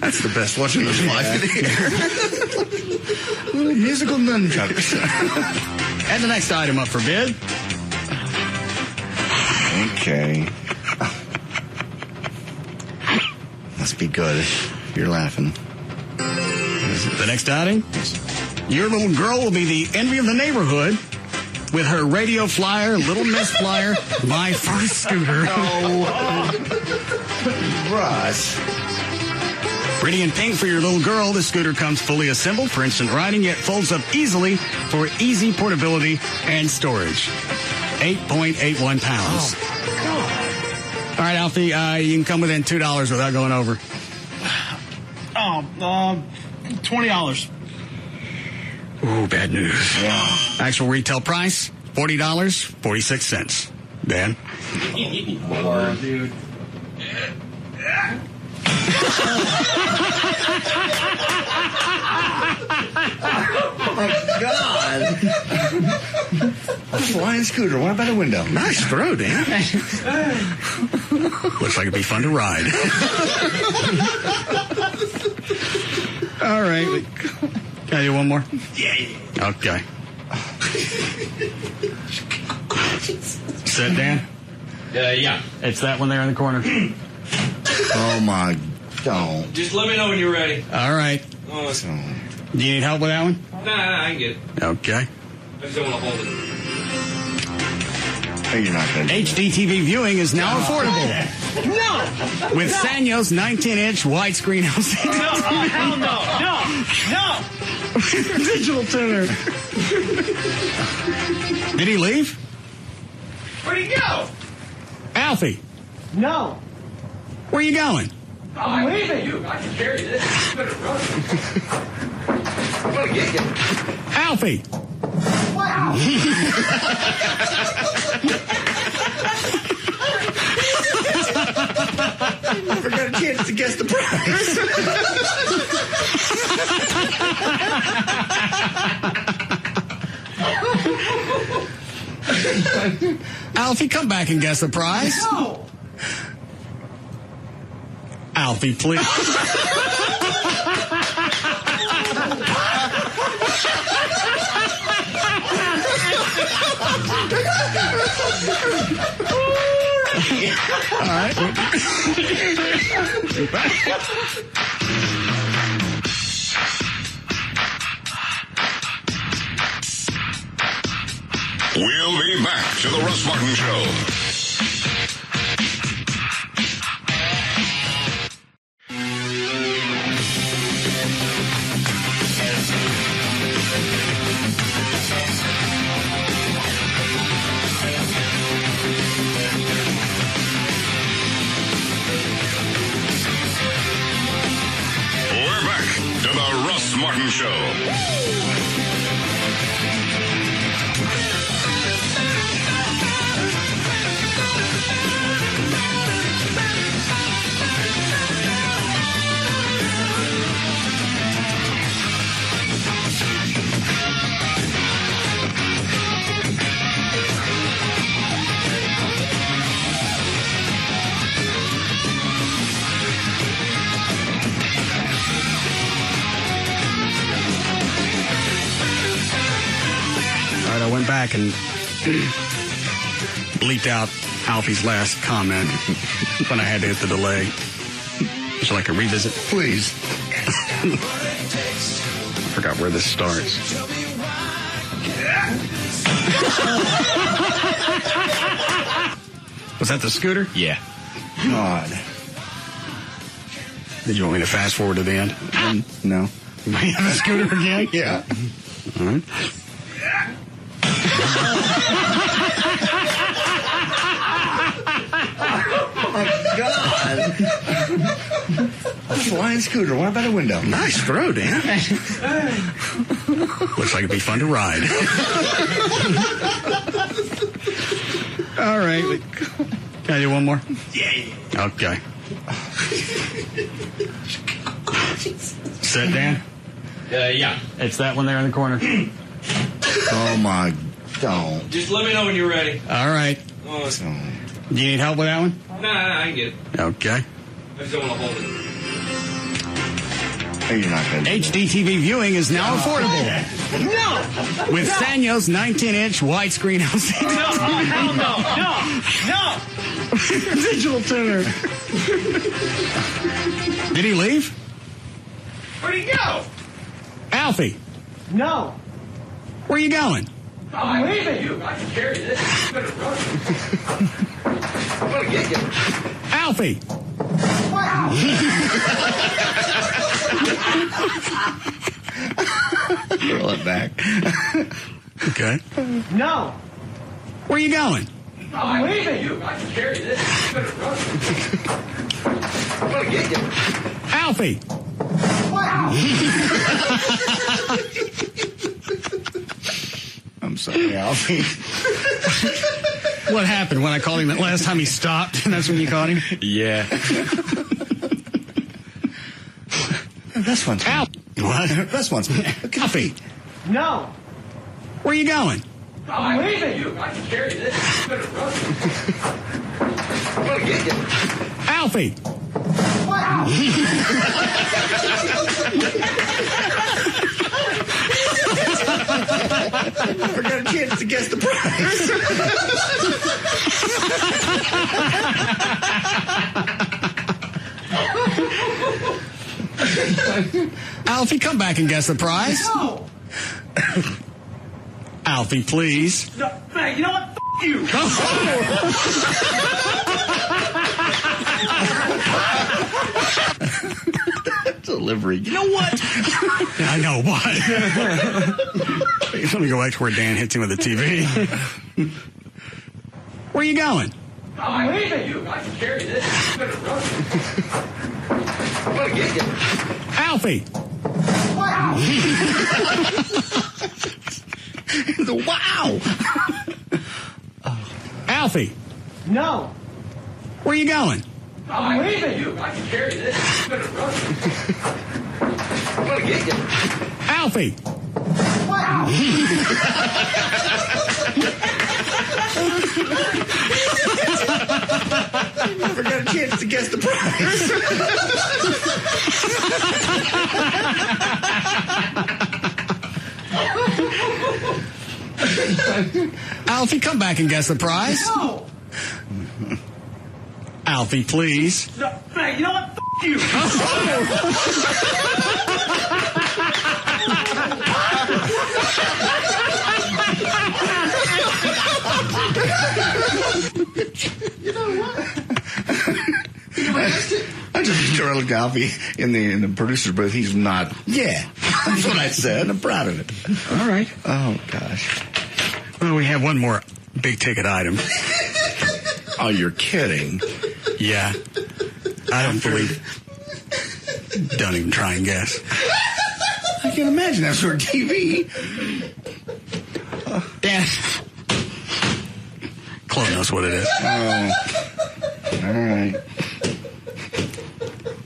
That's the best, watching those live in the air. Little musical nunchucks. And the next item up for bid. Okay. Must be good. You're laughing. The next item, your little girl will be the envy of the neighborhood with her radio flyer, Little Miss Flyer, my first scooter. Russ. Pretty in pink for your little girl, the scooter comes fully assembled for instant riding, yet folds up easily for easy portability and storage. 8.81 pounds. All right, Alfie, you can come within $2 without going over. $20. Ooh, bad news. Yeah. Actual retail price, $40.46. Dan? Poor dude. Oh, my God. A flying scooter, right by the window. Nice throw, Dan. Looks like it'd be fun to ride. All right. Can I do one more? Yeah. Okay. Sit, Dan? Yeah. It's that one there in the corner. Oh, my. Don't. Just let me know when you're ready. All right. Do you need help with that one? Nah, I can get it. Okay. I just don't want to hold it. Oh, you're not going to. HDTV viewing is now affordable. No! With Sanyo's 19-inch widescreen LCD. Hell no! Digital tuner. Did he leave? Where'd he go? Alfie, No. where are you going? I'm leaving. I can carry this. You better run. I'm gonna get you. Alfie. Wow. Never got a chance to guess the price. Alfie, come back and guess the prize. No. Alfie, please. All right. We'll be back to the Russ Martin Show. We're back to the Russ Martin Show. All right, I went back and bleeped out Alfie's last comment when I had to hit the delay. Would you like a revisit? Please. I forgot where this starts. Was that the scooter? Yeah. God. Did you want me to fast forward to the end? No. You have a scooter again? Yeah. All right. Oh, my God. A flying scooter, right by the window. Nice throw, Dan. Looks like it'd be fun to ride. All right. Can I do one more? Yeah. Okay. Sit, Dan? Yeah. It's that one there in the corner. Oh, my. Don't. Just let me know when you're ready. All right. Oh, Do you need help with that one? nah, I can get it. Okay. I just don't want to hold it. You're not going to. HD TV viewing is now affordable. No! With Sanyo's 19-inch widescreen LCD. No! Digital tuner. Did he leave? Where'd he go? Alfie, No. where you going? I'm leaving. You, I can carry this. You better run. I'm gonna get you. Alfie. Roll it back. Okay. No. Where you going? I'm leaving. You, I can carry this. You better run. I'm gonna get you. Alfie. I'm sorry, Alfie. What happened when I called him that last time he stopped? And that's when you caught him? Yeah. This one's Al. What? This one's Alfie. No. Where you going? I'm leaving. You, I can carry this. You better run. I'm gonna get you. Alfie. Never got a chance to guess the price. Alfie, come back and guess the prize. No. Alfie, please. No. Hey, you know what? F*** you. Delivery. You know what? I know what. Let me go back to where Dan hits him with the TV. Where you going? I'm leaving. You, I can carry this. You better run. I'm gonna get you. Alfie. Wow. Alfie. No. Where you going? I'm leaving. You, I can carry this. You better run. I'm gonna get you. Alfie. Never got a chance to guess the price. Alfie, come back and guess the prize. No. Alfie, please. No. Hey, you know what? F*** you. You know what? I just picture Look Alfie in the producer's booth. He's not. Yeah, that's what I said. I'm proud of it. All right. Oh gosh. Well, we have one more big ticket item. Oh, you're kidding. Yeah. I don't believe. Don't even try and guess. I can imagine that's for TV. Dan. Chloe knows what it is. Oh. All right.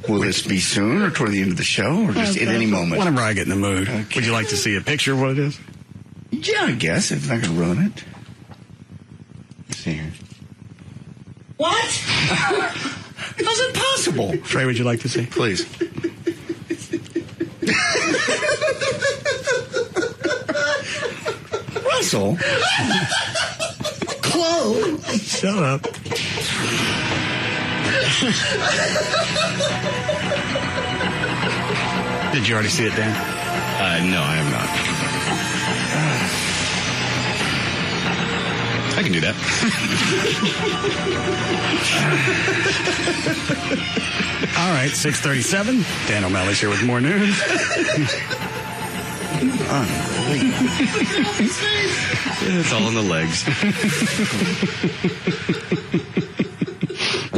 Will this be soon or toward the end of the show or just at any moment? Whenever I get in the mood. Okay. Would you like to see a picture of what it is? Yeah, I guess, if I could ruin it. Let's see here. What? How's it possible? Trey, would you like to see? Please. Russell? Chloe? Shut up. Did you already see it, Dan? No, I have not. I can do that. All right, 6:37. Dan O'Malley's here with more news. It's all in the legs.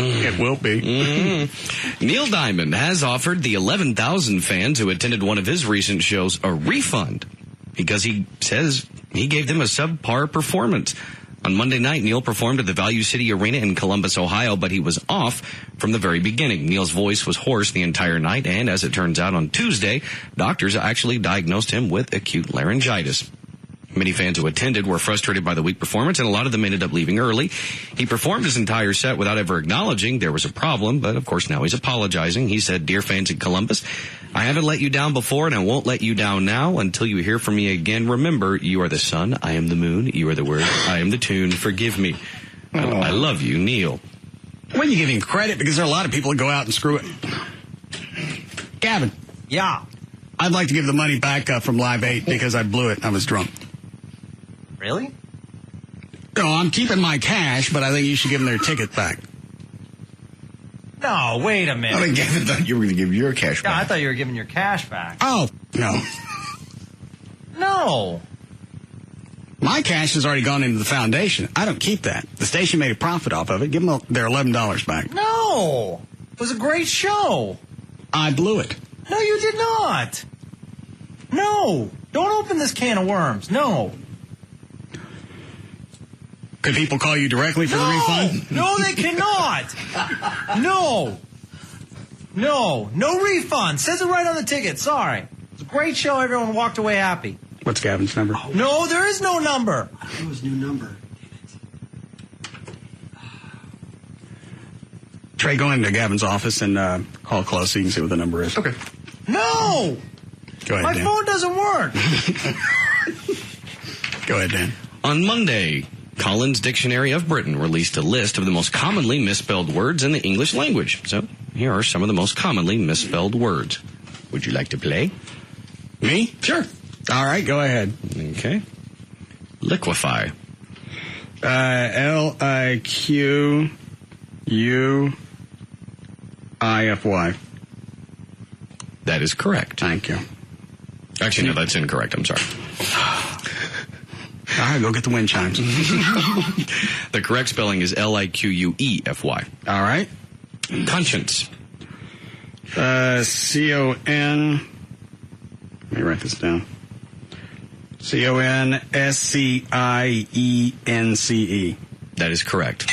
It will be. Mm-hmm. Neil Diamond has offered the 11,000 fans who attended one of his recent shows a refund because he says he gave them a subpar performance. On Monday night, Neil performed at the Value City Arena in Columbus, Ohio, but he was off from the very beginning. Neil's voice was hoarse the entire night, and as it turns out on Tuesday, doctors actually diagnosed him with acute laryngitis. Many fans who attended were frustrated by the weak performance, and a lot of them ended up leaving early. He performed his entire set without ever acknowledging there was a problem, but of course now he's apologizing. He said, "Dear fans in Columbus, I haven't let you down before, and I won't let you down now. Until you hear from me again, remember, you are the sun, I am the moon, you are the word, I am the tune, forgive me. I love you, Neil." Well, you give him credit because there are a lot of people that go out and screw it. Gavin. Yeah. I'd like to give the money back from Live 8 because I blew it. I was drunk. Really? No, I'm keeping my cash, but I think you should give them their ticket back. No, wait a minute. I mean, Gavin thought you were going to give your cash back. Yeah, I thought you were giving your cash back. Oh, no. No. My cash has already gone into the foundation. I don't keep that. The station made a profit off of it. Give them their $11 back. No. It was a great show. I blew it. No, you did not. No. Don't open this can of worms. No. Could people call you directly for the refund? No, they cannot. No. No refund. Says it right on the ticket. Sorry. It's a great show. Everyone walked away happy. What's Gavin's number? No, there is no number. It was new number. Trey, go into Gavin's office and call close so you can see what the number is. Okay. No. Go ahead, My Dan. phone doesn't work. Go ahead, Dan. On Monday, Collins Dictionary of Britain released a list of the most commonly misspelled words in the English language. So here are some of the most commonly misspelled words. Would you like to play? Me? Sure. All right, go ahead. Okay. Liquefy. Liquufy. That is correct. Thank you. Actually, no, that's incorrect. I'm sorry. All right, go get the wind chimes. The correct spelling is Liquefy. All right. Conscience. C-O-N. Let me write this down. C-O-N-S-C-I-E-N-C-E. That is correct.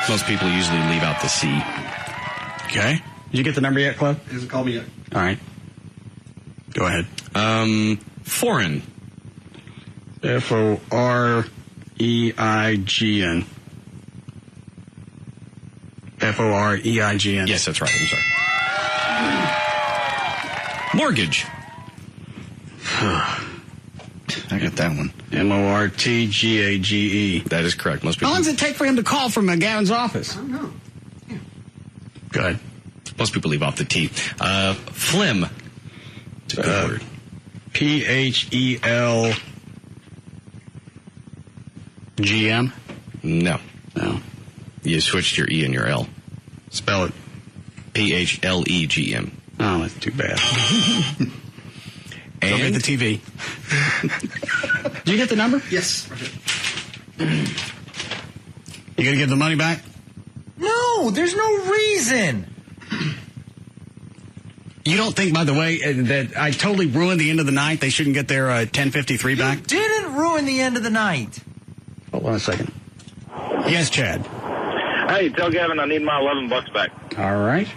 Most people usually leave out the C. Okay. Did you get the number yet, Cliff? He hasn't called me yet. All right. Go ahead. Foreign. F-O-R-E-I-G-N. F-O-R-E-I-G-N. Yes, that's right. I'm sorry. Mortgage. I got that one. M-O-R-T-G-A-G-E. That is correct. Most people. How long does it take for him to call from Gavin's office? I don't know. Go ahead. Most people leave off the T. Phlegm. It's a good word. P-H-E-L-G-M? No. No. You switched your E and your L. Spell it. P-H-L-E-G-M. Oh, that's too bad. Go get the TV. Did you get the number? Yes. You gonna give the money back? No, there's no reason. You don't think, by the way, that I totally ruined the end of the night? They shouldn't get their 1053 back? You didn't ruin the end of the night. Hold on a second. Yes, Chad. Hey, tell Gavin I need my $11 back. All right.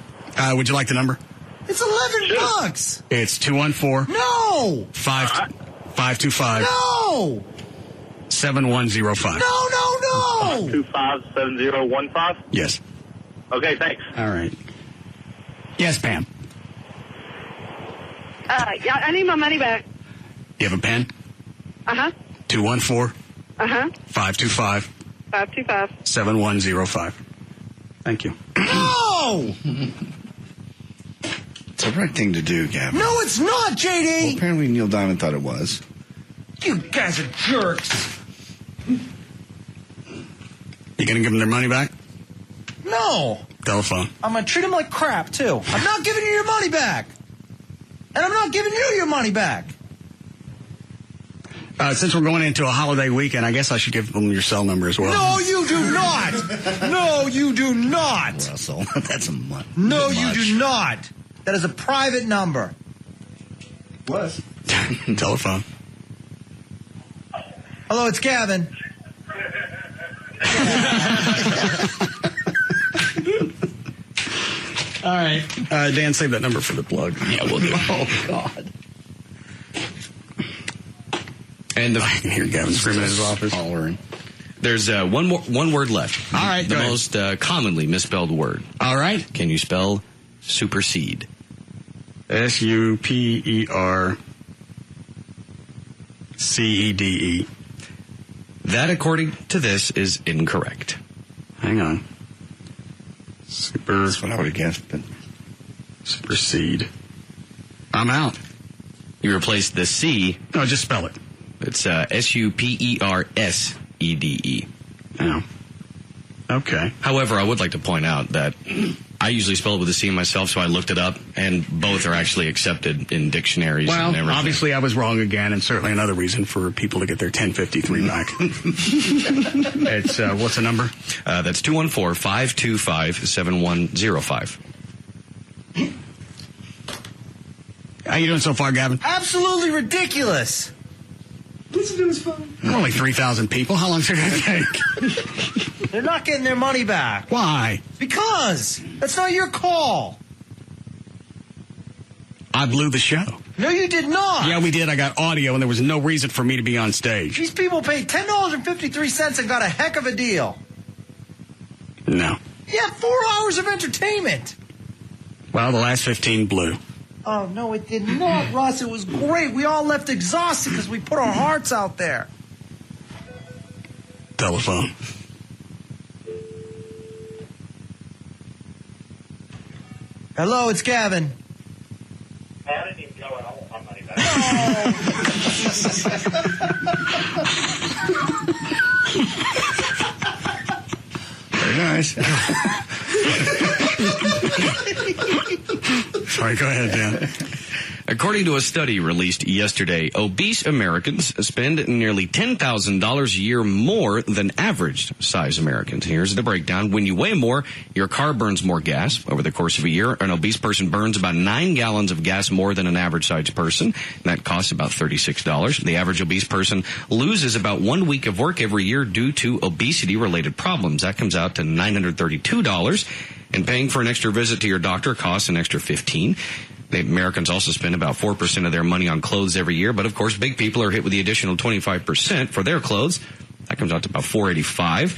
Would you like the number? It's $11. It's 214. No. 525. No. 7105. No. 525-7015? Yes. Okay, thanks. All right. Yes, Pam. Yeah, I need my money back. You have a pen? 214. 525. 7105. Thank you. No. It's the right thing to do, Gavin. No, it's not, JD. Well, apparently Neil Diamond thought it was. You guys are jerks. You gonna give them their money back? No. Telephone. I'm going to treat them like crap, too. I'm not giving you your money back. And I'm not giving you your money back. Since we're going into a holiday weekend, I guess I should give them your cell number as well. No, you do not. No, you do not. Russell, that's a much. No, you do not. That is a private number. Was. Telephone. Hello, it's Gavin. All right. Dan, save that number for the plug. Yeah, we'll do. Oh, God. And I can hear Gavin screaming in his office. Hollering. There's one word left. All right, the most commonly misspelled word. All right. Can you spell supersede? SUPERCEDE. That, according to this, is incorrect. Hang on. Super. That's what I would have guessed, but supersede. I'm out. You replaced the C. No, just spell it. It's SUPERSEDE. Oh. Okay. However, I would like to point out that I usually spell it with a C myself, so I looked it up, and both are actually accepted in dictionaries and everything. Well, obviously I was wrong again, and certainly another reason for people to get their 1053 back. It's, what's the number? That's 214-525-7105. How you doing so far, Gavin? Absolutely ridiculous. Listen to his phone. Only 3,000 people. How long is it going to take? They're not getting their money back. Why? Because that's not your call. I blew the show. No, you did not. Yeah, we did. I got audio, and there was no reason for me to be on stage. These people paid $10.53 and got a heck of a deal. No. Yeah, 4 hours of entertainment. Well, the last 15 blew. Oh, no, it did not, Russ. It was great. We all left exhausted because we put our hearts out there. Telephone. Hello, it's Gavin. I didn't even know it. I want my money back. very nice. Sorry, go ahead, Dan. According to a study released yesterday, obese Americans spend nearly $10,000 a year more than average-size Americans. Here's the breakdown. When you weigh more, your car burns more gas. Over the course of a year, an obese person burns about 9 gallons of gas more than an average-sized person. That costs about $36. The average obese person loses about 1 week of work every year due to obesity-related problems. That comes out to $932. And paying for an extra visit to your doctor costs an extra $15. The Americans also spend about 4% of their money on clothes every year, but of course big people are hit with the additional 25% for their clothes. That comes out to about $485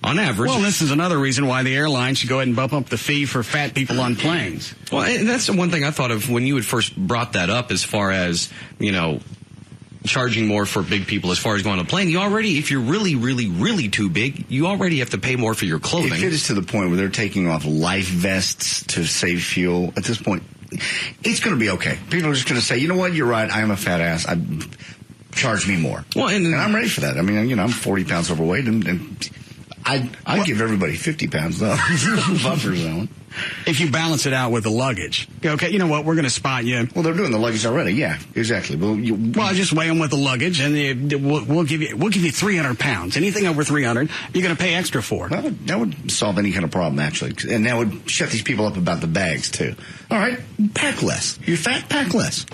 on average. Well, this is another reason why the airline should go ahead and bump up the fee for fat people on planes. Well, and that's the one thing I thought of when you had first brought that up as far as, you know, charging more for big people as far as going on a plane. You already, if you're really, really, really too big, you already have to pay more for your clothing. If it is to the point where they're taking off life vests to save fuel, at this point, it's going to be okay. People are just going to say, you know what, you're right, I am a fat ass. Charge me more. Well, and I'm ready for that. I mean, you know, I'm 40 pounds overweight, and I'd give everybody 50 pounds, though. Buffer zone. If you balance it out with the luggage. Okay, you know what, we're going to spot you. Well, they're doing the luggage already, yeah, exactly. Well, just weigh them with the luggage, and we'll give you 300 pounds. Anything over 300, you're going to pay extra for. That would solve any kind of problem, actually. And that would shut these people up about the bags, too. All right, pack less. You're fat, pack less.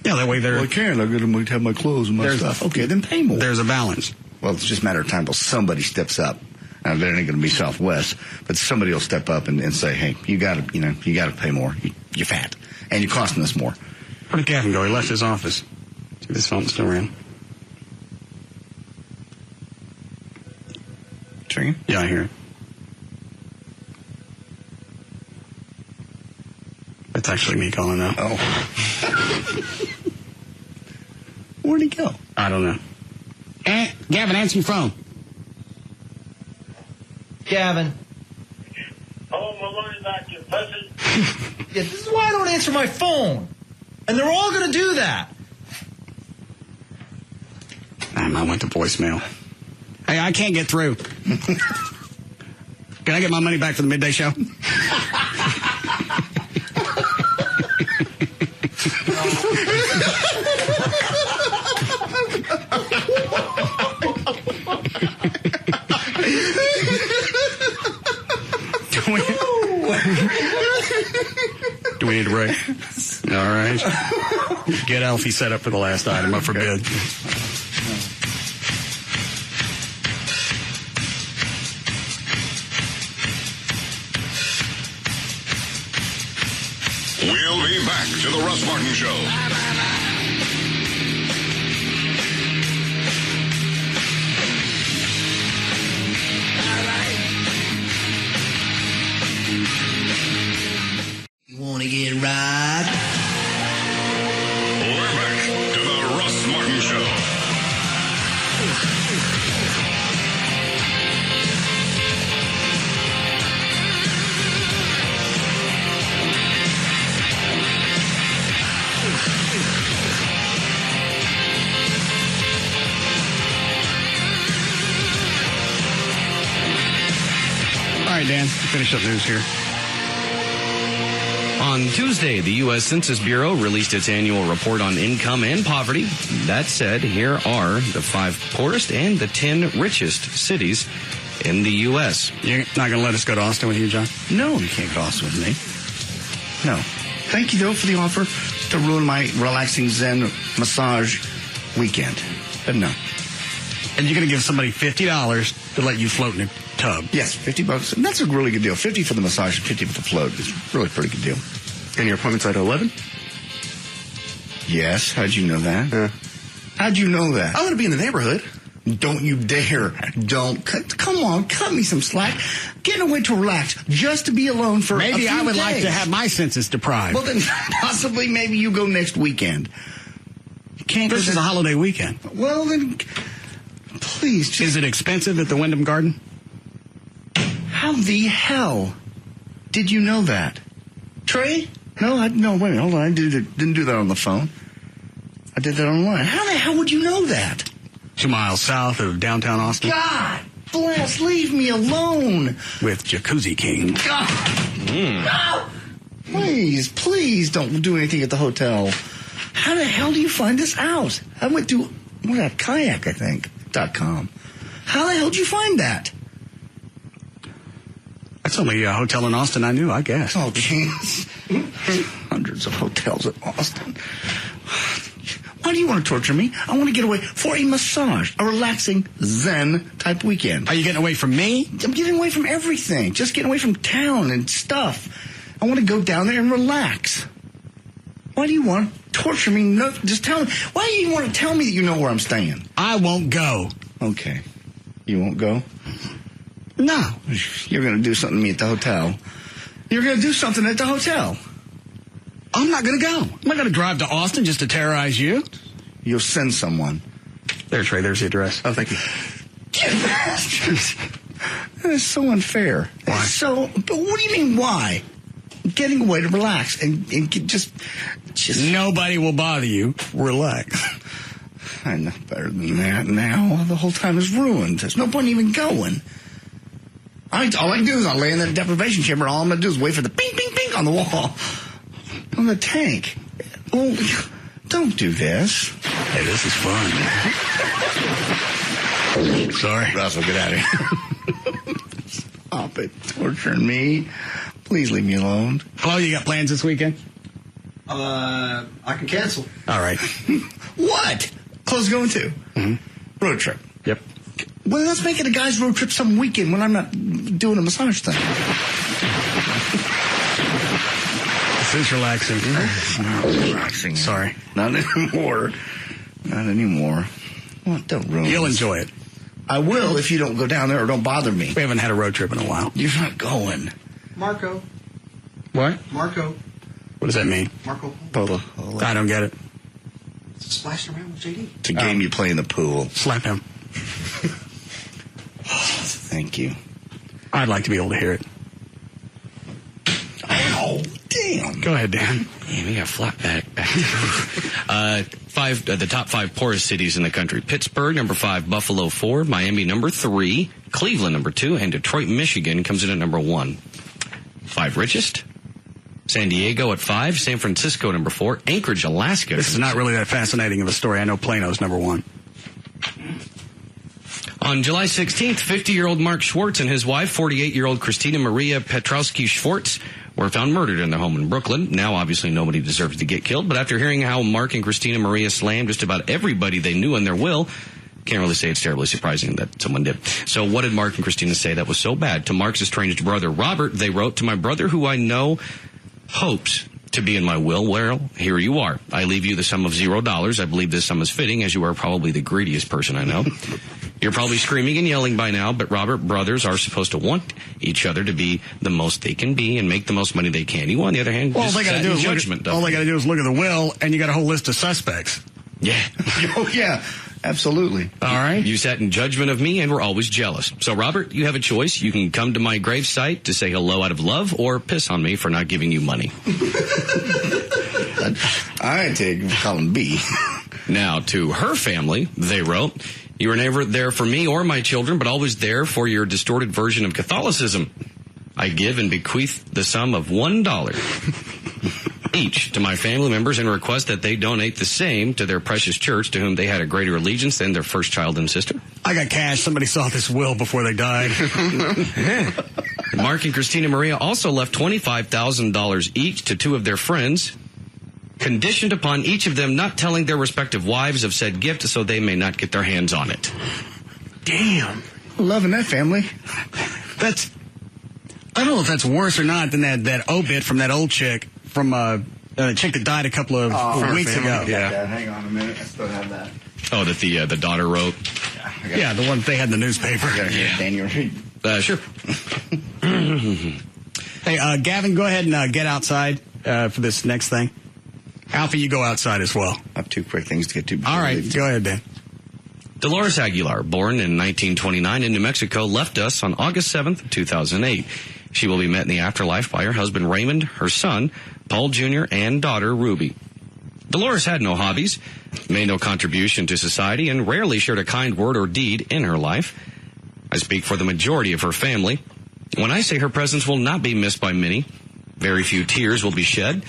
Yeah, that way they're... Well, I can't. I'm going to have my clothes and my stuff. Okay, then pay more. There's a balance. Well, it's just a matter of time till somebody steps up. Now, that ain't going to be Southwest, but somebody will step up and say, "Hey, you got to pay more. You're fat, and you're costing us more." Where did Gavin go? He left his office. See if his phone's still ringing. It's ringing? Yeah, I hear it. It's actually me calling now. Oh. Where'd he go? I don't know. Gavin, answer your phone. Gavin. Oh, my money back, you pussy. Yeah, this is why I don't answer my phone. And they're all going to do that. I went to voicemail. Hey, I can't get through. Can I get my money back for the midday show? Do we need a break? All right. Get Alfie set up for the last item. I forbid. We'll be back to the Russ Martin Show. You want to get right? We're back to the Russ Martin Show. All right, Dan, finish up news here. On Tuesday, the U.S. Census Bureau released its annual report on income and poverty. That said, here are the 5 poorest and the 10 richest cities in the U.S. You're not going to let us go to Austin with you, John? No, you can't go to Austin with me. No. Thank you, though, for the offer to ruin my relaxing Zen massage weekend. But no. And you're going to give somebody $50 to let you float in a tub? Yes, $50. And that's a really good deal. 50 for the massage and 50 for the float. It's really a pretty good deal. And your appointment's at 11? Yes. How'd you know that? How'd you know that? I want to be in the neighborhood. Don't you dare. Don't. Come on, cut me some slack. Getting away to relax, just to be alone for Maybe a few I would days. like to have my census deprived. Well, then possibly maybe you go next weekend. You can't This go is a holiday weekend. Well, then, please. Just, is it expensive at the Wyndham Garden? How the hell did you know that? Trey? No, wait a minute, hold on. I didn't do that on the phone. I did that online. How the hell would you know that? 2 miles south of downtown Austin. God bless, leave me alone. With Jacuzzi King. God. No. Please don't do anything at the hotel. How the hell do you find this out? I went to, kayak, I think, .com. How the hell did you find that? That's only a hotel in Austin I knew, I guess. Oh, jeez. Hundreds of hotels in Austin. Why do you want to torture me? I want to get away for a massage, a relaxing Zen-type weekend. Are you getting away from me? I'm getting away from everything. Just getting away from town and stuff. I want to go down there and relax. Why do you want to torture me? No, just tell me. Why do you want to tell me that you know where I'm staying? I won't go. Okay. You won't go? No. You're going to do something to me at the hotel. You're going to do something at the hotel. I'm not going to go. I'm not going to drive to Austin just to terrorize you. You'll send someone. There, Trey. There's the address. Oh, thank you. You bastards. That is so unfair. Why? But what do you mean, why? Getting away to relax and just... Nobody will bother you. Relax. I know better than that now. The whole time is ruined. There's no point even going. All I can do is I'll lay in that deprivation chamber. All I'm going to do is wait for the ping, ping, ping on the wall. On the tank. Oh, don't do this. Hey, this is fun. Sorry. Russell, get out of here. Stop it. Torturing me. Please leave me alone. Chloe, you got plans this weekend? I can cancel. All right. What? Chloe's going to? Mm-hmm. Road trip. Yep. Well, let's make it a guy's road trip some weekend when I'm not doing a massage thing. This is relaxing. Not relaxing. Sorry. Not anymore. Not anymore. Well, don't ruin You'll this. enjoy it. I will if you don't go down there or don't bother me. We haven't had a road trip in a while. You're not going. Marco. What? Marco. What does that mean? Marco. Polo. I don't get it. It's splashing around with JD. It's a game you play in the pool. Slap him. Thank you. I'd like to be able to hear it. Oh, damn. Go ahead, Dan. Man, we got flat back. The top 5 poorest cities in the country. Pittsburgh, number 5, Buffalo 4, Miami, number 3, Cleveland, number 2, and Detroit, Michigan comes in at number 1. 5 richest. San Diego at 5, San Francisco, number 4, Anchorage, Alaska. This is not really that fascinating of a story. I know Plano's number 1. On July 16th, 50-year-old Mark Schwartz and his wife, 48-year-old Christina Maria Petrowski Schwartz, were found murdered in their home in Brooklyn. Now, obviously, nobody deserves to get killed, but after hearing how Mark and Christina Maria slammed just about everybody they knew in their will, can't really say it's terribly surprising that someone did. So what did Mark and Christina say that was so bad? To Mark's estranged brother, Robert, they wrote, "To my brother who I know hopes to be in my will, well, here you are. I leave you the sum of $0. I believe this sum is fitting, as you are probably the greediest person I know. You're probably screaming and yelling by now, but Robert, brothers are supposed to want each other to be the most they can be and make the most money they can. You, on the other hand, All just they got to sat do in is judgment. all they got to do is look at the will, and you got a whole list of suspects. Yeah. Oh, yeah. Absolutely. All right. You sat in judgment of me and were always jealous. So, Robert, you have a choice. You can come to my gravesite to say hello out of love or piss on me for not giving you money. I take column B. Now, to her family, they wrote, you were never there for me or my children, but always there for your distorted version of Catholicism. I give and bequeath the sum of $1 each to my family members and request that they donate the same to their precious church to whom they had a greater allegiance than their first child and sister. I got cash. Somebody saw this will before they died. Mark and Christina Maria also left $25,000 each to two of their friends, conditioned upon each of them not telling their respective wives of said gift so they may not get their hands on it. Damn. Loving that family. That's, I don't know if that's worse or not than that obit from that old chick from a chick that died a couple of weeks ago. Yeah. Hang on a minute. I still have that. Oh, that the daughter wrote? Yeah, the one they had in the newspaper. Yeah. Daniel read. Sure. Hey, Gavin, go ahead and get outside for this next thing. Alfie, you go outside as well. I have two quick things to get to. All right, go ahead, Dan. Dolores Aguilar, born in 1929 in New Mexico, left us on August 7th, 2008. She will be met in the afterlife by her husband Raymond, her son, Paul Jr., and daughter Ruby. Dolores had no hobbies, made no contribution to society, and rarely shared a kind word or deed in her life. I speak for the majority of her family when I say her presence will not be missed by many. Very few tears will be shed,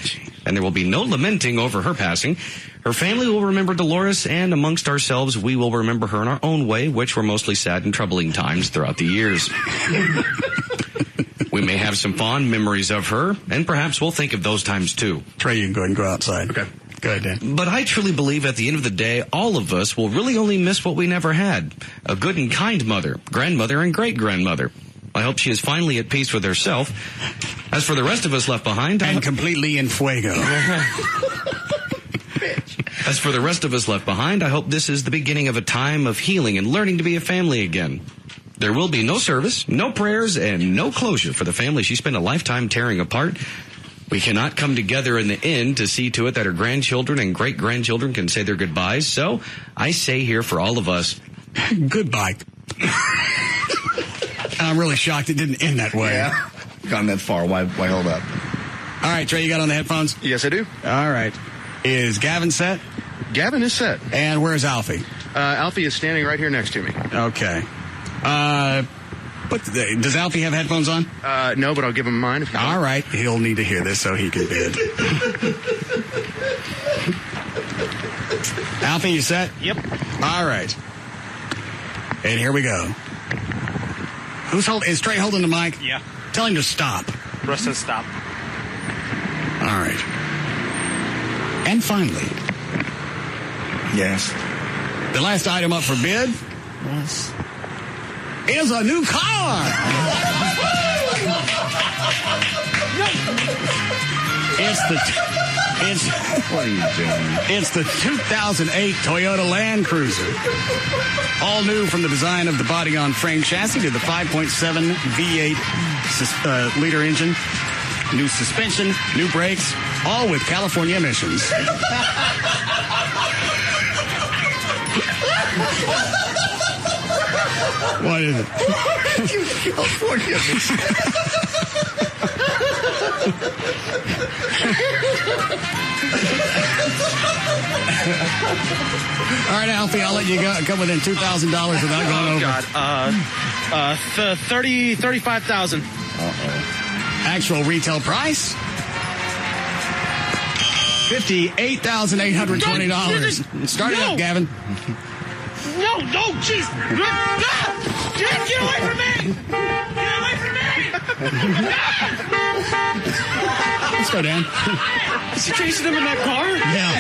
and there will be no lamenting over her passing. Her family will remember Dolores, and amongst ourselves, we will remember her in our own way, which were mostly sad and troubling times throughout the years. We may have some fond memories of her, and perhaps we'll think of those times too. Trey, you can go ahead and go outside. Okay. Go ahead, Dan. But I truly believe at the end of the day, all of us will really only miss what we never had. A good and kind mother, grandmother, and great-grandmother. I hope she is finally at peace with herself. As for the rest of us left behind... And completely in fuego. As for the rest of us left behind, I hope this is the beginning of a time of healing and learning to be a family again. There will be no service, no prayers, and no closure for the family she spent a lifetime tearing apart. We cannot come together in the end to see to it that her grandchildren and great-grandchildren can say their goodbyes. So I say here for all of us, goodbye. I'm really shocked it didn't end that way. Yeah. Gone that far. Why hold up? All right, Trey, you got on the headphones? Yes, I do. All right. Is Gavin set? Gavin is set. And where's Alfie? Alfie is standing right here next to me. Okay. Does Alfie have headphones on? No, but I'll give him mine. If you All right. He'll need to hear this so he can bid. Alfie, you set? Yep. All right. And here we go. Is Trey holding the mic? Yeah. Tell him to stop. Russ says stop. All right. And finally. Yes. The last item up for bid Yes. is a new car. What are you doing? It's the 2008 Toyota Land Cruiser. All new from the design of the body-on-frame chassis to the 5.7 V8 liter engine. New suspension, new brakes, all with California emissions. What is it? California emissions. All right, Alfie, I'll let you come within $2,000 without going over. God. 35,000. Actual retail price? $58,820. Start it up, Gavin. No, jeez. Get away from me! Get away from me! Let's go, Dan. Is he chasing him in that car? Yeah.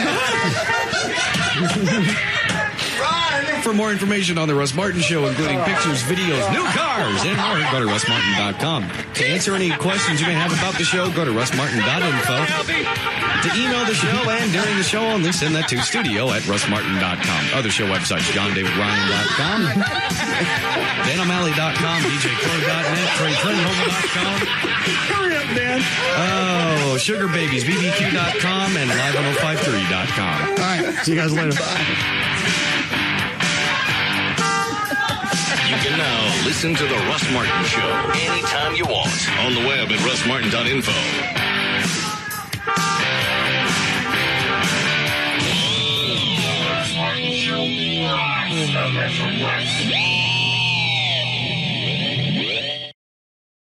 For more information on the Russ Martin Show, including pictures, videos, new cars, and more, go to russmartin.com. To answer any questions you may have about the show, go to russmartin.info. To email the show and during the show only, send that to studio@russmartin.com. Other show websites, johndavidryan.com, danO'Malley.com, djclay.net, treytrenhoven.com. Hurry up, Dan. Oh, Sugar Babies, bbq.com, and live1053.com. All right. See you guys later. You can now listen to the Russ Martin Show anytime you want on the web at russmartin.info. Russ Martin Show live from